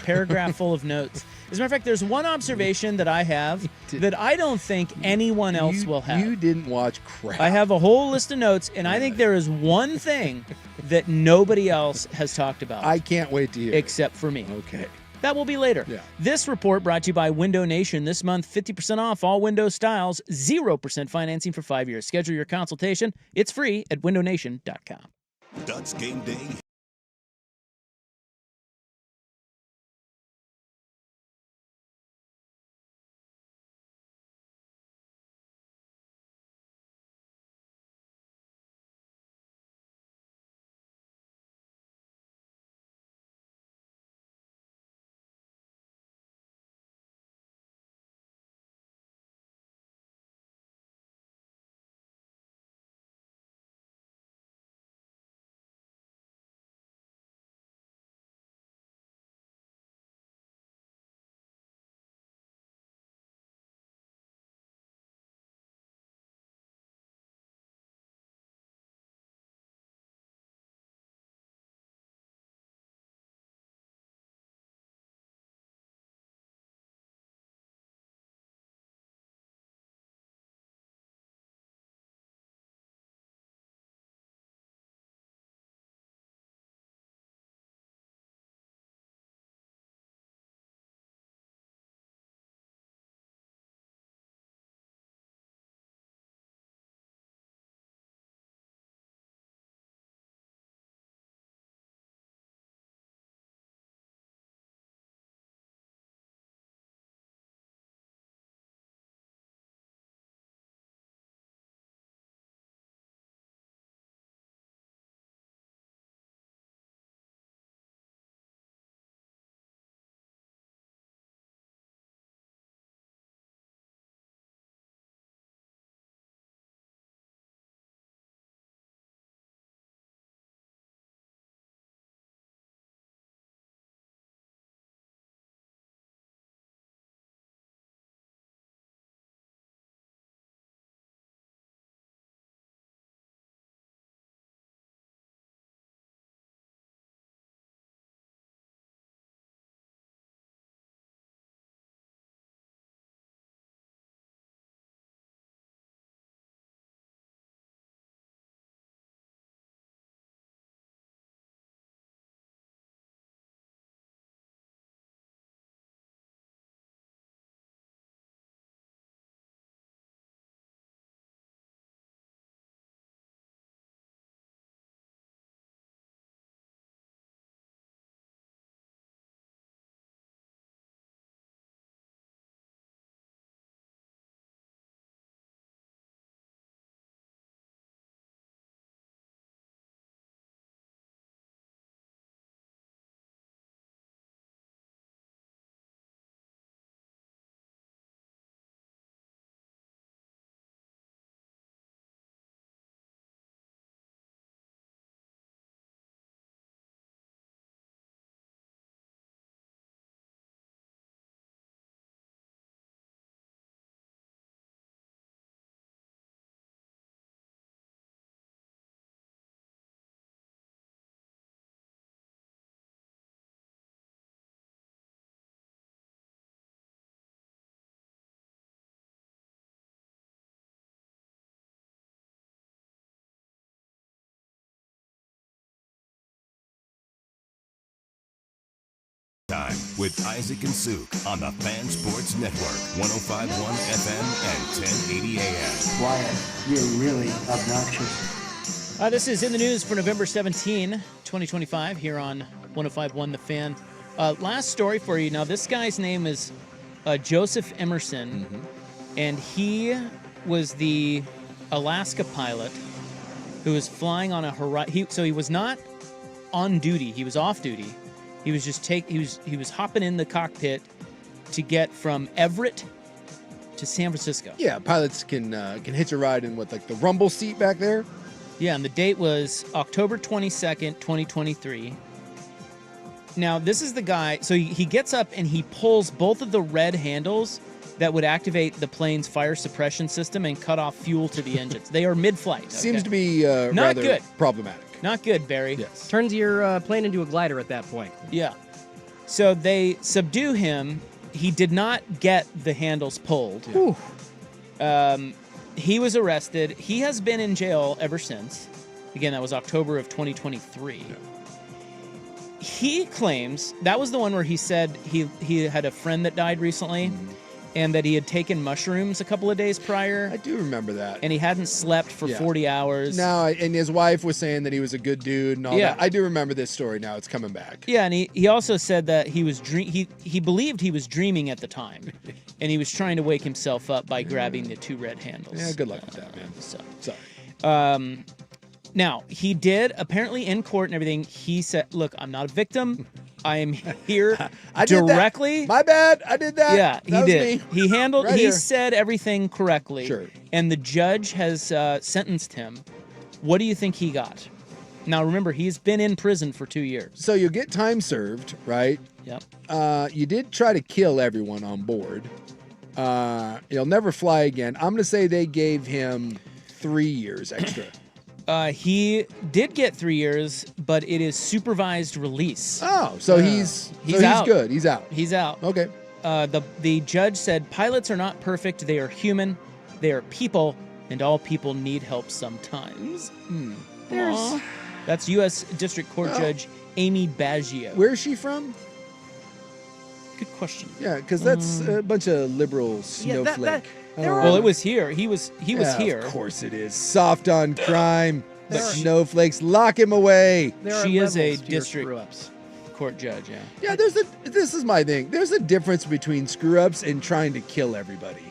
paragraph full of notes. As a matter of fact, there's one observation that I have that I don't think anyone else will have. You didn't watch crap. I have a whole list of notes, and I think there is one thing that nobody else has talked about. I can't wait to hear. Except for me. Okay. That will be later. Yeah. This report brought to you by Window Nation. This month, 50% off all window styles, 0% financing for 5 years. Schedule your consultation. It's free at windownation.com. Dutch Game Day Time with Isaac and Suk on the Fan Sports Network, 105.1 FM and 1080 AM. Wyatt, you're really obnoxious. This is in the news for November 17, 2025, here on 105.1 The Fan. Last story for you. Now, this guy's name is Joseph Emerson, and he was the Alaska pilot who was flying on a so he was not on duty. He was off duty. He was just he was hopping in the cockpit to get from Everett to San Francisco. Yeah, pilots can hitch a ride in with like the rumble seat back there. Yeah, and the date was October 22nd, 2023. Now, this is the guy, so he gets up and he pulls both of the red handles that would activate the plane's fire suppression system and cut off fuel to the engines. They are mid-flight. Seems to be Not rather good. problematic. Not good, Barry. Yes. Turns your plane into a glider at that point. Yeah. So they subdue him. He did not get the handles pulled. He was arrested. He has been in jail ever since. Again, that was October of 2023. Yeah. He claims that was the one where he said he had a friend that died recently and that he had taken mushrooms a couple of days prior. I do remember that. And he hadn't slept for 40 hours. No, and his wife was saying that he was a good dude and all that. I do remember this story now. It's coming back. Yeah, and he also said that he was he believed he was dreaming at the time. And he was trying to wake himself up by grabbing the two red handles. Yeah, good luck with that, man. Sorry. Now, he did, apparently in court and everything, he said, look, I'm not a victim. I am here directly. My bad. I did that. Yeah, he did. Me. He said everything correctly. Sure. And the judge has sentenced him. What do you think he got? Now, remember, he's been in prison for 2 years. So you'll get time served, right? Yep. You did try to kill everyone on board. He'll never fly again. I'm going to say they gave him 3 years extra. He did get 3 years, but it is supervised release. Oh, so he's out. Good. He's out. He's out. Okay. The judge said pilots are not perfect. They are human. They are people, and all people need help sometimes. That's U.S. District Court Judge Amy Baggio. Where is she from? Good question. Yeah, because that's a bunch of liberal snowflake. Well, it was here. He was here. Of course it is. Soft on crime. Snowflakes. Lock him away. She is a district court judge, yeah. Yeah, this is my thing. There's a difference between screw-ups and trying to kill everybody.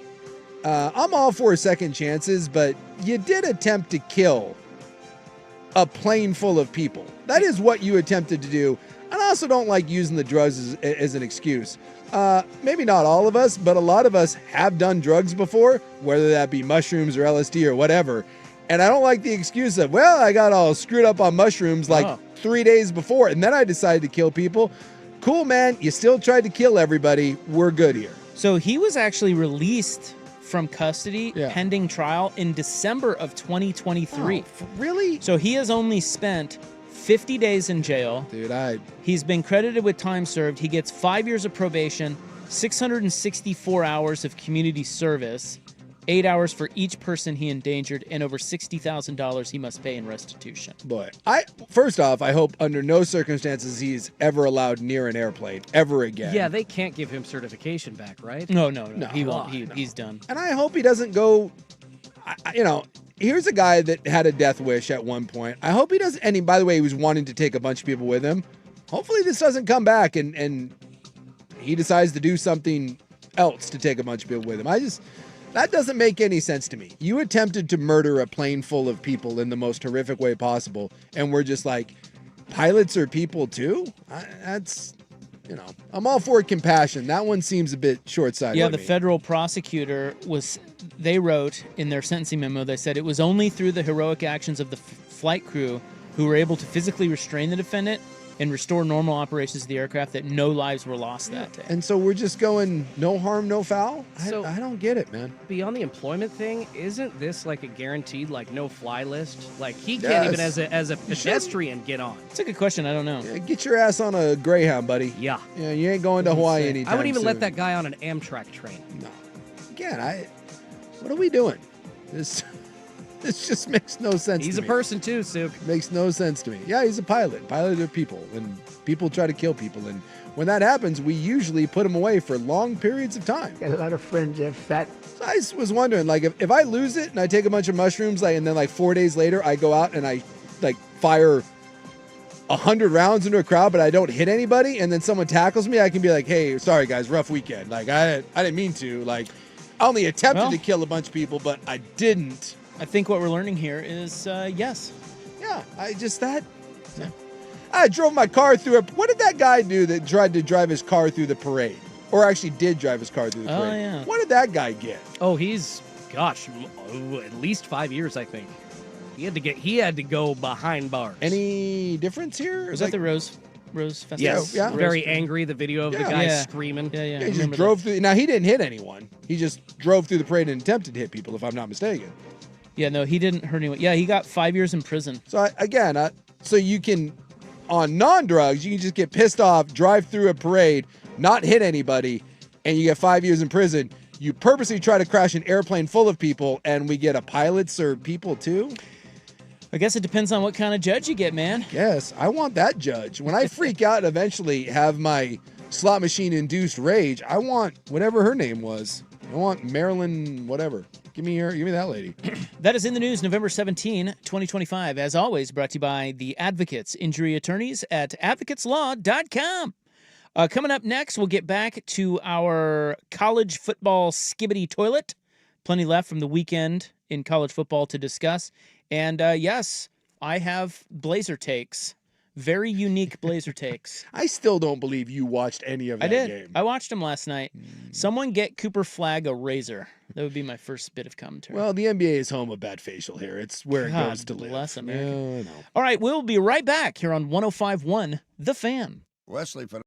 I'm all for second chances, but you did attempt to kill a plane full of people. That is what you attempted to do. And I also don't like using the drugs as an excuse. Maybe not all of us, but a lot of us have done drugs before, whether that be mushrooms or LSD or whatever. And I don't like the excuse of, well, I got all screwed up on mushrooms 3 days before, and then I decided to kill people. Cool, man. You still tried to kill everybody. We're good here. So he was actually released from custody pending trial in December of 2023. Oh, really? So he has only spent 50 days in jail. Dude, He's been credited with time served. He gets 5 years of probation, 664 hours of community service, 8 hours for each person he endangered, and over $60,000 he must pay in restitution. Boy, first off, I hope under no circumstances he's ever allowed near an airplane ever again. Yeah, they can't give him certification back, right? No. He won't. He's done. And I hope he doesn't go, here's a guy that had a death wish at one point. I hope he doesn't, and by the way, he was wanting to take a bunch of people with him. Hopefully this doesn't come back and he decides to do something else to take a bunch of people with him. That doesn't make any sense to me. You attempted to murder a plane full of people in the most horrific way possible, and we're just like, pilots are people too? I'm all for compassion. That one seems a bit short-sighted. Yeah, the federal prosecutor they wrote in their sentencing memo, they said it was only through the heroic actions of the flight crew who were able to physically restrain the defendant and restore normal operations of the aircraft that no lives were lost that day. And so we're just going no harm, no foul? So I don't get it, man. Beyond the employment thing, isn't this like a guaranteed no-fly list? Like he can't even as a pedestrian get on. It's a good question. I don't know. Yeah, get your ass on a Greyhound, buddy. Yeah. Yeah, you ain't going to Hawaii anytime I wouldn't even soon. let that guy on an Amtrak train. No. Again, what are we doing? This just makes no sense He's to a me. person too, Suk. Makes no sense to me. Yeah, he's a pilot. Pilot of people, and people try to kill people. And when that happens, we usually put them away for long periods of time. Got a lot of friends that are fat. So I was wondering, like, if I lose it and I take a bunch of mushrooms, like, and then like 4 days later I go out and I like fire 100 rounds into a crowd, but I don't hit anybody, and then someone tackles me, I can be like, "Hey, sorry guys, rough weekend. Like, I didn't mean to. Like, I only attempted to kill a bunch of people, but I didn't." I think what we're learning here is yes. Yeah, I drove my car through what did that guy do that tried to drive his car through the parade? Or actually did drive his car through the parade? Oh, yeah. What did that guy get? Oh, he's, gosh, at least 5 years, I think. He had to go behind bars. Any difference here? Was that the Rose Festival? Yes. Yeah. Very angry. The video of the guy Yeah. screaming. Yeah. He just drove through. Now, he didn't hit anyone. He just drove through the parade and attempted to hit people, if I'm not mistaken. Yeah, no, he didn't hurt anyone. Yeah, he got 5 years in prison. So, so you can, on non-drugs, you can just get pissed off, drive through a parade, not hit anybody, and you get 5 years in prison. You purposely try to crash an airplane full of people, and we get a pilots or people too? I guess it depends on what kind of judge you get, man. Yes, I want that judge. When I freak out and eventually have my slot machine induced rage, I want whatever her name was. I want Marilyn whatever. Give me that lady. That is in the news, November 17, 2025. As always, brought to you by the Advocates, injury attorneys at advocateslaw.com. Coming up next, we'll get back to our college football skibbity toilet. Plenty left from the weekend in college football to discuss. And yes, I have Blazer takes. Very unique Blazer takes. I still don't believe you watched any of that game. I watched them last night. Someone get Cooper Flagg a razor. That would be my first bit of commentary. Well, the NBA is home of bad facial hair. It's where it God goes to live. bless America. Yeah, I know. All right, we'll be right back here on 105.1 The Fan. Wesley, for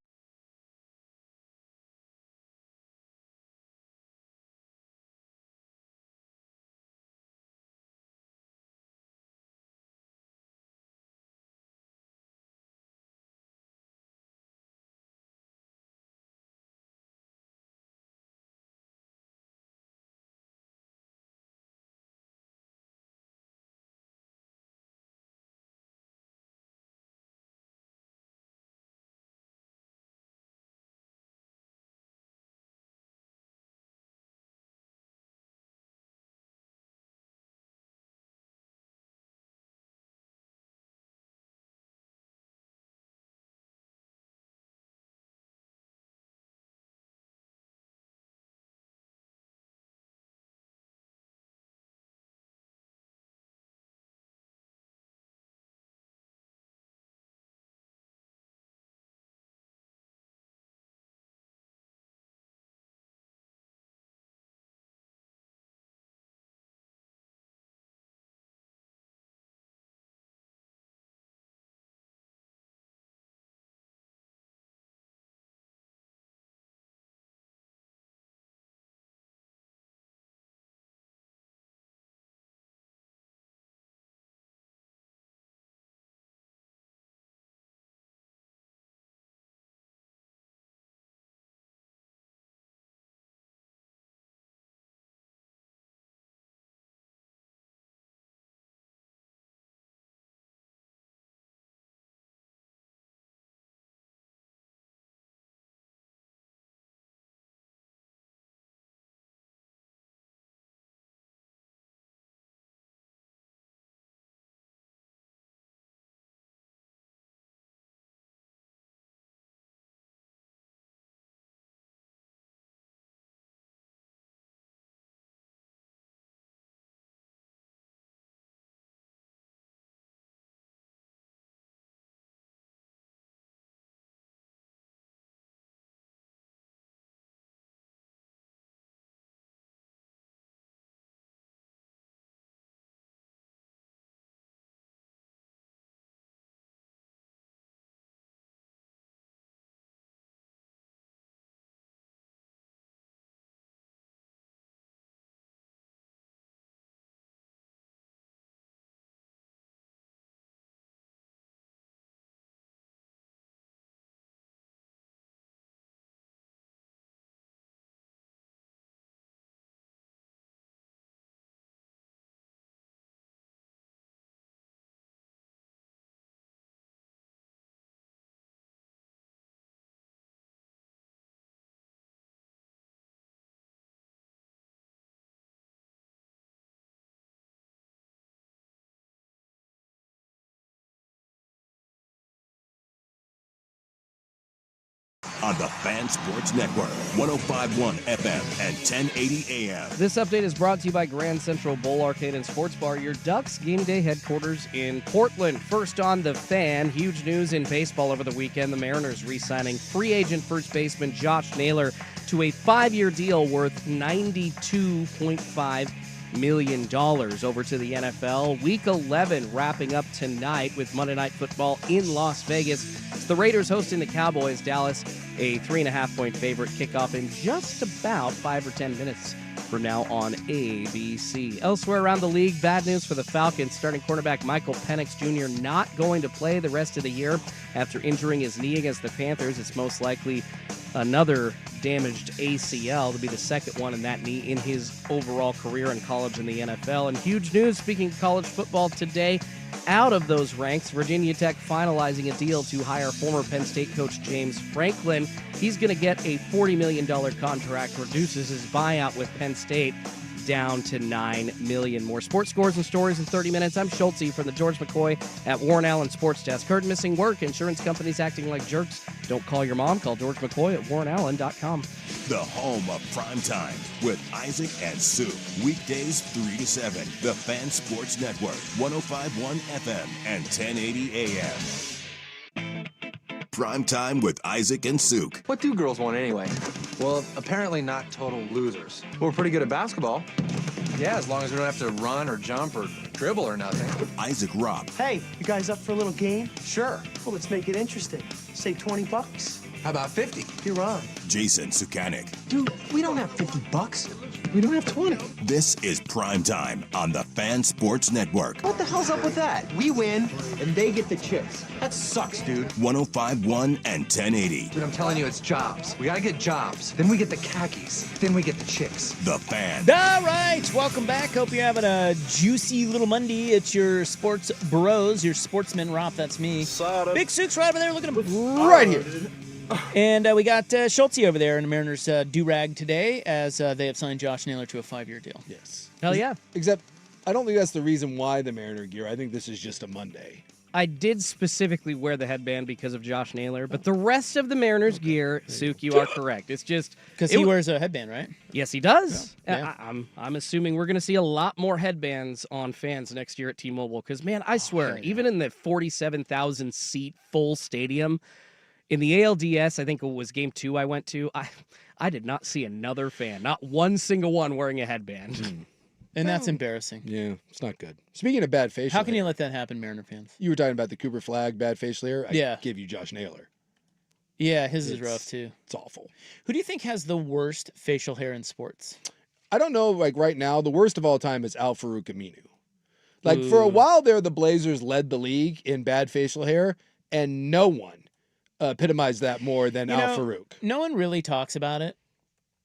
on the Fan Sports Network, 105.1 FM and 1080 AM. This update is brought to you by Grand Central Bowl Arcade and Sports Bar, your Ducks game day headquarters in Portland. First on the Fan, huge news in baseball over the weekend. The Mariners re-signing free agent first baseman Josh Naylor to a 5-year deal worth $92.5 million over to the NFL. Week 11 wrapping up tonight with Monday Night Football in Las Vegas. It's the Raiders hosting the Cowboys. Dallas, a 3.5-point favorite. Kickoff in just about 5 or 10 minutes from now on ABC. Elsewhere around the league, bad news for the Falcons. Starting cornerback Michael Penix Jr. not going to play the rest of the year after injuring his knee against the Panthers. It's most likely another damaged ACL to be the second one in that knee in his overall career in college and the NFL. And huge news, speaking of college football today, out of those ranks, Virginia Tech finalizing a deal to hire former Penn State coach James Franklin. He's going to get a $40 million contract, reduces his buyout with Penn State down to $9 million. More sports scores and stories in 30 minutes. I'm Schultze from the George McCoy at Warren Allen Sports Desk. Heard missing work, insurance companies acting like jerks. Don't call your mom. Call George McCoy at warrenallen.com. The home of Primetime with Isaac and Sue. Weekdays 3 to 7. The Fan Sports Network, 105.1 FM and 1080 AM. Primetime with Isaac and Souk. What do girls want anyway? Well, apparently not total losers. We're pretty good at basketball. Yeah, as long as we don't have to run or jump or dribble or nothing. Isaac Robb. Hey, you guys up for a little game? Sure. Well, let's make it interesting. Say $20. How about 50? You're on. Jason Sukanik. Dude, we don't have $50. We don't have 20. This is Primetime on the Fan Sports Network. What the hell's up with that? We win, and they get the chips. That sucks, dude. 105.1 and 1080. Dude, I'm telling you, it's jobs. We gotta get jobs. Then we get the khakis. Then we get the chicks. The Fan. All right, welcome back. Hope you're having a juicy little Monday. It's your sports bros, your sportsman Rob. That's me. Big Souk's right over there. Look at him right here. And we got Schultze over there in the Mariners do-rag today as they have signed Josh Naylor to a 5-year deal. Yes. Hell yeah. Except, I don't think that's the reason why the Mariner gear. I think this is just a Monday. I did specifically wear the headband because of Josh Naylor, but the rest of the Mariners gear, Souk, you are correct. It's just because he wears a headband, right? Yes, he does. Yeah. I'm assuming we're going to see a lot more headbands on fans next year at T-Mobile because, man, I swear, even in the 47,000 seat full stadium, in the ALDS, I think it was game 2 I went to, I did not see another fan, not one single one wearing a headband. And that's embarrassing. Yeah, it's not good. Speaking of bad facial How can hair, you let that happen, Mariner fans? you were talking about the Cooper Flag bad facial hair. I give you Josh Naylor. Yeah, his is rough too. It's awful. Who do you think has the worst facial hair in sports? I don't know, like right now, the worst of all time is Al Farouk Aminu. Like for a while there, the Blazers led the league in bad facial hair, and no one epitomized that more than Al Farouk. No one really talks about it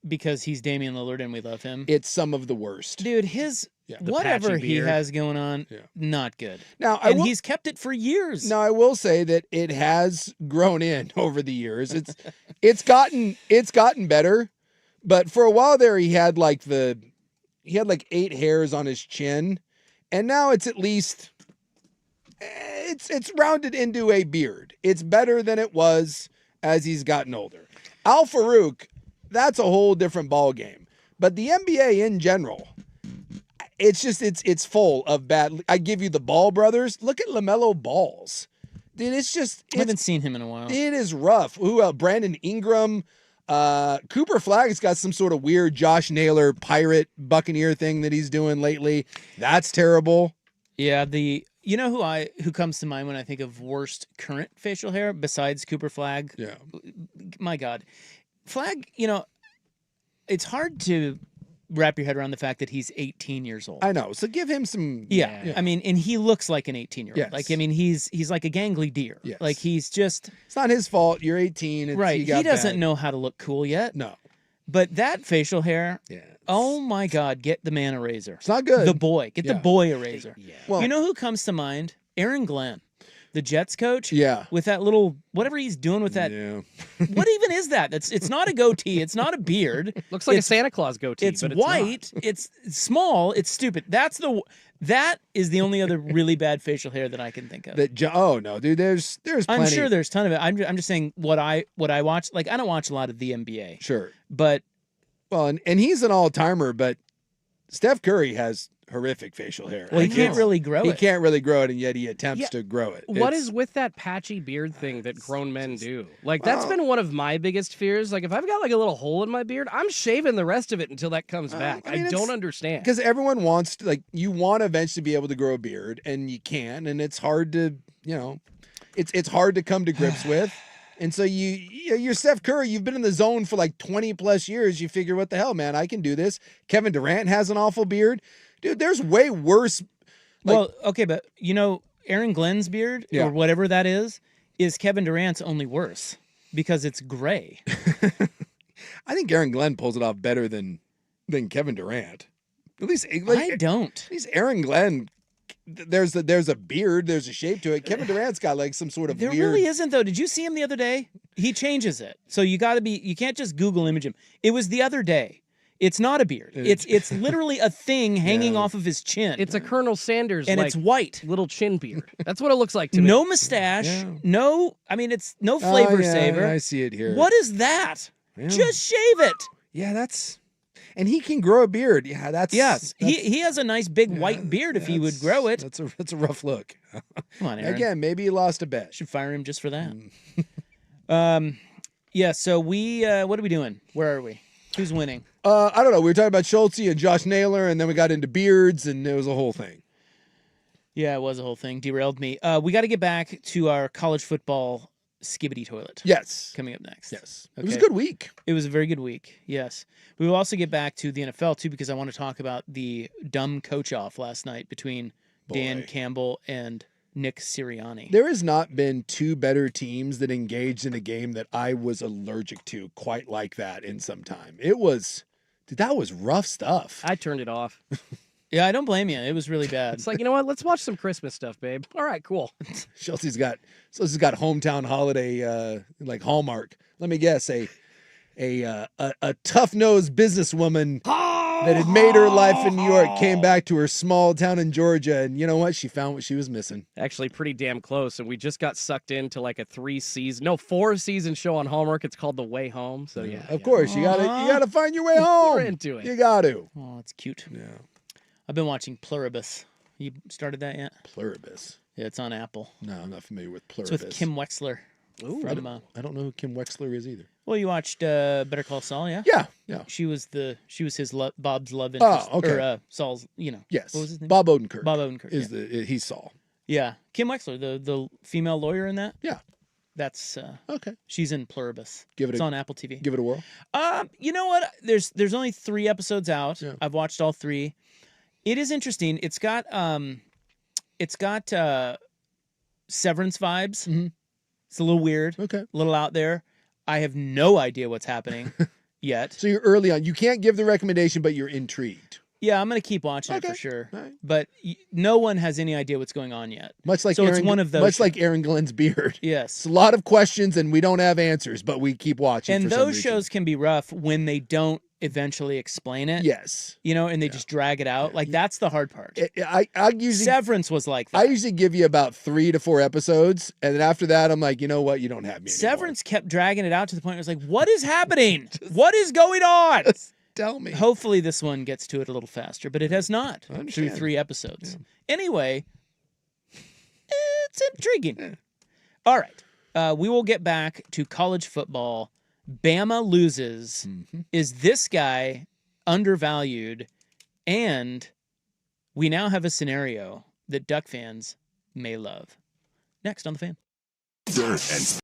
because he's Damian Lillard and we love him. It's some of the worst. Dude, whatever he has going on, not good. Now, he's kept it for years. Now, I will say that it has grown in over the years. It's gotten better, but for a while there, he had like 8 hairs on his chin, and now it's at least it's rounded into a beard. It's better than it was as he's gotten older. Al Farouk, that's a whole different ball game. But the NBA in general, it's full of bad. I give you the Ball brothers. Look at LaMelo Balls. Dude, I haven't seen him in a while. It is rough. Who else? Brandon Ingram. Cooper Flagg's got some sort of weird Josh Naylor pirate Buccaneer thing that he's doing lately. That's terrible. Yeah, you know who comes to mind when I think of worst current facial hair besides Cooper Flagg? Yeah. My God. Flagg, it's hard to wrap your head around the fact that he's 18 years old. I know. So give him some. Yeah. I mean, and he looks like an 18-year-old. Yes. Like, I mean, he's like a gangly deer. Yes. Like, he's just. It's not his fault. You're 18. Right. He doesn't know how to look cool yet. No. But that facial hair. Yeah. Oh my God! Get the man a razor. It's not good. The boy. Get the boy a razor. Yeah. Well, you know who comes to mind? Aaron Glenn. the Jets coach. Yeah. With that little whatever he's doing with that. Yeah. What even is that? It's not a goatee. It's not a beard. Looks like it's, a Santa Claus goatee. It's but white. It's small. It's stupid. That is the only other really bad facial hair that I can think of. Oh no, dude. There's plenty. I'm sure there's a ton of it. I'm just saying what I watch. Like I don't watch a lot of the NBA. Sure. But well, and he's an all-timer, but Steph Curry has horrific facial hair. Well, he can't really grow it. He can't really grow it, and yet he attempts to grow it. What is with that patchy beard thing that grown men do? Like, that's been one of my biggest fears. Like, if I've got like a little hole in my beard, I'm shaving the rest of it until that comes back. I don't understand. Because everyone wants to, like, you want to eventually be able to grow a beard, and you can, and it's hard to, it's hard to come to grips with. And so you're Steph Curry. You've been in the zone for like 20 plus years. You figure, what the hell, man? I can do this. Kevin Durant has an awful beard. Dude, there's way worse. Well, okay, but Aaron Glenn's beard or whatever that is Kevin Durant's only worse because it's gray. I think Aaron Glenn pulls it off better than Kevin Durant. At least I don't. At least Aaron Glenn, there's a beard, there's a shape to it. Kevin Durant's got like some sort of There weird. really isn't though. Did you see him the other day? He changes it. So you can't just Google image him. It was the other day. It's not a beard. It's literally a thing hanging off of his chin. It's a Colonel Sanders, and it's white, little chin beard. That's what it looks like to me. No mustache. No, I mean it's no flavor saver. I see it here. What is that? Yeah. Just shave it. Yeah, and he can grow a beard. Yeah, that's he has a nice big white beard if he would grow it. That's a rough look. Come on, Aaron. Again, maybe he lost a bet. Should fire him just for that. Yeah. So we what are we doing? Where are we? Who's winning? I don't know. We were talking about Schultz and Josh Naylor, and then we got into beards, and it was a whole thing. Yeah, it was a whole thing. Derailed me. We got to get back to our college football skibbity toilet. Yes. Coming up next. Yes. Okay. It was a good week. It was a very good week. Yes. We will also get back to the NFL, too, because I want to talk about the dumb coach-off last night between Dan Campbell and Nick Sirianni. There has not been two better teams that engaged in a game that I was allergic to quite like that in some time. That was rough stuff. I turned it off. Yeah, I don't blame you. It was really bad. It's like, you know what? Let's watch some Christmas stuff, babe. All right, cool. Chelsea's got hometown holiday like Hallmark. Let me guess, a tough-nosed businesswoman that had made her life in New York came back to her small town in Georgia, and you know what? She found what she was missing. Actually, pretty damn close, and we just got sucked into like a 4-season show on Hallmark. It's called The Way Home. So yeah, of course you gotta find your way home. We're into it. You got to. Oh, it's cute. Yeah. I've been watching Pluribus. You started that yet? Pluribus. Yeah, it's on Apple. No, I'm not familiar with Pluribus. It's with Kim Wexler. Ooh, I don't know who Kim Wexler is either. Well, you watched Better Call Saul, yeah? Yeah. She was his Bob's love interest. Oh, okay. Or Saul's, Yes. What was his name? Bob Odenkirk. Bob Odenkirk he's Saul. Yeah. Kim Wexler, the female lawyer in that. Yeah. That's okay. She's in Pluribus. It's on Apple TV. Give it a whirl. You know what? There's only 3 episodes out. Yeah. I've watched all 3. It is interesting. It's got Severance vibes. Mm-hmm. It's a little weird. Okay. A little out there. I have no idea what's happening yet. So you're early on. You can't give the recommendation, but you're intrigued. Yeah, I'm going to keep watching it for sure. All right. But no one has any idea what's going on yet. Much like it's one of those. Much like Aaron Glenn's beard. Yes. It's a lot of questions, and we don't have answers, but we keep watching. And for some those reason. shows can be rough when they don't eventually explain it. Yes. And they just drag it out. Like, that's the hard part. I usually Severance was like that. I usually give you about 3 to 4 episodes, and then after that, I'm like, you know what? You don't have me anymore. Severance kept dragging it out to the point where it was like, what is happening? What is going on? Just tell me. Hopefully this one gets to it a little faster, but it has not through understand. 3 episodes. Yeah. Anyway, it's intriguing. Yeah. All right. We will get back to college football. Bama loses. Mm-hmm. Is this guy undervalued? And we now have a scenario that Duck fans may love. Next on The Fan. Dirt and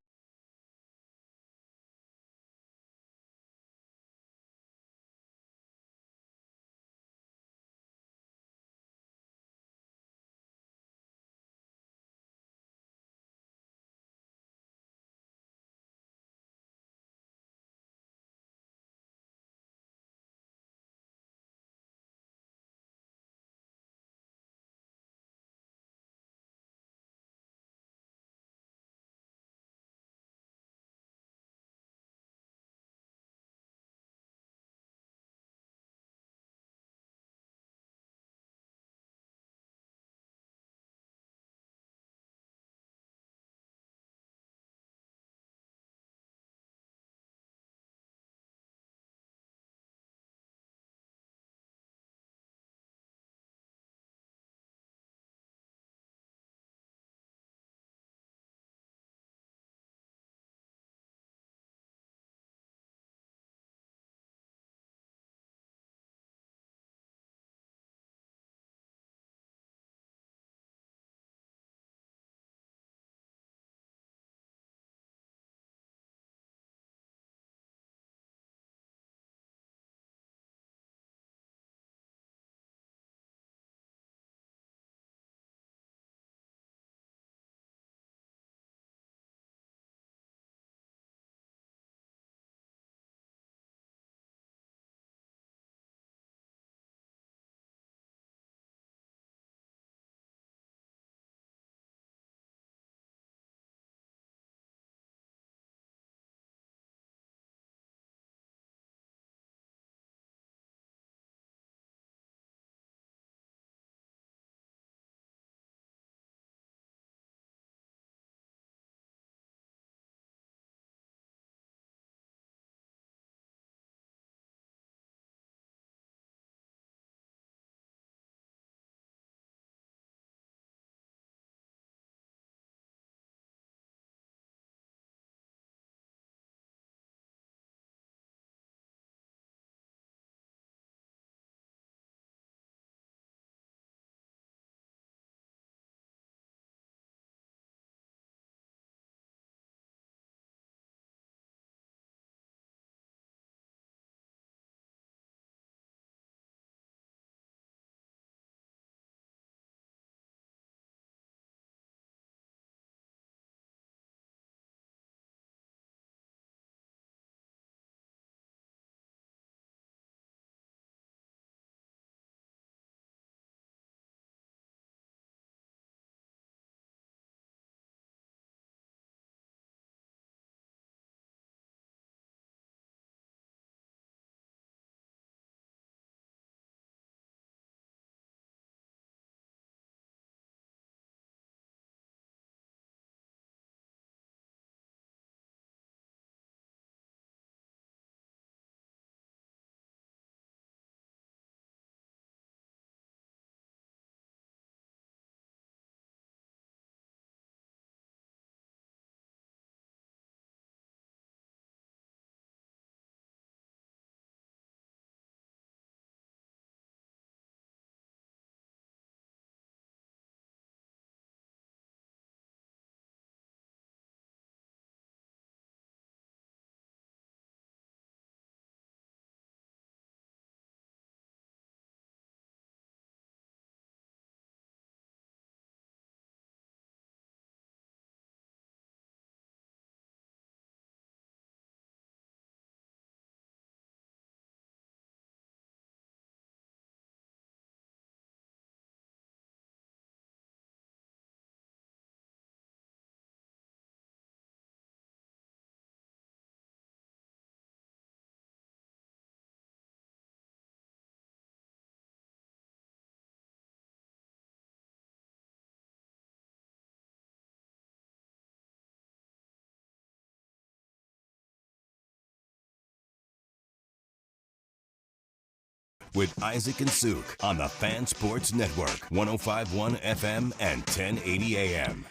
with Isaac and Suk on the Fan Sports Network, 105.1 FM and 1080 AM.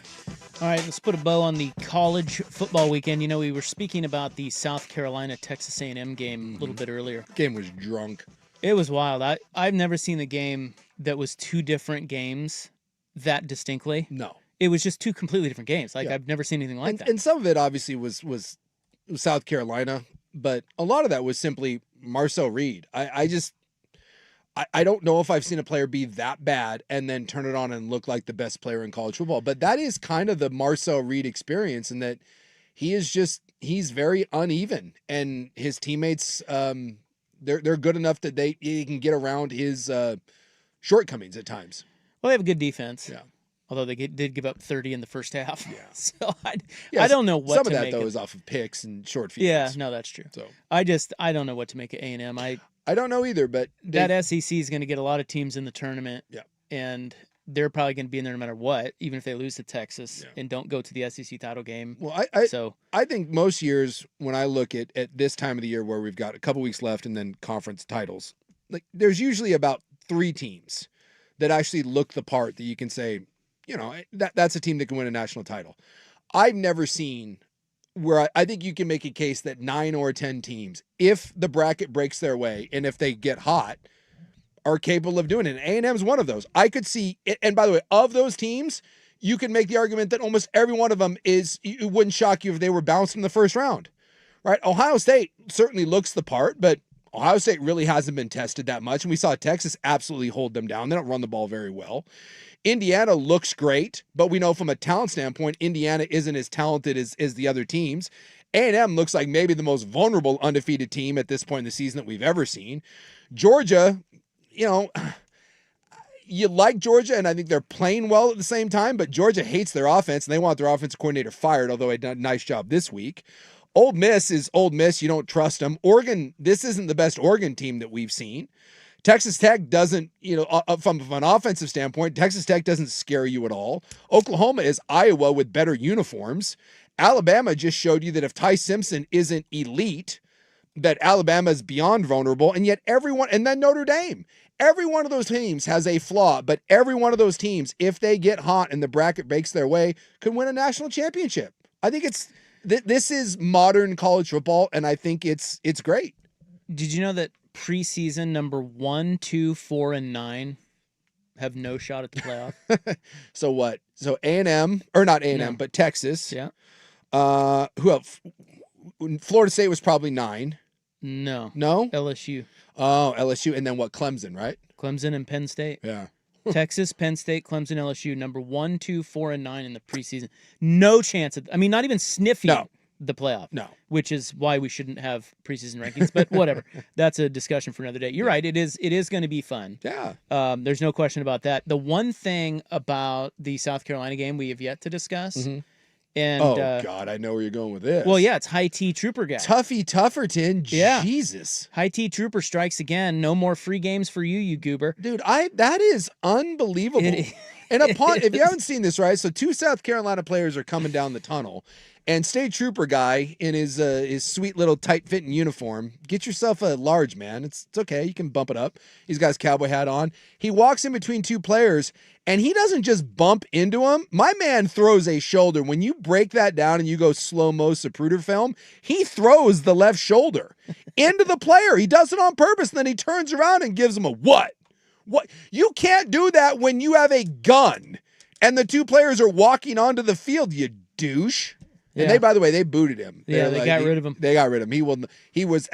All right, let's put a bow on the college football weekend. You know, we were speaking about the South Carolina-Texas A&M game a little bit earlier. Game was drunk. It was wild. I've never seen a game that was two different games that distinctly. No. It was just two completely different games. Like, I've never seen anything like that. And some of it obviously was South Carolina, but a lot of that was simply Marcel Reed. I don't know if I've seen a player be that bad and then turn it on and look like the best player in college football. But that is kind of the Marcel Reed experience, in that he's very uneven, and his teammates they're good enough that he can get around his shortcomings at times. Well, they have a good defense. Yeah. Although they did give up 30 in the first half. Yeah. So I don't know what some to of that make though of. is off of picks and short fields. Yeah, no, that's true. So I don't know what to make of A&M. I don't know either, but that SEC is going to get a lot of teams in the tournament. Yeah. And they're probably going to be in there no matter what, even if they lose to Texas and don't go to the SEC title game. Well, I think most years when I look at this time of the year where we've got a couple weeks left and then conference titles, like there's usually about 3 teams that actually look the part that you can say, you know, that's a team that can win a national title. I've never seen where I think you can make a case that 9 or 10 teams, if the bracket breaks their way and if they get hot, are capable of doing it. And A&M's one of those. I could see it. And by the way, of those teams, you can make the argument that almost every one of them it wouldn't shock you if they were bounced in the first round, right? Ohio State certainly looks the part, but Ohio State really hasn't been tested that much. And we saw Texas absolutely hold them down. They don't run the ball very well. Indiana looks great, but we know from a talent standpoint, Indiana isn't as talented as the other teams. A&M looks like maybe the most vulnerable undefeated team at this point in the season that we've ever seen. Georgia, you know, you like Georgia, and I think they're playing well at the same time, but Georgia hates their offense, and they want their offensive coordinator fired, although he did a nice job this week. Ole Miss is Ole Miss. You don't trust them. Oregon, this isn't the best Oregon team that we've seen. Texas Tech doesn't, you know, from an offensive standpoint, Texas Tech doesn't scare you at all. Oklahoma is Iowa with better uniforms. Alabama just showed you that if Ty Simpson isn't elite, that Alabama is beyond vulnerable. And yet everyone, and then Notre Dame, every one of those teams has a flaw, but every one of those teams, if they get hot and the bracket breaks their way, could win a national championship. I think this is modern college football, and I think it's great. Did you know that preseason number 1, 2, 4, and 9 have no shot at the playoff? So what? So A&M, or not A&M, but Texas. Yeah. Who else? Florida State was probably 9. No. No? LSU. Oh, LSU. And then what? Clemson, right? Clemson and Penn State. Yeah. Texas, Penn State, Clemson, LSU, number 1, 2, 4, and 9 in the preseason. No chance. Not even sniffing the playoff. No. Which is why we shouldn't have preseason rankings, but whatever. That's a discussion for another day. You're right. It is going to be fun. Yeah. There's no question about that. The one thing about the South Carolina game we have yet to discuss. Mm-hmm. And God, I know where you're going with this. Well, yeah, it's High T Trooper guy. Tuffy Tufferton. Yeah. Jesus. High T Trooper strikes again. No more free games for you goober. Dude, that is unbelievable. And if you haven't seen this, right? So 2 South Carolina players are coming down the tunnel, and State Trooper guy in his sweet little tight-fitting uniform, get yourself a large, man. It's okay. You can bump it up. He's got his cowboy hat on. He walks in between 2 players, and he doesn't just bump into him. My man throws a shoulder. When you break that down and you go slow-mo Zapruder film, he throws the left shoulder into the player. He does it on purpose, and then he turns around and gives him a what? What? You can't do that when you have a gun and the 2 players are walking onto the field, you douche. And Yeah. by the way, they booted him. Yeah, they got rid of him. They got rid of him. He was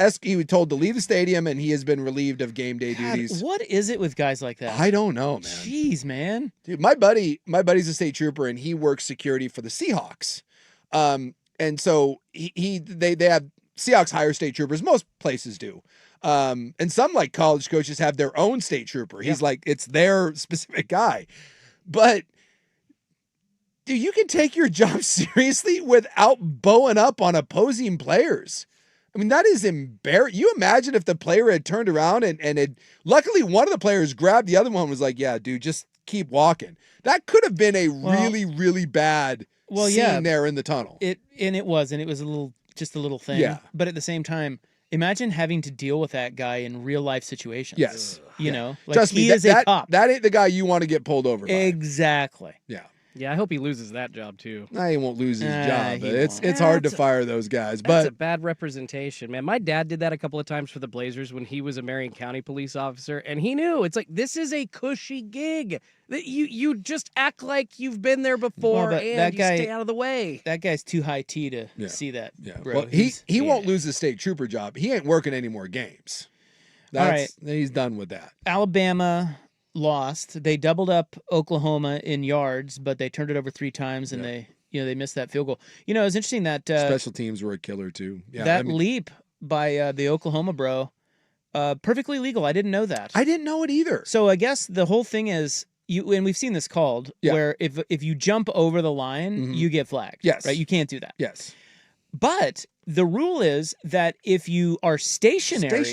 told to leave the stadium, and he has been relieved of game day duties. What is it with guys like that? I don't know, man. Jeez, man. Dude, my buddy's a state trooper, and he works security for the Seahawks. And so they have Seahawks hire state troopers. Most places do. And some like college coaches have their own state trooper. He's like, it's their specific guy. But dude, you can take your job seriously without bowing up on opposing players. I mean, that is embarrassing. You imagine if the player had turned around and had, luckily one of the players grabbed the other one and was like, yeah, dude, just keep walking. That could have been a really, really bad scene there in the tunnel. It was a little thing. Yeah. But at the same time, Imagine having to deal with that guy in real life situations. Yes. You know, like Trust me, he is a cop. That ain't the guy you want to get pulled over by. Exactly. Yeah. Yeah, I hope he loses that job too. Nah, he won't lose his job. he It's won't. hard to fire those guys. That's a But bad representation, man. My dad did that a couple of times for the Blazers when he was a Marion County police officer, and he knew it's like this is a cushy gig. That you just act like you've been there before but and that you guy- stay out of the way. That guy's too high T to see that. yeah, Bro. well, he won't lose the state trooper job. He ain't working any more games. He's done with that. Alabama lost. They doubled up Oklahoma in yards, but they turned it over 3 times, and they missed that field goal. You know, it's interesting that Special teams were a killer too. Yeah, that leap by the Oklahoma bro, perfectly legal. I didn't know that. I didn't know it either. So I guess the whole thing is and we've seen this called where if you jump over the line, you get flagged. Yes. Right? You can't do that. Yes. But the rule is that if you are stationary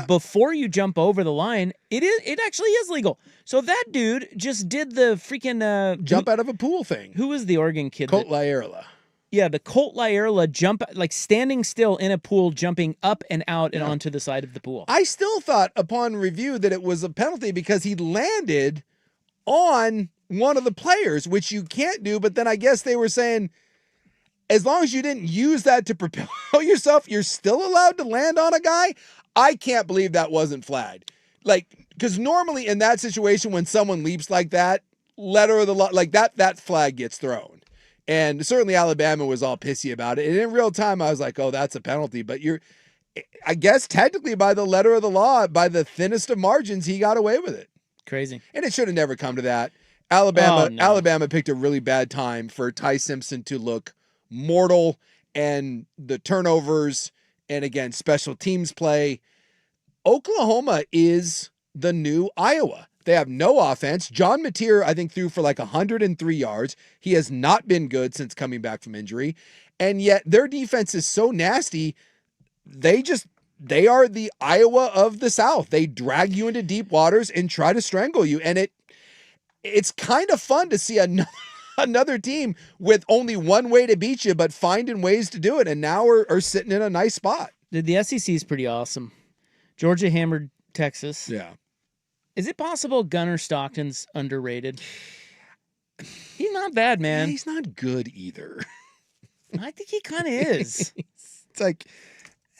before you jump over the line, it actually is legal. So that dude just did the freaking jump out of a pool thing. Who was the Oregon kid? Colt Laierla. Yeah, the Colt Laierla jump, like standing still in a pool, jumping up and out and onto the side of the pool. I still thought upon review that it was a penalty because he landed on one of the players, which you can't do. But then I guess they were saying, as long as you didn't use that to propel yourself, you're still allowed to land on a guy. I can't believe that wasn't flagged. Like, because normally in that situation, when someone leaps like that, letter of the law, like that flag gets thrown. And certainly Alabama was all pissy about it. And in real time, I was like, oh, that's a penalty. But I guess technically by the letter of the law, by the thinnest of margins, he got away with it. Crazy. And it should have never come to that. Alabama picked a really bad time for Ty Simpson to look mortal, and the turnovers and again special teams play. Oklahoma is the new Iowa. They have no offense. John Mateer, I think, threw for like 103 yards. He has not been good since coming back from injury. And yet their defense is so nasty. They are the Iowa of the South. They drag you into deep waters and try to strangle you. And it's kind of fun to see another team with only one way to beat you, but finding ways to do it. And now are sitting in a nice spot. The SEC is pretty awesome. Georgia hammered Texas. Yeah. Is it possible Gunnar Stockton's underrated? He's not bad, man. He's not good either. I think he kind of is. It's like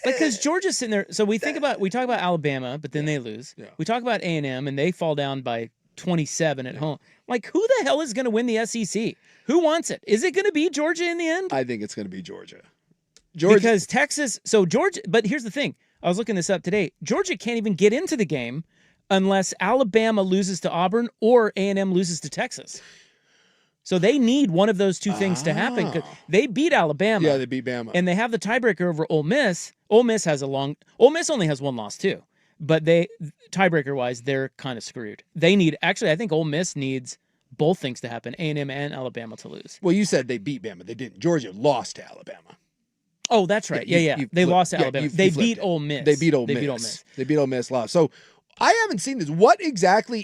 because Georgia's sitting there. So we talk about Alabama, but then they lose. Yeah. We talk about A&M, and they fall down by 27 at home. Like, who the hell is going to win the SEC? Who wants it? Is it going to be Georgia in the end? I think it's going to be Georgia. Because Texas. So Georgia. But here's the thing. I was looking this up today. Georgia can't even get into the game unless Alabama loses to Auburn or A&M loses to Texas. So they need one of those two things to happen. 'Cause they beat Alabama. Yeah, they beat Bama. And they have the tiebreaker over Ole Miss. Ole Miss only has one loss too. But tiebreaker wise, they're kind of screwed. I think Ole Miss needs both things to happen, A&M and Alabama to lose. Well, you said they beat Bama. They didn't. Georgia lost to Alabama. Oh, that's right. Yeah. They lost to Alabama. They beat Ole Miss. They beat Ole Miss. Lost. So I haven't seen this. What exactly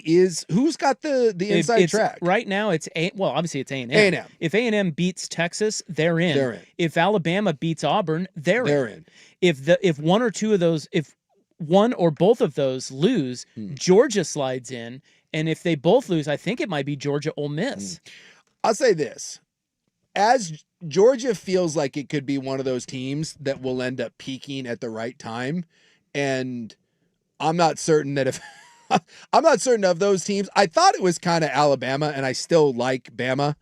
who's got the inside track? Right now, obviously it's A&M. A&M. If A&M beats Texas, they're in. They're in. If Alabama beats Auburn, they're in. If one or two of those, if one or both of those lose, Georgia slides in. And if they both lose, I think it might be Georgia Ole Miss. I'll say this. As Georgia feels like it could be one of those teams that will end up peaking at the right time. And I'm not certain that I'm not certain of those teams. I thought it was kind of Alabama, and I still like Bama.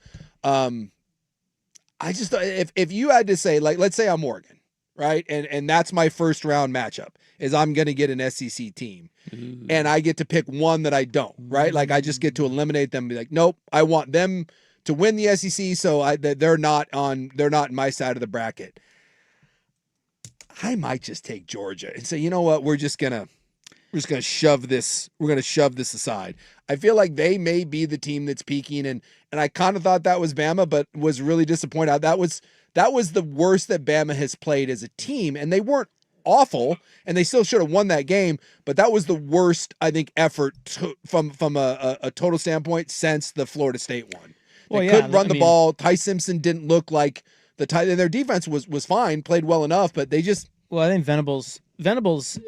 I just, if you had to say, like, let's say I'm Oregon, right? And that's my first round matchup is I'm going to get an SEC team. Ooh. And I get to pick one that I don't, right? Like I just get to eliminate them and be like, nope, I want them to win the SEC. So they're not in my side of the bracket. I might just take Georgia and say, you know what? We're just going to shove this. We're going to shove this aside. I feel like they may be the team that's peaking. And I kind of thought that was Bama, but was really disappointed. That was the worst that Bama has played as a team. And they weren't awful, and they still should have won that game. But that was the worst, I think, effort from a total standpoint since the Florida State one. They couldn't run the ball. Ty Simpson didn't look like and their defense was fine, played well enough, but they just Well, I think Venables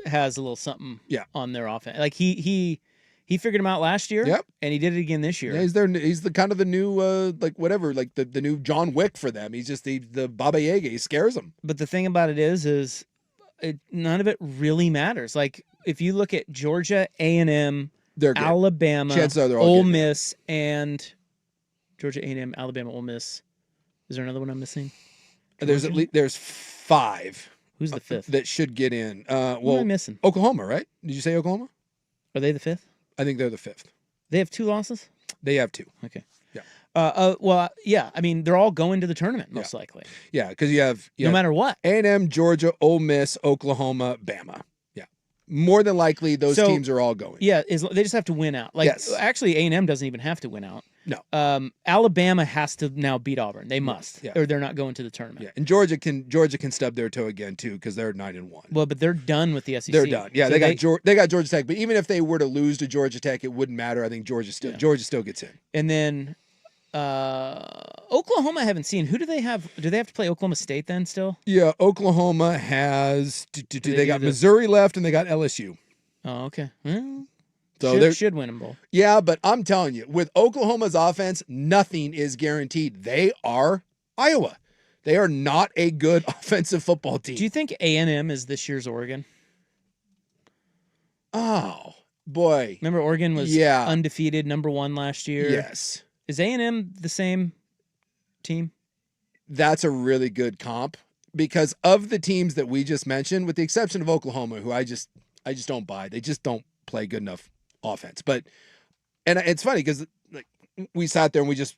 has a little something on their offense. Like he figured him out last year, and he did it again this year. Yeah, he's the kind of the new the new John Wick for them. He's just the Baba Yaga. He scares them. But the thing about it is none of it really matters. Like if you look at Georgia, A&M, Alabama, Ole Miss, and Georgia, A&M, Alabama, Ole Miss. Is there another one I'm missing? There's 5. Who's the 5th? That should get in. Who am I missing? Oklahoma, right? Did you say Oklahoma? Are they the 5th? I think they're the 5th. They have 2 losses? They have 2. Okay. Yeah. Well, yeah. I mean, they're all going to the tournament, most likely. Yeah, because you have no matter what. A&M, Georgia, Ole Miss, Oklahoma, Bama. Yeah. More than likely, those teams are all going. Yeah, they just have to win out. Actually, A&M doesn't even have to win out. No. Alabama has to now beat Auburn. They must, or they're not going to the tournament. Yeah, and Georgia can stub their toe again too because they're 9-1. Well, but they're done with the SEC. They're done. Yeah, so they got Georgia Tech. But even if they were to lose to Georgia Tech, it wouldn't matter. I think Georgia still gets in. And then Oklahoma, I haven't seen. Who do they have? Do they have to play Oklahoma State then still? Yeah, Oklahoma has. They got Missouri left, and they got LSU. Oh, okay. Well, so they should win them both. Yeah, but I'm telling you, with Oklahoma's offense, nothing is guaranteed. They are Iowa. They are not a good offensive football team. Do you think A&M is this year's Oregon? Oh, boy. Remember Oregon was undefeated, #1 last year? Yes. Is A&M the same team? That's a really good comp because of the teams that we just mentioned, with the exception of Oklahoma, who I just don't buy. They just don't play good enough offense. And it's funny because like we sat there and we just,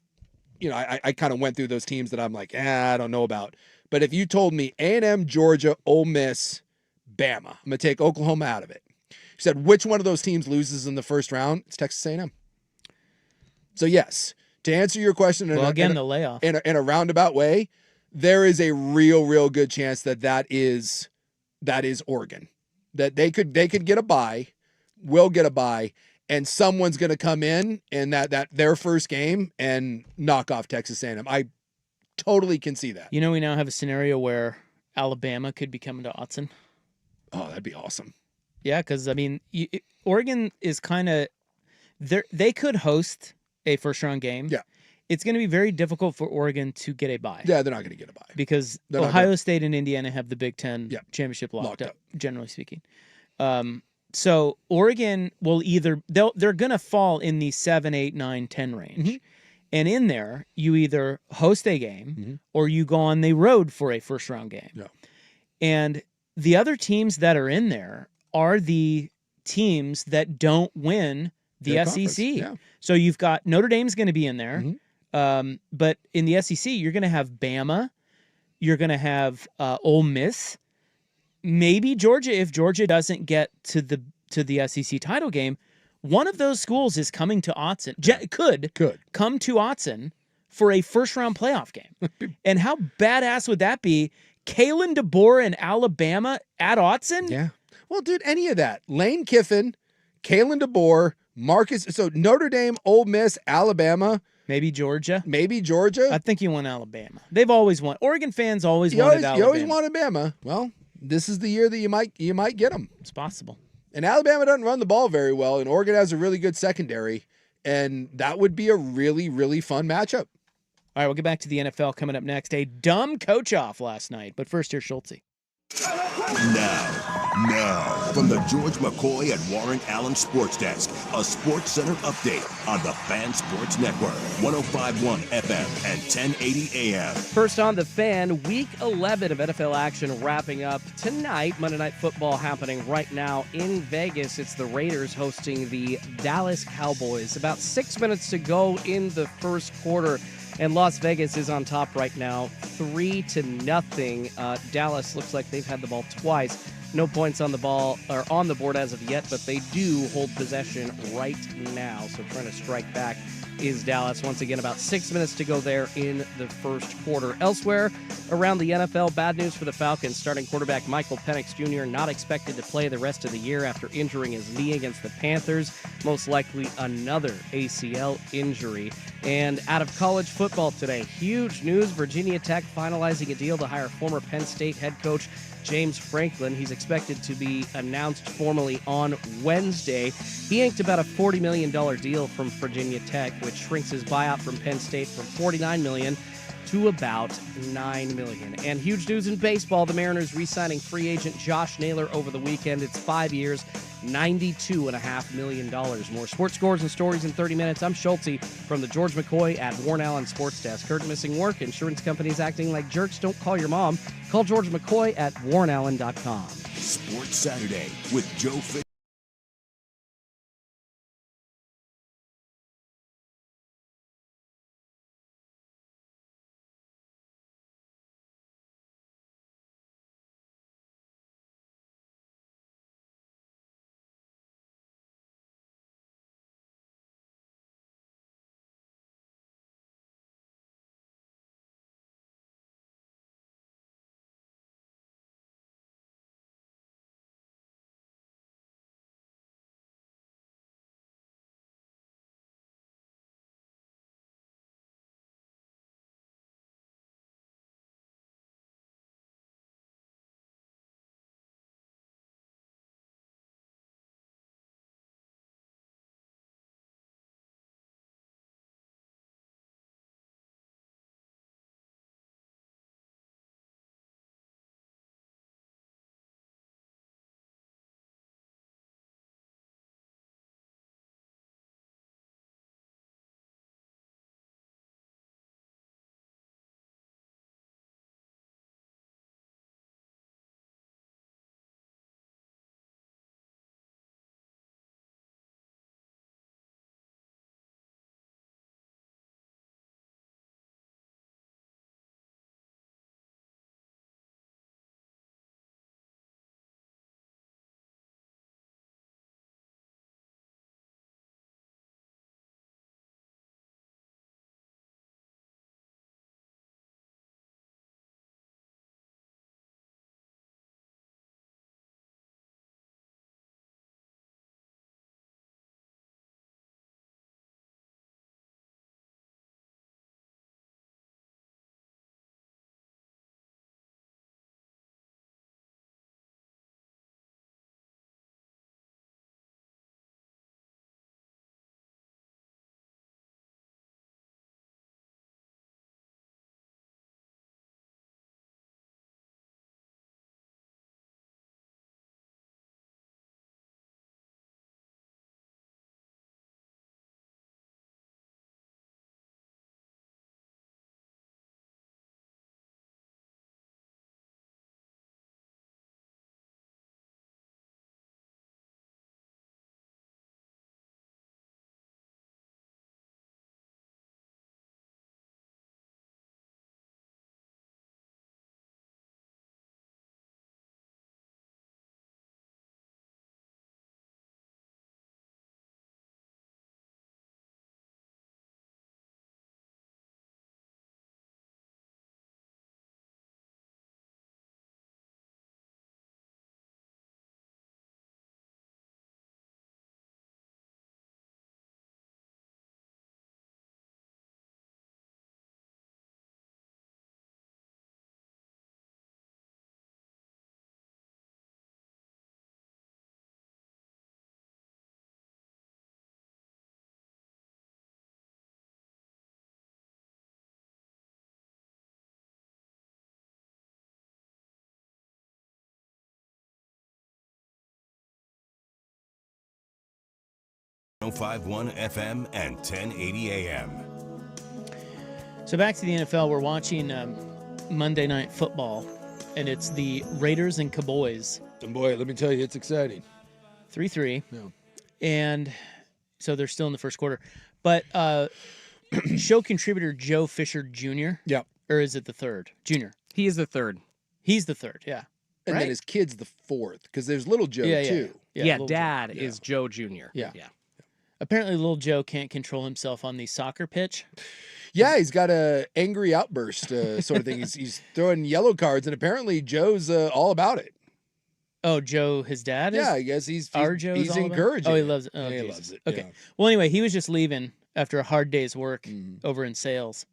I kind of went through those teams that I'm like, I don't know about. But if you told me A&M, Georgia, Ole Miss, Bama, I'm gonna take Oklahoma out of it. You said which one of those teams loses in the first round? It's Texas A&M. So yes, to answer your question, the layoff in a roundabout way, there is a real good chance that is Oregon. That they could get a bye, will get a bye, and someone's going to come in that their first game and knock off Texas A&M. I totally can see that. We now have a scenario where Alabama could be coming to Autzen. Oh, that'd be awesome. Yeah, because I mean, Oregon is kind of they could host a first-round game. Yeah. It's going to be very difficult for Oregon to get a bye. Yeah, they're not going to get a bye. Because Ohio State and Indiana have the Big Ten championship locked up, generally speaking. So Oregon will they're going to fall in the 7, 8, 9, 10 range. Mm-hmm. And in there, you either host a game or you go on the road for a first-round game. Yeah. And the other teams that are in there are the teams that don't win the SEC. Yeah. So you've got Notre Dame's going to be in there. But in the SEC, you're going to have Bama. You're going to have Ole Miss. Maybe Georgia, if Georgia doesn't get to the SEC title game. One of those schools is coming to Autzen. Could come to Autzen for a first-round playoff game. And how badass would that be? Kalen DeBoer in Alabama at Autzen? Yeah. Well, dude, any of that. Lane Kiffin, Kalen DeBoer, Marcus. So Notre Dame, Ole Miss, Alabama. Maybe Georgia. I think you want Alabama. They've always won. Oregon fans always wanted Alabama. You always wanted Bama. Well, this is the year that you might get them. It's possible. And Alabama doesn't run the ball very well, and Oregon has a really good secondary, and that would be a really, really fun matchup. All right, we'll get back to the NFL coming up next. A dumb coach-off last night, but first here's Schultze. Now, from the George McCoy and Warren Allen Sports Desk, a Sports Center update on the Fan Sports Network, 105.1 FM and 1080 AM. First on the Fan, Week 11 of NFL action wrapping up tonight. Monday Night Football happening right now in Vegas. It's the Raiders hosting the Dallas Cowboys. About 6 minutes to go in the first quarter. And Las Vegas is on top right now, 3-0. Dallas looks like they've had the ball twice. No points on the board as of yet, but they do hold possession right now. So trying to strike back is Dallas. Once again, about 6 minutes to go there in the first quarter. Elsewhere around the NFL, bad news for the Falcons. Starting quarterback Michael Penix Jr. not expected to play the rest of the year after injuring his knee against the Panthers. Most likely another ACL injury. And out of college football today, huge news. Virginia Tech finalizing a deal to hire former Penn State head coach James Franklin. He's expected to be announced formally on Wednesday. He inked about a $40 million deal from Virginia Tech, which shrinks his buyout from Penn State from $49 million to about $9 million. And huge news in baseball, the Mariners re-signing free agent Josh Naylor over the weekend. It's 5 years, $92.5 million. More sports scores and stories in 30 minutes. I'm Schulte from the George McCoy at Warren Allen Sports Desk. Heard missing work, insurance companies acting like jerks. Don't call your mom. Call George McCoy at warrenallen.com. Sports Saturday with Joe Fisher. .51 FM and 1080 AM. So back to the NFL, we're watching Monday Night Football, and it's the Raiders and Cowboys. And boy, let me tell you, it's exciting. 3-3. Yeah. And so they're still in the first quarter. But show contributor Joe Fisher Jr. Yeah. Or is it the third? Junior. He is the third. He's the third, yeah. And then his kid's the fourth, because there's little Joe, too. Yeah, Little Dad Joe. is Joe Jr. Yeah. Apparently, little Joe can't control himself on the soccer pitch. Yeah, he's got a angry outburst sort of thing. He's throwing yellow cards, and apparently Joe's all about it. Oh, Joe, his dad is? Yeah, I guess he's Joe's he's all about it? encouraging. Oh, he it. loves it. Oh, Yeah, he Jesus. loves it. Okay. Yeah. Well, anyway, he was just leaving after a hard day's work over in sales.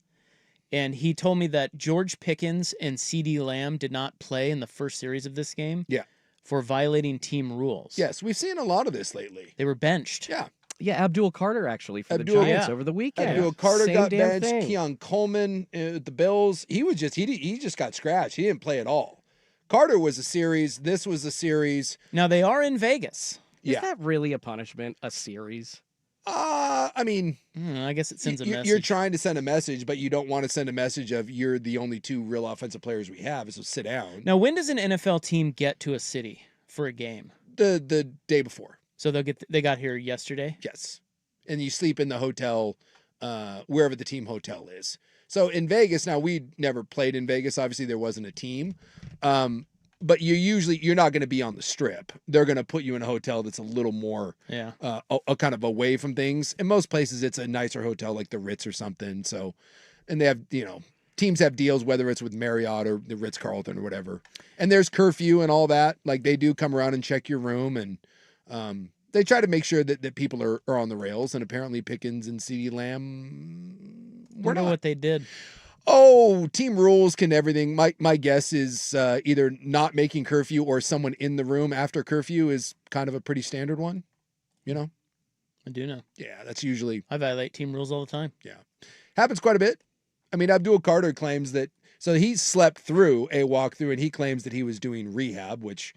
And he told me that George Pickens and CeeDee Lamb did not play in the first series of this game. Yeah. For violating team rules. Yes, we've seen a lot of this lately. They were benched. Yeah. Yeah, Abdul Carter actually for the Giants over the weekend. Abdul Carter Same got damn benched. thing. Keon Coleman at the Bills. He just got scratched. He didn't play at all. Carter was a series. This was a series. Now they are in Vegas. Is that really a punishment? A series? I mean, I guess it sends a message. You're trying to send a message, but you don't want to send a message of you're the only two real offensive players we have, so sit down. Now, when does an NFL team get to a city for a game? The day before. So they got here yesterday? Yes. And you sleep in the hotel, wherever the team hotel is. So in Vegas, now we never played in Vegas. Obviously, there wasn't a team. But you're not going to be on the Strip. They're going to put you in a hotel that's a little more, a kind of away from things. In most places, it's a nicer hotel like the Ritz or something. So, and they have, teams have deals, whether it's with Marriott or the Ritz-Carlton or whatever. And there's curfew and all that. Like they do come around and check your room, and they try to make sure that people are on the rails. And apparently Pickens and CeeDee Lamb were not. What they did. Oh, team rules can everything. My guess is either not making curfew or someone in the room after curfew is kind of a pretty standard one, I do know. Yeah, that's usually. I violate team rules all the time. Yeah. Happens quite a bit. I mean, Abdul Carter claims that, so he slept through a walkthrough and he claims that he was doing rehab, which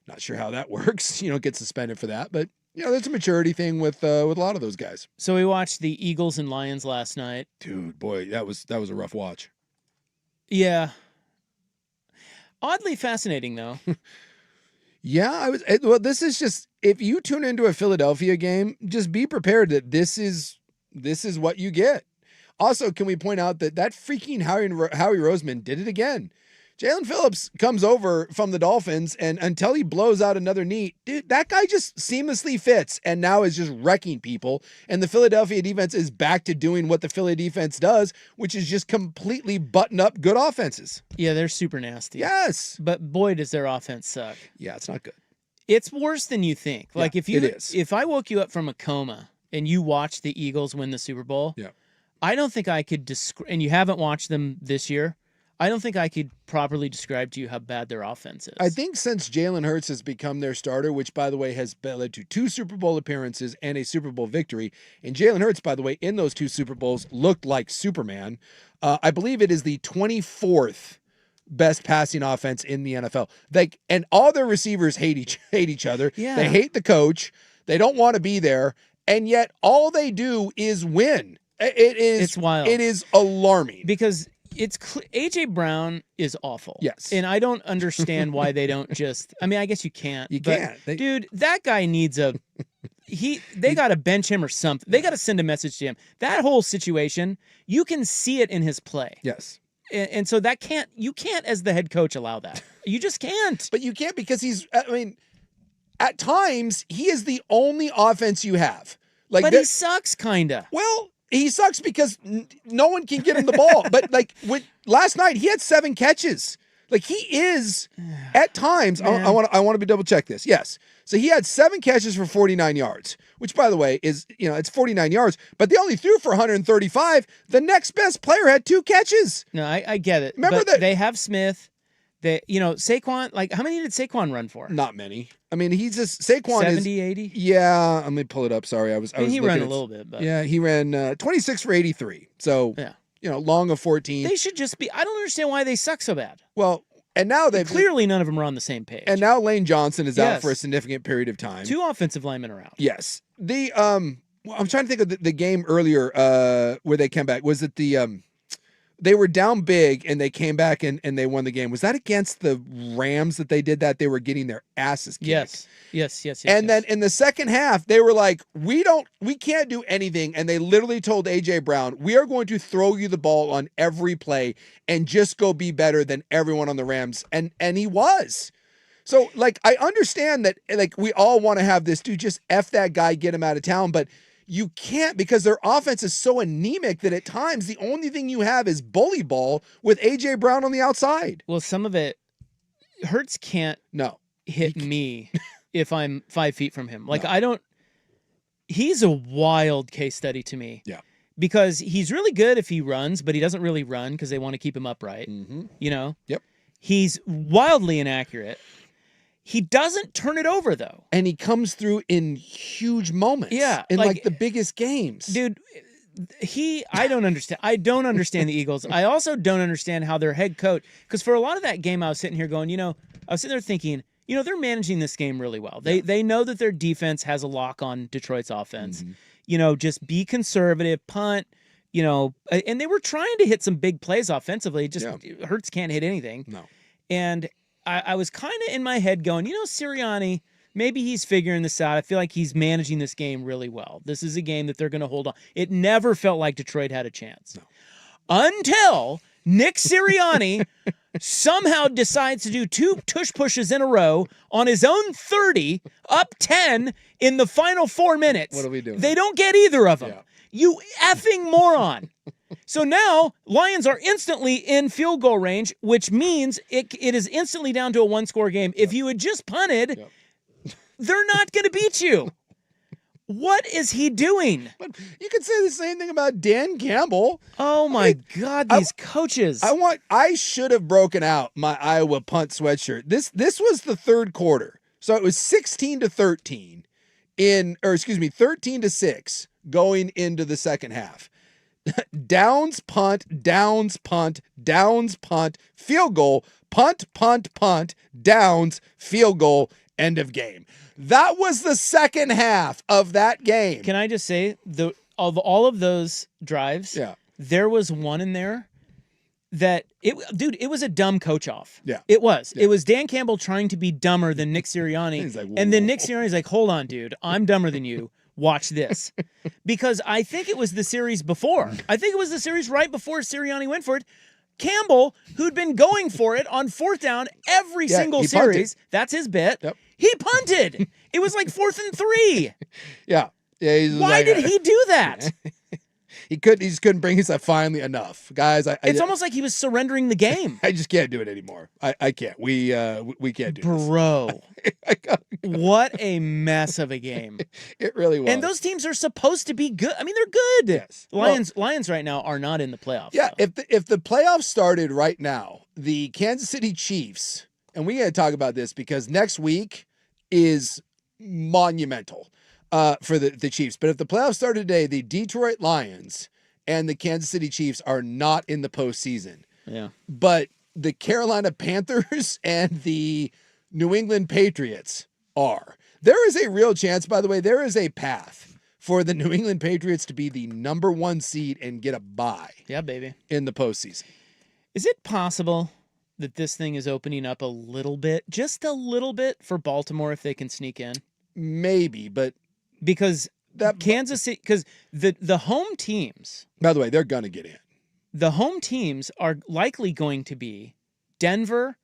not sure how that works. You don't get suspended for that, but there's a maturity thing with a lot of those guys. So we watched the Eagles and Lions last night. Dude, boy, that was a rough watch. Yeah. Oddly fascinating, though. Yeah, this is just, if you tune into a Philadelphia game, just be prepared that this is what you get. Also, can we point out that freaking Howie Roseman did it again? Jalen Phillips comes over from the Dolphins, and until he blows out another knee, dude, that guy just seamlessly fits and now is just wrecking people. And the Philadelphia defense is back to doing what the Philly defense does, which is just completely button up good offenses. Yeah, they're super nasty. Yes. But boy, does their offense suck. Yeah, it's not good. It's worse than you think. Yeah, Like it is. if I woke you up from a coma and you watched the Eagles win the Super Bowl, I don't think I could describe, and you haven't watched them this year, I don't think I could properly describe to you how bad their offense is. I think since Jalen Hurts has become their starter, which, by the way, has led to 2 Super Bowl appearances and a Super Bowl victory, and Jalen Hurts, by the way, in those 2 Super Bowls looked like Superman. I believe it is the 24th best passing offense in the NFL. And all their receivers hate each other. Yeah. They hate the coach. They don't want to be there, and yet all they do is win. It's wild. It is alarming because AJ Brown is awful. Yes. And I don't understand why they don't just, I mean, I guess you can't. You but, can't. Dude, that guy needs they got to bench him or something. They got to send a message to him. That whole situation, you can see it in his play. Yes. And so you can't as the head coach allow that. You just can't. But you can't because at times he is the only offense you have. But he sucks kinda. Well, he sucks because no one can get him the ball. But last night he had 7 catches. Like he is at times. I want to be double check this. Yes. So he had 7 catches for 49 yards, which by the way is it's 49 yards, but they only threw for 135. The next best player had 2 catches. No, I get it. Remember but that they have Smith. Saquon, how many did Saquon run for? Not many. I mean, he's just Saquon 70, 80? Yeah, let me pull it up. Sorry, I was he ran a little bit, but yeah, he ran 26 for 83. So long of 14. They should just be. I don't understand why they suck so bad. Well, and now clearly none of them are on the same page. And now Lane Johnson is out for a significant period of time. 2 offensive linemen are out. Yes. I'm trying to think of the game earlier where they came back. Was it they were down big and they came back and they won the game. Was that against the Rams that they did that? They were getting their asses kicked. Yes. And then in the second half, they were like, we can't do anything. And they literally told AJ Brown, we are going to throw you the ball on every play and just go be better than everyone on the Rams. And he was. So I understand that we all want to have this dude, just F that guy, get him out of town. But you can't because their offense is so anemic that at times the only thing you have is bully ball with A.J. Brown on the outside. Well, some of it, Hurts can't hit me if I'm 5 feet from him. He's a wild case study to me. Yeah. because he's really good if he runs, but he doesn't really run because they want to keep him upright. You know? Yep. He's wildly inaccurate. He doesn't turn it over, though. And he comes through in huge moments. Yeah, In like- like the biggest games. Dude, I don't understand. I don't understand the Eagles. I also don't understand how their head coach, because for a lot of that game, I was sitting here going, I was sitting there thinking, they're managing this game really well. They know that their defense has a lock on Detroit's offense. Just be conservative, punt, and they were trying to hit some big plays offensively. Just Hurts can't hit anything. No. And I was kind of in my head going, Sirianni, maybe he's figuring this out. I feel like he's managing this game really well. This is a game that they're going to hold on. It never felt like Detroit had a chance. No. Until Nick Sirianni somehow decides to do 2 tush pushes in a row on his own 30, up 10 in the final 4 minutes. What are we doing? They don't get either of them. Yeah. You effing moron. So now Lions are instantly in field goal range, which means it is instantly down to a 1-score game. If you had just punted, they're not going to beat you. What is he doing? But you could say the same thing about Dan Campbell. Oh my God, these coaches. I should have broken out my Iowa punt sweatshirt. This was the third quarter. So it was 16-13 13-6 going into the second half. Downs, punt, downs, punt, downs, punt, field goal, punt, downs, field goal, end of game. That was the second half of that game. Can I just say, of all of those drives, there was one in there that, it was a dumb coach off. Yeah. It was. Yeah. It was Dan Campbell trying to be dumber than Nick Sirianni. And then Nick Sirianni's like, hold on, dude, I'm dumber than you. Watch this. Because I think it was the series before. I think it was the series right before Sirianni went for it. Campbell, who'd been going for it on 4th down every single series, that's his bit. Yep. He punted. It was like 4th and 3. Yeah. Why did he do that? He just couldn't bring himself finally enough. Guys, it's almost like he was surrendering the game. I just can't do it anymore. I can't. We can't do this. Bro. What a mess of a game. It really was. And those teams are supposed to be good. I mean, they're good. Yes. Lions right now are not in the playoffs. Yeah, though. if the playoffs started right now, the Kansas City Chiefs, and we got to talk about this because next week is monumental for the Chiefs. But if the playoffs started today, the Detroit Lions and the Kansas City Chiefs are not in the postseason. Yeah. But the Carolina Panthers and the New England Patriots are. There is a real chance, by the way, there is a path for the New England Patriots to be the number 1 seed and get a bye. Yeah, baby. In the postseason. Is it possible that this thing is opening up a little bit, just a little bit, for Baltimore if they can sneak in? Maybe, but because Kansas City, because the home teams, by the way, they're gonna get in. The home teams are likely going to be Denver,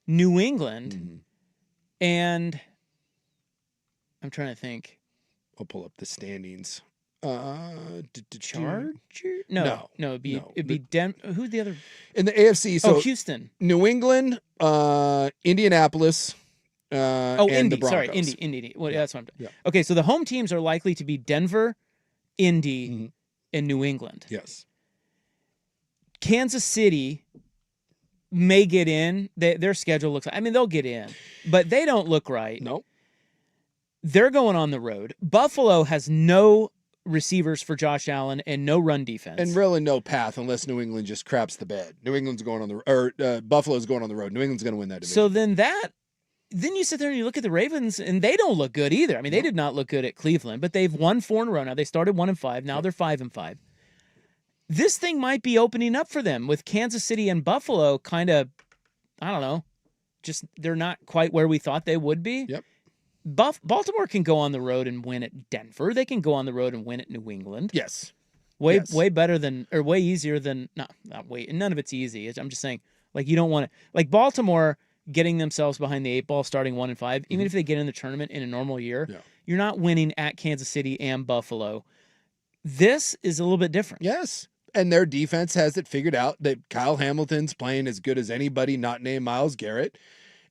New England, and I'm trying to think. I'll pull up the standings. Charger? No. It'd be who's the other in the AFC? So Houston, New England, Indianapolis. And Indy. the Broncos. Sorry, Indy. Well, that's what I'm. Yeah. Okay, so the home teams are likely to be Denver, Indy, and New England. Yes. Kansas City may get in. Their schedule looks. I mean, they'll get in, but they don't look right. Nope. They're going on the road. Buffalo has no receivers for Josh Allen and no run defense. And really no path unless New England just craps the bed. New England's going on Buffalo's going on the road. New England's going to win that division. So then you sit there and you look at the Ravens, and they don't look good either. I mean, they did not look good at Cleveland, but they've won 4 in a row now. They started 1-5. Now they're 5-5. This thing might be opening up for them with Kansas City and Buffalo kind of, I don't know, just they're not quite where we thought they would be. Yep. Baltimore can go on the road and win at Denver. They can go on the road and win at New England. Yes. Way better than, or way easier than, not way, none of it's easy. I'm just saying, like, you don't want to, like Baltimore getting themselves behind the 8 ball, starting 1-5, even if they get in the tournament in a normal year, you're not winning at Kansas City and Buffalo. This is a little bit different. Yes. And their defense has it figured out that Kyle Hamilton's playing as good as anybody not named Myles Garrett.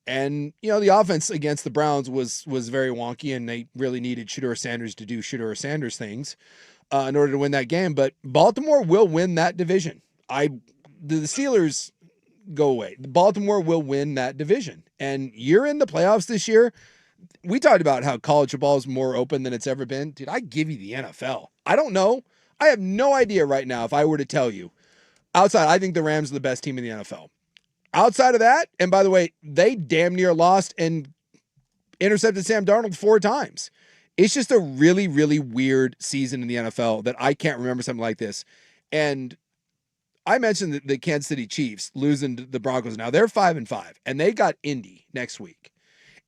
And, the offense against the Browns was very wonky, and they really needed Shedeur Sanders to do Shedeur Sanders things. in order to win that game. But Baltimore will win that division. The Steelers go away. Baltimore will win that division. And you're in the playoffs this year. We talked about how college football is more open than it's ever been. Dude, I give you the NFL. I don't know. I have no idea right now if I were to tell you. Outside, I think the Rams are the best team in the NFL. Outside of that, and by the way, they damn near lost and intercepted Sam Darnold 4 times. It's just a really, really weird season in the NFL that I can't remember something like this. And I mentioned the Kansas City Chiefs losing to the Broncos. Now they're 5-5, and they got Indy next week.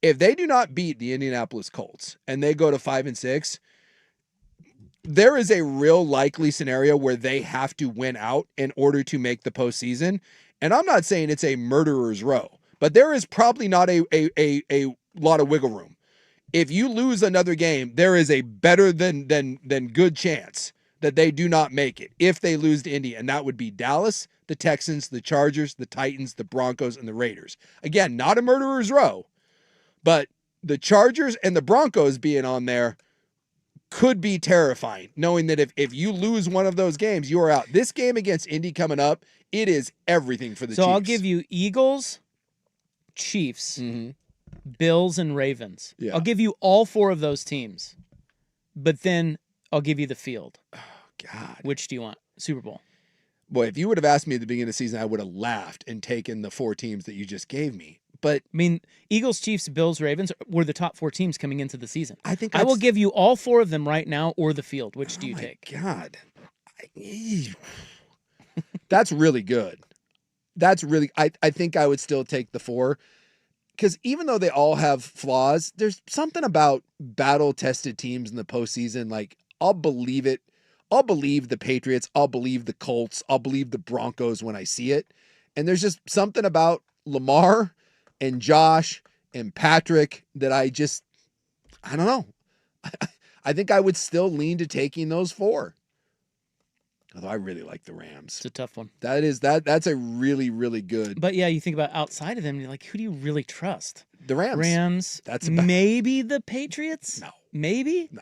If they do not beat the Indianapolis Colts and they go to 5-6, there is a real likely scenario where they have to win out in order to make the postseason. And I'm not saying it's a murderer's row, but there is probably not a lot of wiggle room. If you lose another game, there is a better than good chance that they do not make it if they lose to Indy, and that would be Dallas, the Texans, the Chargers, the Titans, the Broncos, and the Raiders. Again, not a murderer's row, but the Chargers and the Broncos being on there could be terrifying, knowing that if you lose one of those games, you are out. This game against Indy coming up, it is everything for the Chiefs. So I'll give you Eagles, Chiefs, Bills, and Ravens. Yeah. I'll give you all 4 of those teams, but then I'll give you the field. Oh, God. Which do you want? Super Bowl. Boy, if you would have asked me at the beginning of the season, I would have laughed and taken the 4 teams that you just gave me. But I mean, Eagles, Chiefs, Bills, Ravens were the top 4 teams coming into the season. I think I will give you all 4 of them right now, or the field. Which do you take? God, that's really good. That's really. I think I would still take the 4, because even though they all have flaws, there's something about battle-tested teams in the postseason. Like, I'll believe it. I'll believe the Patriots. I'll believe the Colts. I'll believe the Broncos when I see it. And there's just something about Lamar and Josh and Patrick that I don't know. I think I would still lean to taking those 4. Although I really like the Rams. It's a tough one. That's a really, really good. But yeah, you think about outside of them, you're like, who do you really trust? The Rams. Rams. That's about, maybe the Patriots? No. Maybe? No.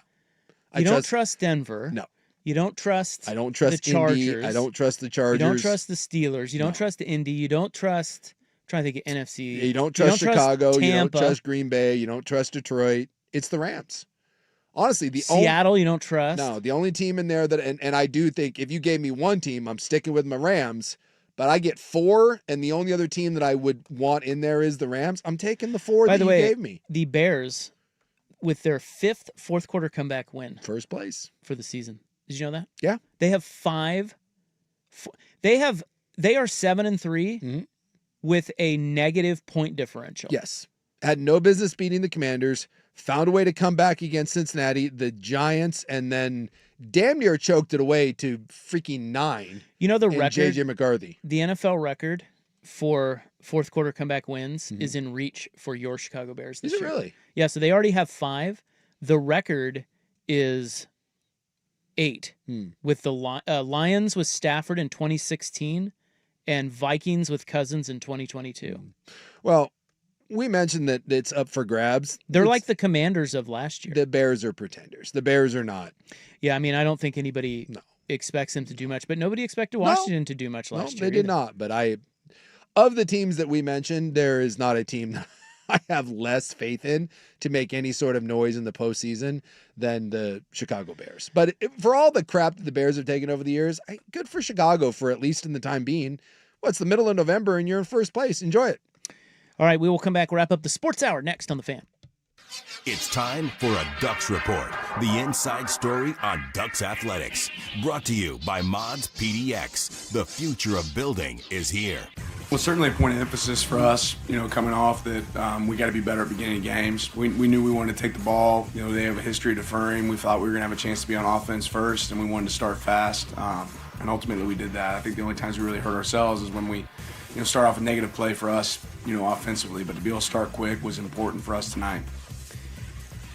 You don't trust Denver. No. You don't trust I don't trust the Chargers. Indy. I don't trust the Chargers. You don't trust the Steelers. You don't trust the Indy. You don't trust, I'm trying to think of NFC. You don't trust Chicago. Tampa. You don't trust Green Bay. You don't trust Detroit. It's the Rams. Honestly, Seattle, you don't trust. No, the only team in there that, and I do think if you gave me one team, I'm sticking with my Rams, but I get 4, and the only other team that I would want in there is the Rams. I'm taking the 4 that you gave me. The Bears, with their 5th fourth quarter comeback win. First place. For the season. Did you know that? Yeah. They have 5. They are 7-3 with a negative point differential. Yes. Had no business beating the Commanders. Found a way to come back against Cincinnati, the Giants, and then damn near choked it away to freaking 9. You know the record? J.J. McCarthy. The NFL record for fourth quarter comeback wins is in reach for your Chicago Bears this year. Is it really? Yeah, so they already have 5. The record is 8 with the Lions with Stafford in 2016 and Vikings with Cousins in 2022. Well, we mentioned that it's up for grabs. They're like the Commanders of last year. The Bears are pretenders. The Bears are not. Yeah, I mean, I don't think anybody expects them to do much, but nobody expected Washington to do much last year. No, they did not. But of the teams that we mentioned, there is not a team that I have less faith in to make any sort of noise in the postseason than the Chicago Bears. But for all the crap that the Bears have taken over the years, good for Chicago for at least in the time being. Well, it's the middle of November and you're in first place. Enjoy it. All right, we will come back, wrap up the Sports Hour next on The Fan. It's time for a Ducks Report, the inside story on Ducks athletics. Brought to you by Mods PDX. The future of building is here. Well, certainly a point of emphasis for us, coming off that we got to be better at beginning games. We knew we wanted to take the ball. They have a history of deferring. We thought we were going to have a chance to be on offense first, and we wanted to start fast. And ultimately we did that. I think the only times we really hurt ourselves is when we start off a negative play for us, offensively. But to be able to start quick was important for us tonight.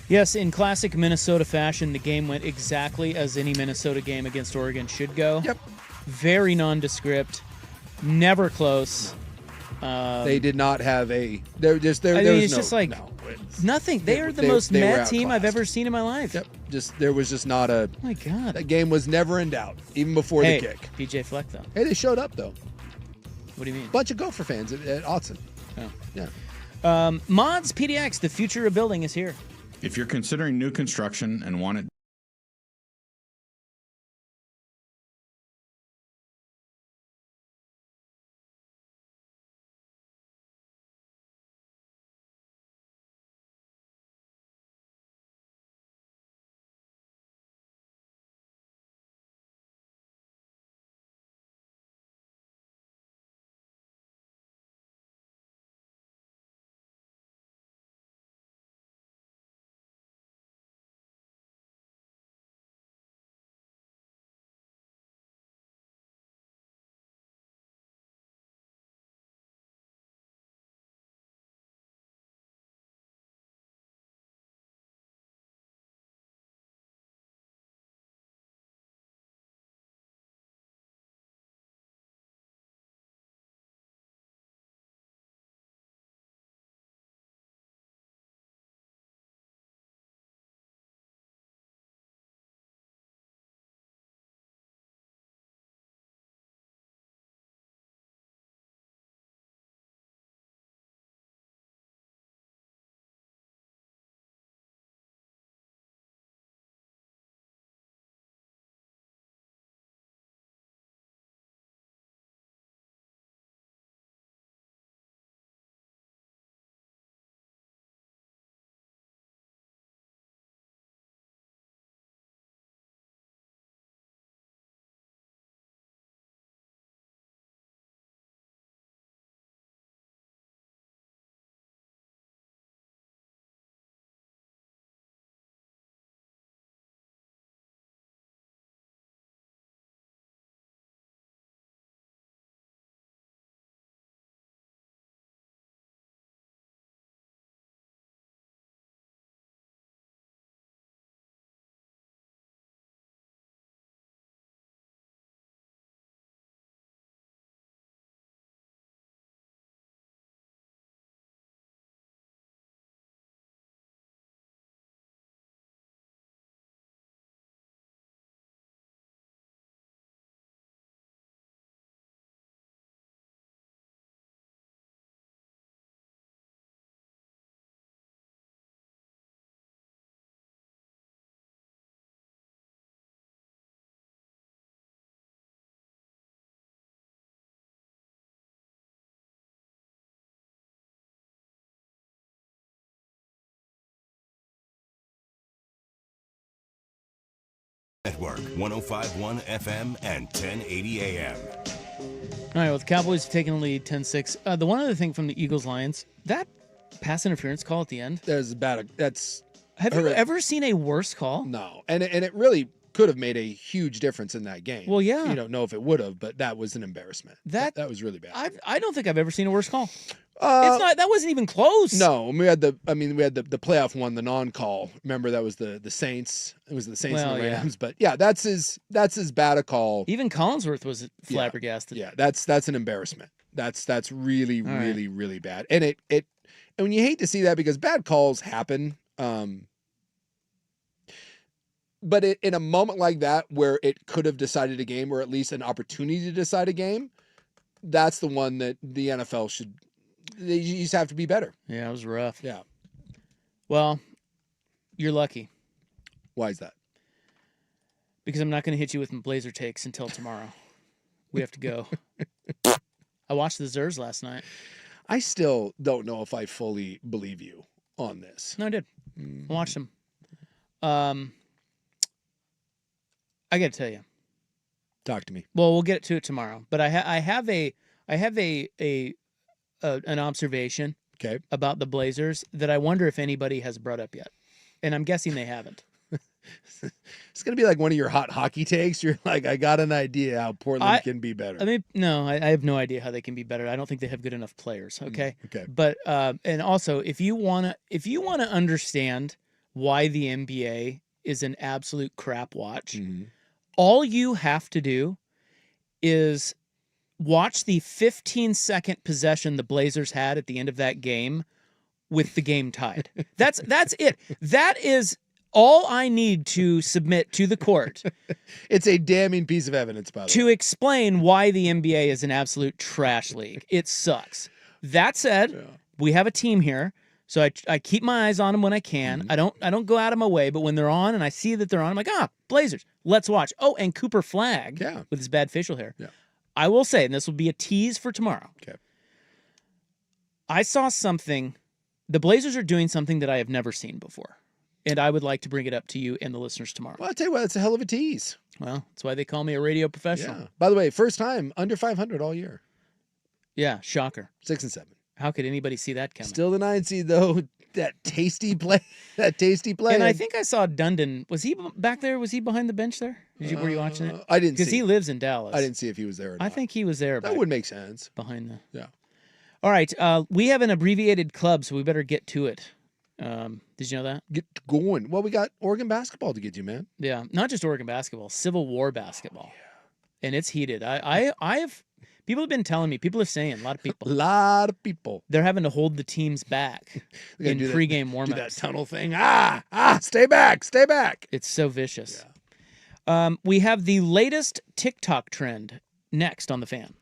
Yes, in classic Minnesota fashion, the game went exactly as any Minnesota game against Oregon should go. Yep. Very nondescript, never close. They did not have nothing. They are the most mad team I've ever seen in my life. Yep. there was just not a. Oh my God. That game was never in doubt, even before the kick. PJ Fleck though. Hey, they showed up though. What do you mean? Bunch of Gopher fans at Autzen. Oh. Yeah. Mods PDX, the future of building is here. If you're considering new construction and want it Network, 105.1 FM and 1080 AM. All right, well, the Cowboys have taken the lead 10-6. The one other thing from the Eagles-Lions, that pass interference call at the end. Have you ever seen a worse call? No. And it really could have made a huge difference in that game. Well, yeah. You don't know if it would have, but that was an embarrassment. That was really bad. I don't think I've ever seen a worse call. That wasn't even close. No, we had the playoff one, the non-call. Remember that was the Saints. It was the Saints and the Rams. Yeah. But yeah, that's as bad a call. Even Collinsworth was flabbergasted. Yeah, that's an embarrassment. That's really really bad. And and when you hate to see that because bad calls happen. But in a moment like that where it could have decided a game or at least an opportunity to decide a game, that's the one that the NFL should. They just have to be better. Yeah, it was rough. Yeah. Well, you're lucky. Why is that? Because I'm not going to hit you with my Blazer takes until tomorrow. We have to go. I watched the Zers last night. I still don't know if I fully believe you on this. No, I did. I watched them. I got to tell you. Talk to me. Well, we'll get to it tomorrow. But I have an observation about the Blazers that I wonder if anybody has brought up yet. And I'm guessing they haven't. It's going to be like one of your hot hockey takes. You're like, I got an idea how Portland can be better. I mean, no, I have no idea how they can be better. I don't think they have good enough players. Okay. Okay. But, and also if you want to understand why the NBA is an absolute crap watch, all you have to do is watch the 15-second possession the Blazers had at the end of that game with the game tied. That's it. That is all I need to submit to the court It's a damning piece of evidence, by the way. to explain why the NBA is an absolute trash league. It sucks. That said, we have a team here, so I keep my eyes on them when I can. I don't go out of my way, but when they're on and I see that they're on, I'm like, Blazers, let's watch. Oh, and Cooper Flagg with his bad facial hair. Yeah. I will say, and this will be a tease for tomorrow. Okay. I saw something. The Blazers are doing something that I have never seen before, and I would like to bring it up to you and the listeners tomorrow. Well, I'll tell you what, it's a hell of a tease. Well, that's why they call me a radio professional. Yeah. By the way, first time under 500 all year. Yeah, shocker. 6 and 7. How could anybody see that coming? Still the 9 seed though. That tasty play. And I think I saw Dundon. Was he back there? Was he behind the bench there? Were you watching it? I didn't see. Because he lives in Dallas. I didn't see if he was there or not. I think he was there. That would make sense. Behind the. Yeah. All right. We have an abbreviated club, so we better get to it. Did you know that? Get going. Well, we got Oregon basketball to get to, man. Yeah. Not just Oregon basketball, Civil War basketball. Yeah. And it's heated. I have. People have been telling me, people are saying, a lot of people. They're having to hold the teams back in pregame warmups. Do that tunnel thing. Stay back. It's so vicious. Yeah. We have the latest TikTok trend next on The Fan.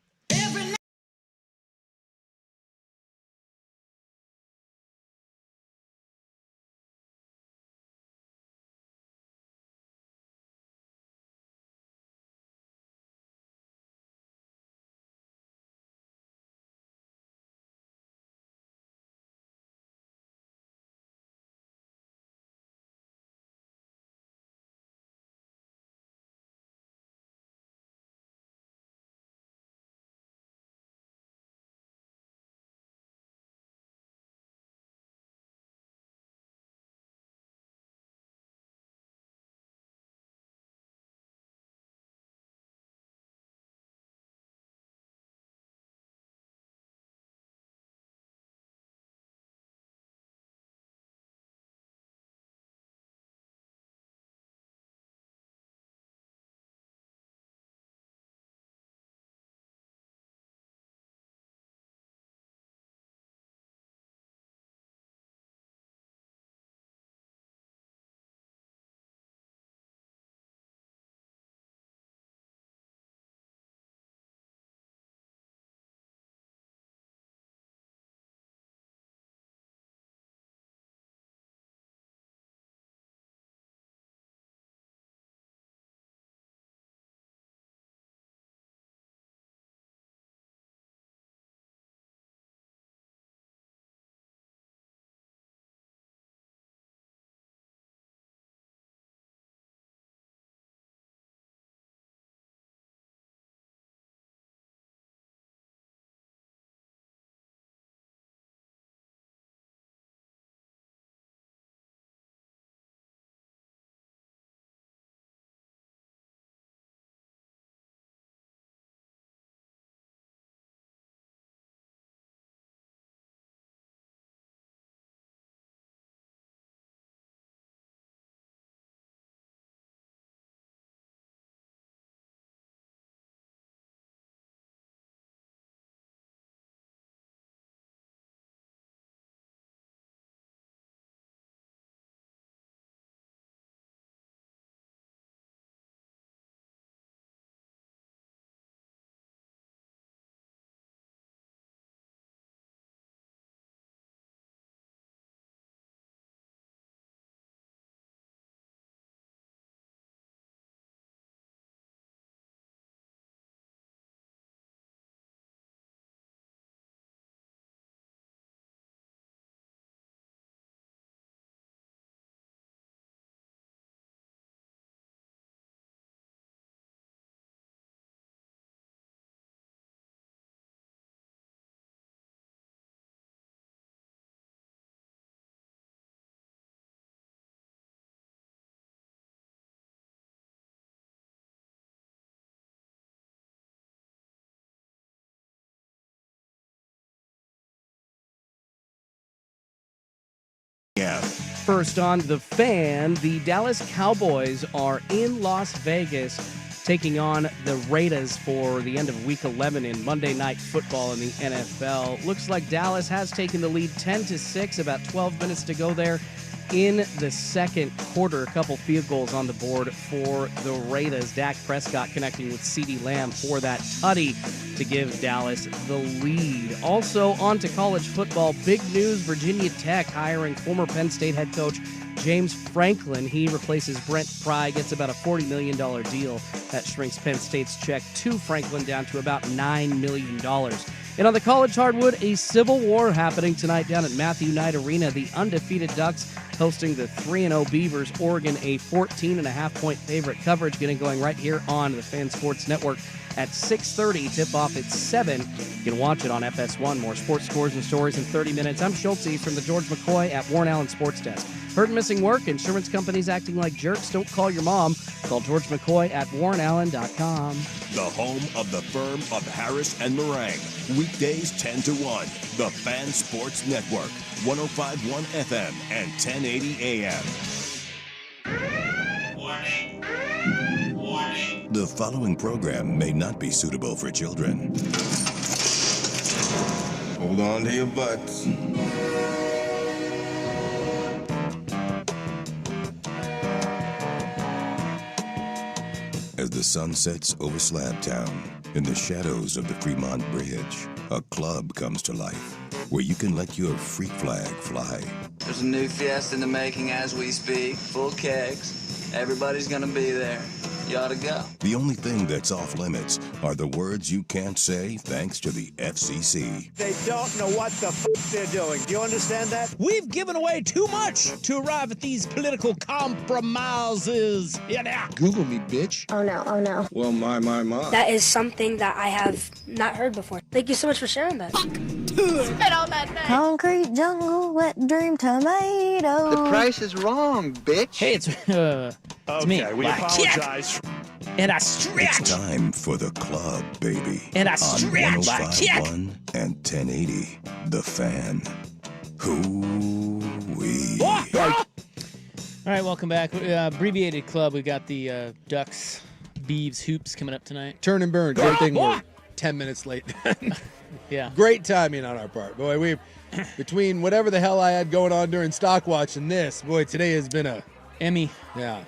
Yeah. First on The Fan, the Dallas Cowboys are in Las Vegas taking on the Raiders for the end of Week 11 in Monday Night Football in the NFL. Looks like Dallas has taken the lead 10-6, about 12 minutes to go there in the second quarter. A couple field goals on the board for the Raiders. Dak Prescott connecting with CeeDee Lamb for that tutty to give Dallas the lead. Also, on to college football. Big news, Virginia Tech hiring former Penn State head coach James Franklin. He replaces Brent Pry, gets about a $40 million deal. That shrinks Penn State's check to Franklin down to about $9 million. And on the college hardwood, a civil war happening tonight down at Matthew Knight Arena. The undefeated Ducks hosting the 3-0 Beavers. Oregon, a 14.5-point favorite. Coverage getting going right here on the Fan Sports Network at 6:30. Tip-off at 7. You can watch it on FS1. More sports scores and stories in 30 minutes. I'm Schultze from the George McCoy at Warren Allen Sports Desk. Hurt and missing work? Insurance companies acting like jerks? Don't call your mom. Call George McCoy at warrenallen.com. The home of the firm of Harris and Meringue. Weekdays 10 to 1. The Fan Sports Network. 105.1 FM and 1080 AM. The following program may not be suitable for children. Hold on to your butts. As the sun sets over Slabtown, in the shadows of the Fremont Bridge, a club comes to life where you can let your freak flag fly. There's a new fiesta in the making as we speak, full kegs. Everybody's gonna be there. You ought to go. The only thing that's off limits are the words you can't say thanks to the FCC. They don't know what the they're doing. Do you understand that? We've given away too much to arrive at these political compromises. Yeah. Google me, bitch. Oh no, oh no. Well, my. That is something that I have not heard before. Thank you so much for sharing that. Spit on that thing. Concrete jungle, wet dream tomato. The price is wrong, bitch. Hey, it's me. We apologize. And I stretch. It's time for the club, baby. And I stretch. On 105.1 and 1080, The Fan. Hoo-wee. All right, welcome back. Abbreviated club. We've got the Ducks, Beavs, Hoops coming up tonight. Turn and burn. Good thing we're 10 minutes late. Yeah. Great timing on our part. Boy, we between whatever the hell I had going on during stock watch and this, boy, today has been a Emmy. Yeah.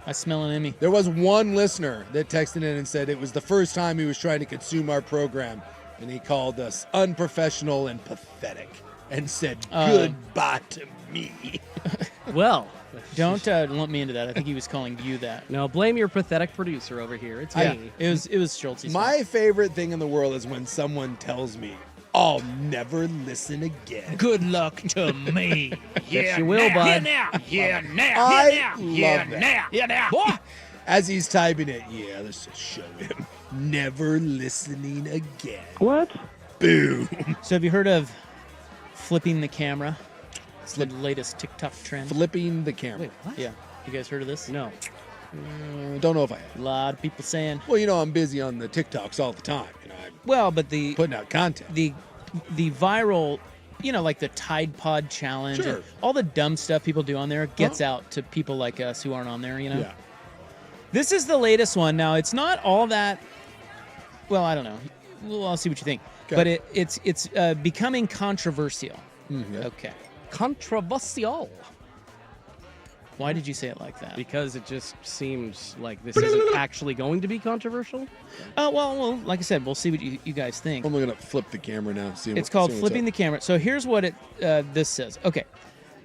I smell an Emmy. There was one listener that texted in and said it was the first time he was trying to consume our program, and he called us unprofessional and pathetic and said goodbye to me. Well, don't lump me into that. I think he was calling you that. No, blame your pathetic producer over here. It's me. It was Schultze's My favorite thing in the world is when someone tells me, I'll never listen again. Good luck to me. Yes, you will, bud. Yeah, now. I Yeah, love that. now. Yeah, now. As he's typing it, yeah, let's just show him. Never listening again. What? Boom. So have you heard of flipping the camera? It's the latest TikTok trend. Flipping the camera. Wait, what? Yeah. You guys heard of this? No. Don't know if I have. A lot of people saying. Well, you know, I'm busy on the TikToks all the time. You know, I'm Well, but the putting out content. the viral, you know, like the Tide Pod challenge, Sure. and all the dumb stuff people do on there gets out to people like us who aren't on there. You know. Yeah. This is the latest one. Now, it's not all that. Well, I don't know. Well, I'll see what you think. Okay. But it's becoming controversial. Yeah. Okay. Controversial. Why did you say it like that? Because it just seems like this isn't actually going to be controversial. Well, like I said, we'll see what you guys think. I'm going to flip the camera now. It's called Flipping the Camera. So here's what this says. Okay.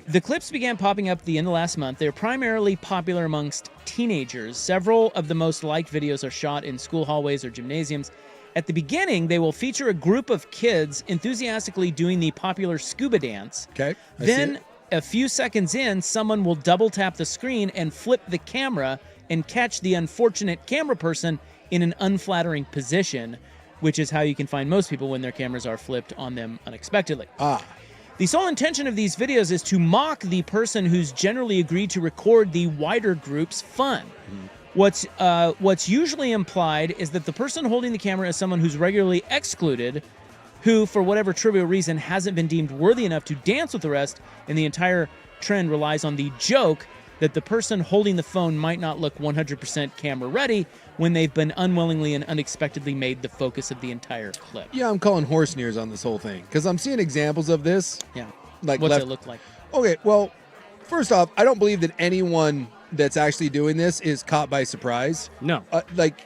The clips began popping up at the end of last month. They're primarily popular amongst teenagers. Several of the most liked videos are shot in school hallways or gymnasiums. At the beginning, they will feature a group of kids enthusiastically doing the popular scuba dance. Okay. Then, a few seconds in, someone will double tap the screen and flip the camera and catch the unfortunate camera person in an unflattering position, which is how you can find most people when their cameras are flipped on them unexpectedly. The sole intention of these videos is to mock the person who's generally agreed to record the wider group's fun. What's usually implied is that the person holding the camera is someone who's regularly excluded, who, for whatever trivial reason, hasn't been deemed worthy enough to dance with the rest, and the entire trend relies on the joke that the person holding the phone might not look 100% camera ready when they've been unwillingly and unexpectedly made the focus of the entire clip. Yeah, I'm calling horse nears on this whole thing because I'm seeing examples of this. Yeah. Like What's left. it look like? Okay, well, first off, I don't believe that anyone that's actually doing this is caught by surprise. No.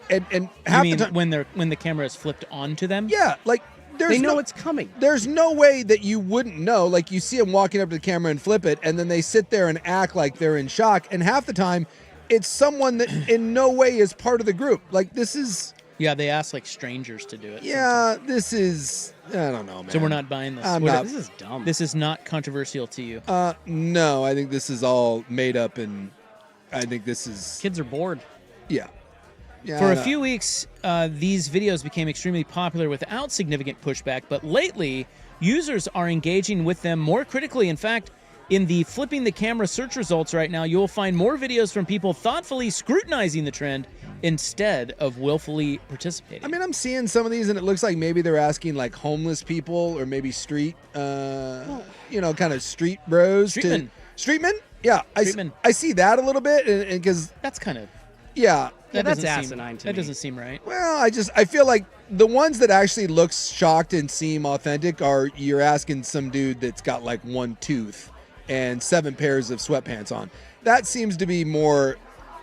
And half You mean the time, when the camera is flipped onto them? yeah, like They know it's coming. There's no way that you wouldn't know. Like you see them walking up to the camera and flip it, and then they sit there and act like they're in shock. And half the time, it's someone that in no way is part of the group. Like this is. Yeah, they ask like strangers to do it. Yeah, this is. I don't know, man. So we're not buying this. This is dumb. This is not controversial to you. No, I think this is all made up, and I think this is. Kids are bored. Yeah. Yeah, For a few weeks, these videos became extremely popular without significant pushback, but lately, users are engaging with them more critically. In fact, in the flipping the camera search results right now, you'll find more videos from people thoughtfully scrutinizing the trend instead of willfully participating. I mean, I'm seeing some of these, and it looks like maybe they're asking like homeless people or maybe street, kind of street bros. Streetmen. Streetmen? Yeah, Streetmen. I see that a little bit, and because that's kind of. Yeah. Yeah, that's doesn't asinine to That me. doesn't seem right. Well, I feel like the ones that actually look shocked and seem authentic are you're asking some dude that's got like one tooth and 7 pairs of sweatpants on. That seems to be more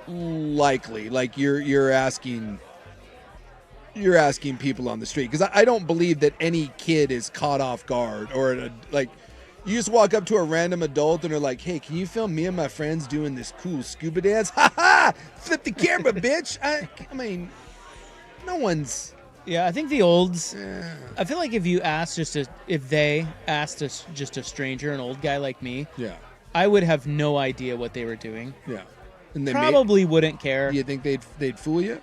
likely. Like you're asking people on the street, because I don't believe that any kid is caught off guard or like. You just walk up to a random adult and are like, hey, can you film me and my friends doing this cool scuba dance? Ha ha! Flip the camera, bitch! I mean, no one's... Yeah, I think the olds... I feel like if they asked just a stranger, an old guy like me, I would have no idea what they were doing. Yeah. And they probably wouldn't care. Do you think they'd fool you?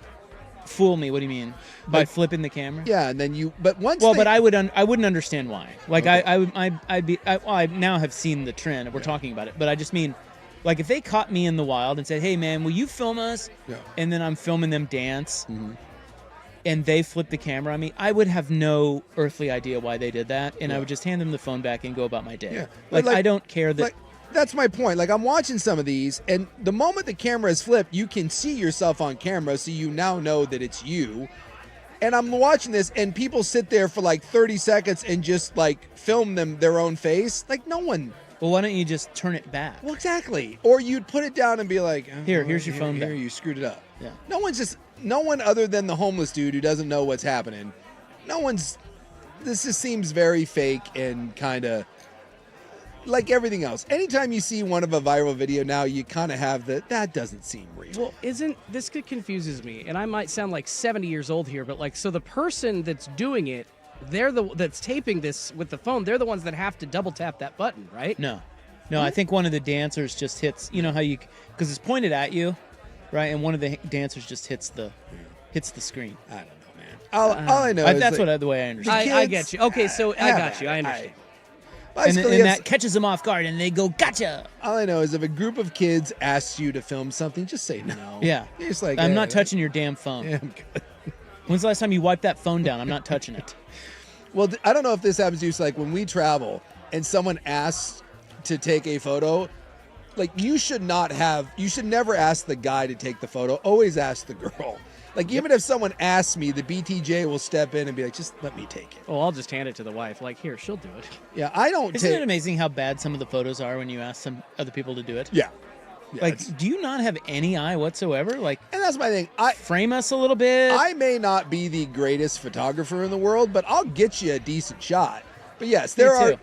Fool me? What do you mean? By flipping the camera? Yeah, and then but once. Well, but I wouldn't understand why. Like okay. I now have seen the trend. We're talking about it, but I just mean, like if they caught me in the wild and said, "Hey, man, will you film us?" Yeah. And then I'm filming them dance, and they flip the camera on me, I would have no earthly idea why they did that, and I would just hand them the phone back and go about my day. Yeah. Like I don't care that. Like, that's my point. Like I'm watching some of these, and the moment the camera is flipped, you can see yourself on camera, so you now know that it's you. And I'm watching this, and people sit there for like 30 seconds and just like film their own face. Like no one. Well, why don't you just turn it back? Well, exactly. Or you'd put it down and be like, here's your phone back. Here, you screwed it up. Yeah. No one other than the homeless dude who doesn't know what's happening. This just seems very fake and kind of. Like everything else, anytime you see one of a viral video now, you kind of have that doesn't seem real. Well, this confuses me, and I might sound like 70 years old here, but like, so the person that's doing it, that's taping this with the phone, they're the ones that have to double tap that button, right? No, I think one of the dancers just hits. You know how because it's pointed at you, right? And one of the dancers just hits the screen. I don't know, man. All I know is that's the way I understand. I get you. Okay, so I got you. I understand. And that catches them off guard, and they go, "Gotcha!" All I know is if a group of kids asks you to film something, just say no. Yeah, you're just like, I'm not touching your damn phone. Yeah, I'm good. When's the last time you wiped that phone down? I'm not touching it. Well, I don't know if this happens to you. It's like when we travel and someone asks to take a photo, like you should never ask the guy to take the photo. Always ask the girl. Like, even if someone asks me, the BTJ will step in and be like, just let me take it. Oh, I'll just hand it to the wife. Like, here, she'll do it. Yeah, I don't Isn't it amazing how bad some of the photos are when you ask some other people to do it? Yeah. Like, do you not have any eye whatsoever? Like, and that's my thing. Frame us a little bit. I may not be the greatest photographer in the world, but I'll get you a decent shot. But yes, it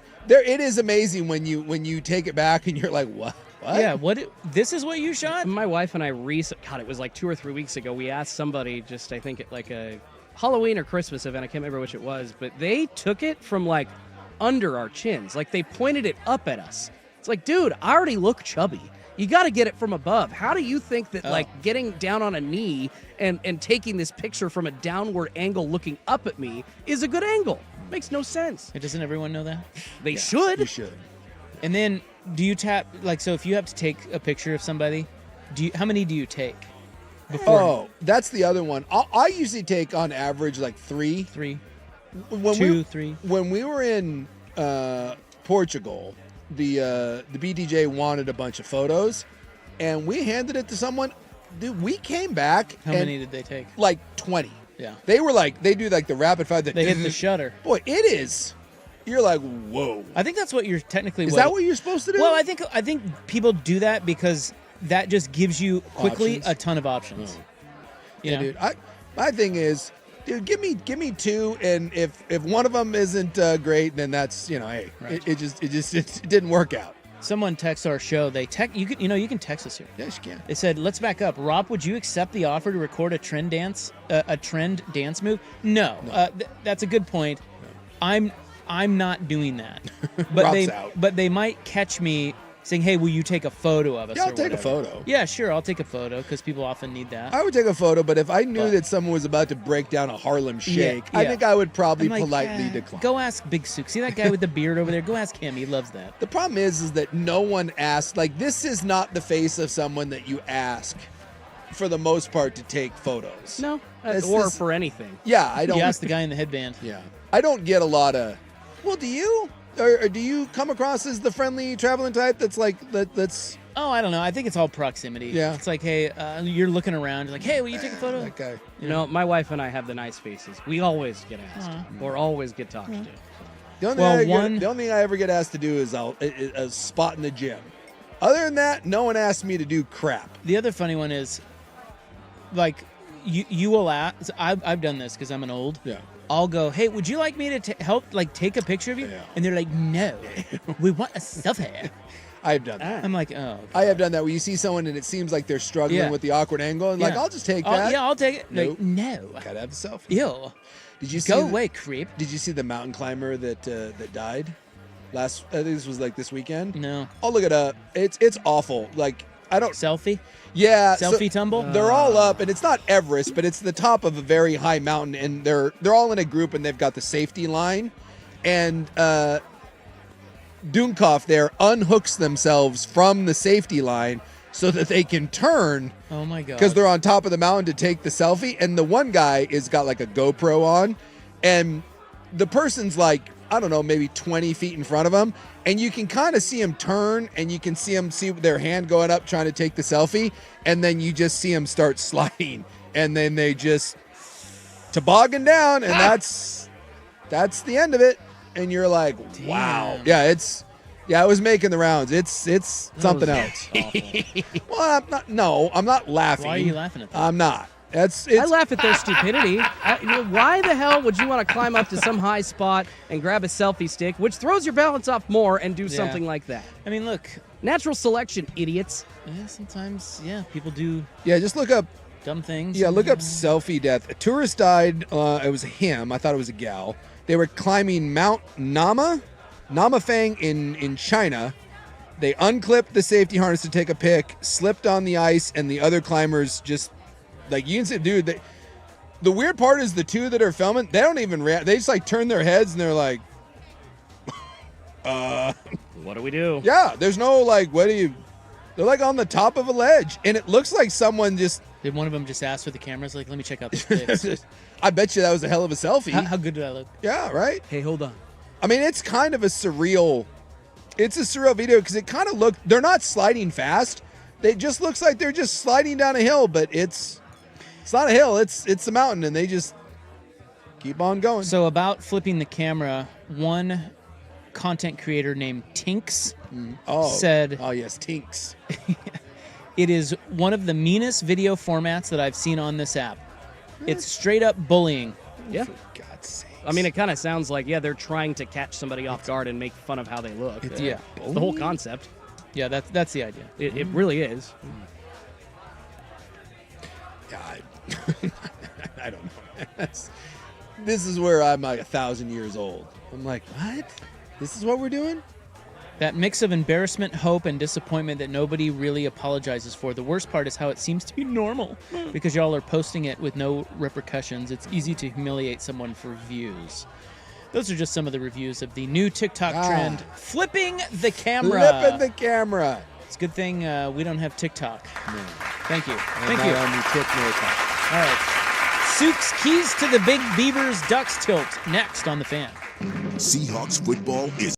is amazing when you take it back and you're like, what? What? Yeah, this is what you shot? My wife and I it was like 2 or 3 weeks ago, we asked somebody I think at like a Halloween or Christmas event, I can't remember which it was, but they took it from like under our chins. Like they pointed it up at us. It's like, dude, I already look chubby. You got to get it from above. How do you think that like getting down on a knee and taking this picture from a downward angle looking up at me is a good angle? Makes no sense. Doesn't everyone know that? They should. You should. And then, do you tap, like, so if you have to take a picture of somebody, how many do you take before? Oh, that's the other one. I usually take on average like 3. 3. When 3. When we were in Portugal, the BTJ wanted a bunch of photos, and we handed it to someone. Dude, we came back. How many did they take? Like 20. Yeah. They do like the rapid fire. They hit the shutter. Boy, it is. you're like, whoa. I think that's what you're technically. Is that what you're supposed to do? Well, I think people do that because that just gives you quickly Options? a ton of options. You know? Dude. My thing is, dude, give me two, and if one of them isn't great, then that's hey, Right. it didn't work out. Someone texts our show. They you can text us here. Yes, you can. They said, "Let's back up. Rob, would you accept the offer to record a trend dance move?" No. That's a good point. No. I'm not doing that. But they might catch me saying, "Hey, will you take a photo of us?" Yeah, or I'll take a whatever. photo. Yeah, sure, I'll take a photo because people often need that. I would take a photo, but if I knew that someone was about to break down a Harlem Shake, I think I would probably politely decline. Go ask Big Sook. See that guy with the beard over there? Go ask him. He loves that. The problem is that no one asks. Like, this is not the face of someone that you ask, for the most part, to take photos. No, for anything. Yeah, I don't. You ask the guy in the headband. Yeah, I don't get a lot of. Well, do you? Or do you come across as the friendly traveling type that's like that's? Oh, I don't know. I think it's all proximity. Yeah. It's like, hey, you're looking around. You're like, hey, will you take a photo? That guy. You know, my wife and I have the nice faces. We always get asked or always get talked to. The only thing I ever get asked to do is a spot in the gym. Other than that, no one asks me to do crap. The other funny one is, like, you will ask. I've done this because I'm an old. Yeah. I'll go, hey, would you like me to help, like, take a picture of you? Yeah. And they're like, no, we want a selfie. I've done that. I'm like, oh. I have done that where you see someone and it seems like they're struggling with the awkward angle, and like, I'll just take that. I'll take it. Nope. Like, no. Gotta have a selfie. Ew. Did you see Go away, creep. Did you see the mountain climber that died? I think this was like this weekend. No. I'll look it up. It's awful. Like, I don't. Selfie? Yeah. Selfie tumble? They're all up, and it's not Everest, but it's the top of a very high mountain, and they're all in a group, and they've got the safety line, and Dunkov there unhooks themselves from the safety line so that they can turn. Oh my god! Because they're on top of the mountain to take the selfie, and the one guy is got like a GoPro on, and the person's like, I don't know, maybe 20 feet in front of him, and you can kind of see him turn, and you can see their hand going up trying to take the selfie, and then you just see him start sliding, and then they just toboggan down, and that's the end of it. And you're like, wow. Yeah, it was making the rounds. It's something else. Well, I'm not laughing. Why are you laughing at that? I'm not. I laugh at their stupidity. Why the hell would you want to climb up to some high spot and grab a selfie stick, which throws your balance off more, and do something like that? I mean, look. Natural selection, idiots. Yeah, sometimes, people do. Yeah, just look up dumb things. Yeah, look up selfie death. A tourist died. It was him. I thought it was a gal. They were climbing Mount Namafang in China. They unclipped the safety harness to take a pic, slipped on the ice, and the other climbers just, like, you can see, dude, the weird part is the two that are filming, they don't even react. They just, like, turn their heads, and they're like, what do we do? Yeah, there's no, like, they're, like, on the top of a ledge, and it looks like someone just... Did one of them just ask for the cameras, like, let me check out these pics? I bet you that was a hell of a selfie. How good did I look? Yeah, right? Hey, hold on. I mean, it's kind of a surreal video because it kind of they're not sliding fast. It just looks like they're just sliding down a hill, but it's not a hill. It's a mountain, and they just keep on going. So about flipping the camera, one content creator named Tinks said... Oh, yes, Tinks. It is one of the meanest video formats that I've seen on this app. It's straight up bullying. Yeah. For God's sake. I mean, it kind of sounds like, they're trying to catch somebody off guard and make fun of how they look. It's the whole concept. Yeah, that's the idea. It really is. Yeah, I don't know. This is where I'm like 1,000 years old. I'm like, what? This is what we're doing? That mix of embarrassment, hope, and disappointment that nobody really apologizes for. The worst part is how it seems to be normal because y'all are posting it with no repercussions. It's easy to humiliate someone for views. Those are just some of the reviews of the new TikTok trend, flipping the camera. Flipping the camera. It's a good thing we don't have TikTok. No. Thank you. Thank you. All right. Sook's keys to the Big Beavers Ducks tilt next on The Fan. Seahawks football is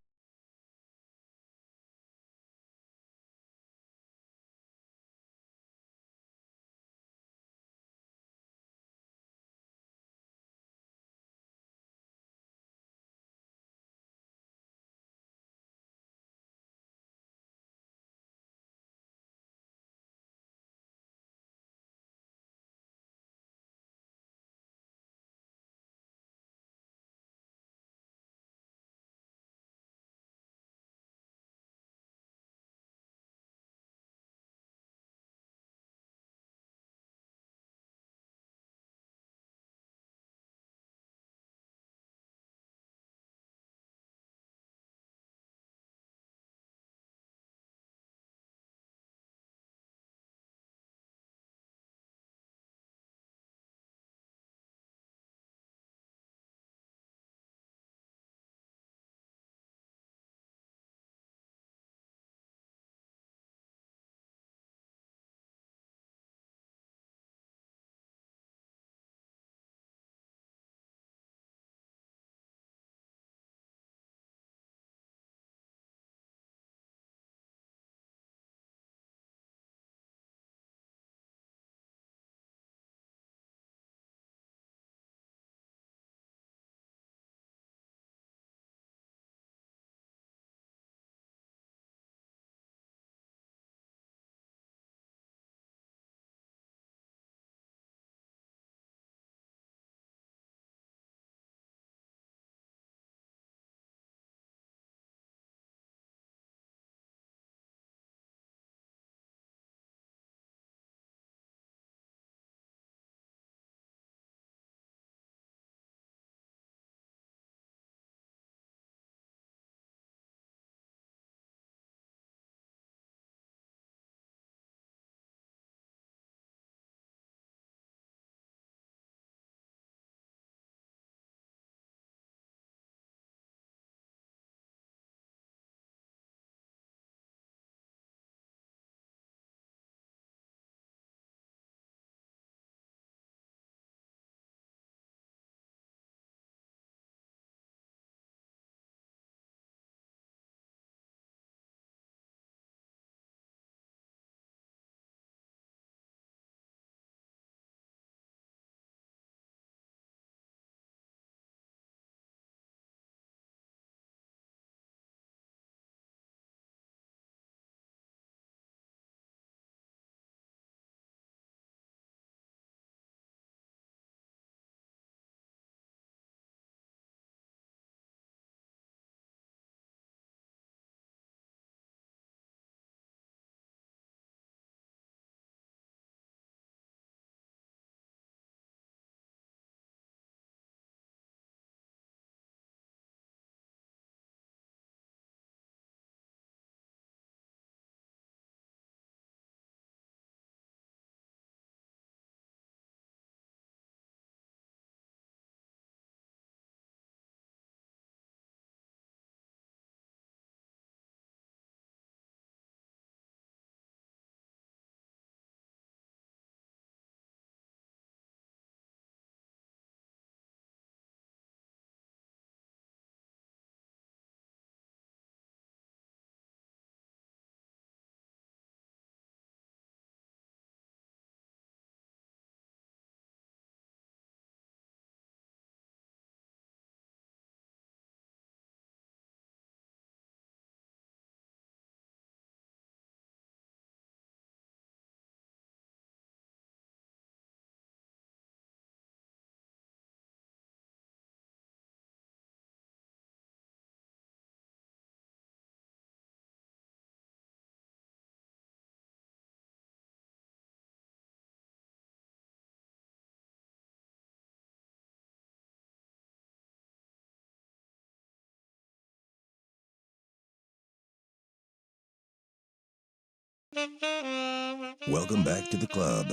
Welcome back to the club.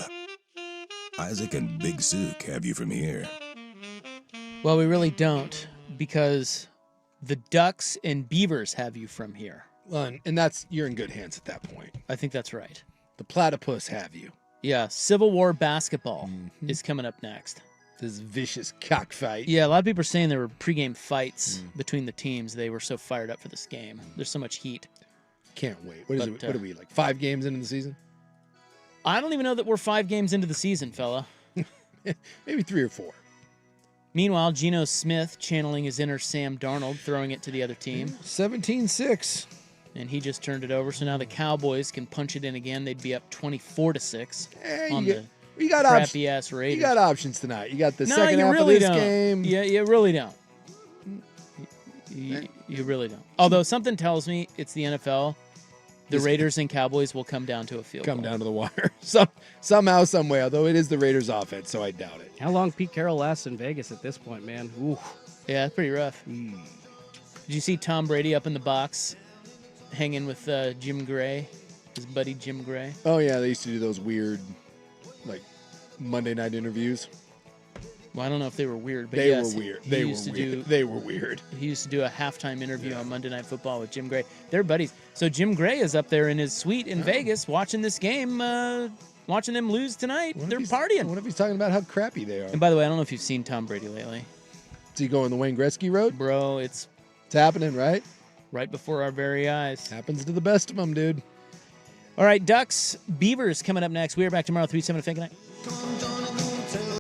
Isaac and Big Sook have you from here. Well, we really don't, because the Ducks and Beavers have you from here. Well, and you're in good hands at that point. I think that's right. The Platypus have you. Yeah, Civil War basketball is coming up next. This vicious cockfight. Yeah, a lot of people are saying there were pregame fights between the teams. They were so fired up for this game. There's so much heat. Can't wait. What are we, like 5 games into the season? I don't even know that we're 5 games into the season, fella. Maybe 3 or 4. Meanwhile, Geno Smith channeling his inner Sam Darnold, throwing it to the other team. 17-6. And he just turned it over, so now the Cowboys can punch it in again. They'd be up 24-6 on the crappy-ass Raiders. You got options tonight. You got the second half of this game. Yeah, you really don't. You really don't. Although something tells me it's the NFL. The Raiders and Cowboys will come down to a field goal. Come down to the wire. Somehow, some way, although it is the Raiders offense, so I doubt it. How long Pete Carroll lasts in Vegas at this point, man? Ooh. Yeah, it's pretty rough. Did you see Tom Brady up in the box hanging with Jim Gray, his buddy Jim Gray? Oh, yeah, they used to do those weird, like, Monday night interviews. Well, I don't know if they were weird, but they were weird. They were weird. He used to do a halftime interview on Monday Night Football with Jim Gray. They're buddies. So Jim Gray is up there in his suite in Vegas watching this game, watching them lose tonight. They're partying. What if he's talking about how crappy they are? And by the way, I don't know if you've seen Tom Brady lately. Is he going the Wayne Gretzky road? Bro, it's happening, right? Right before our very eyes. Happens to the best of them, dude. All right, Ducks, Beavers coming up next. We are back tomorrow, 3-7. Good night.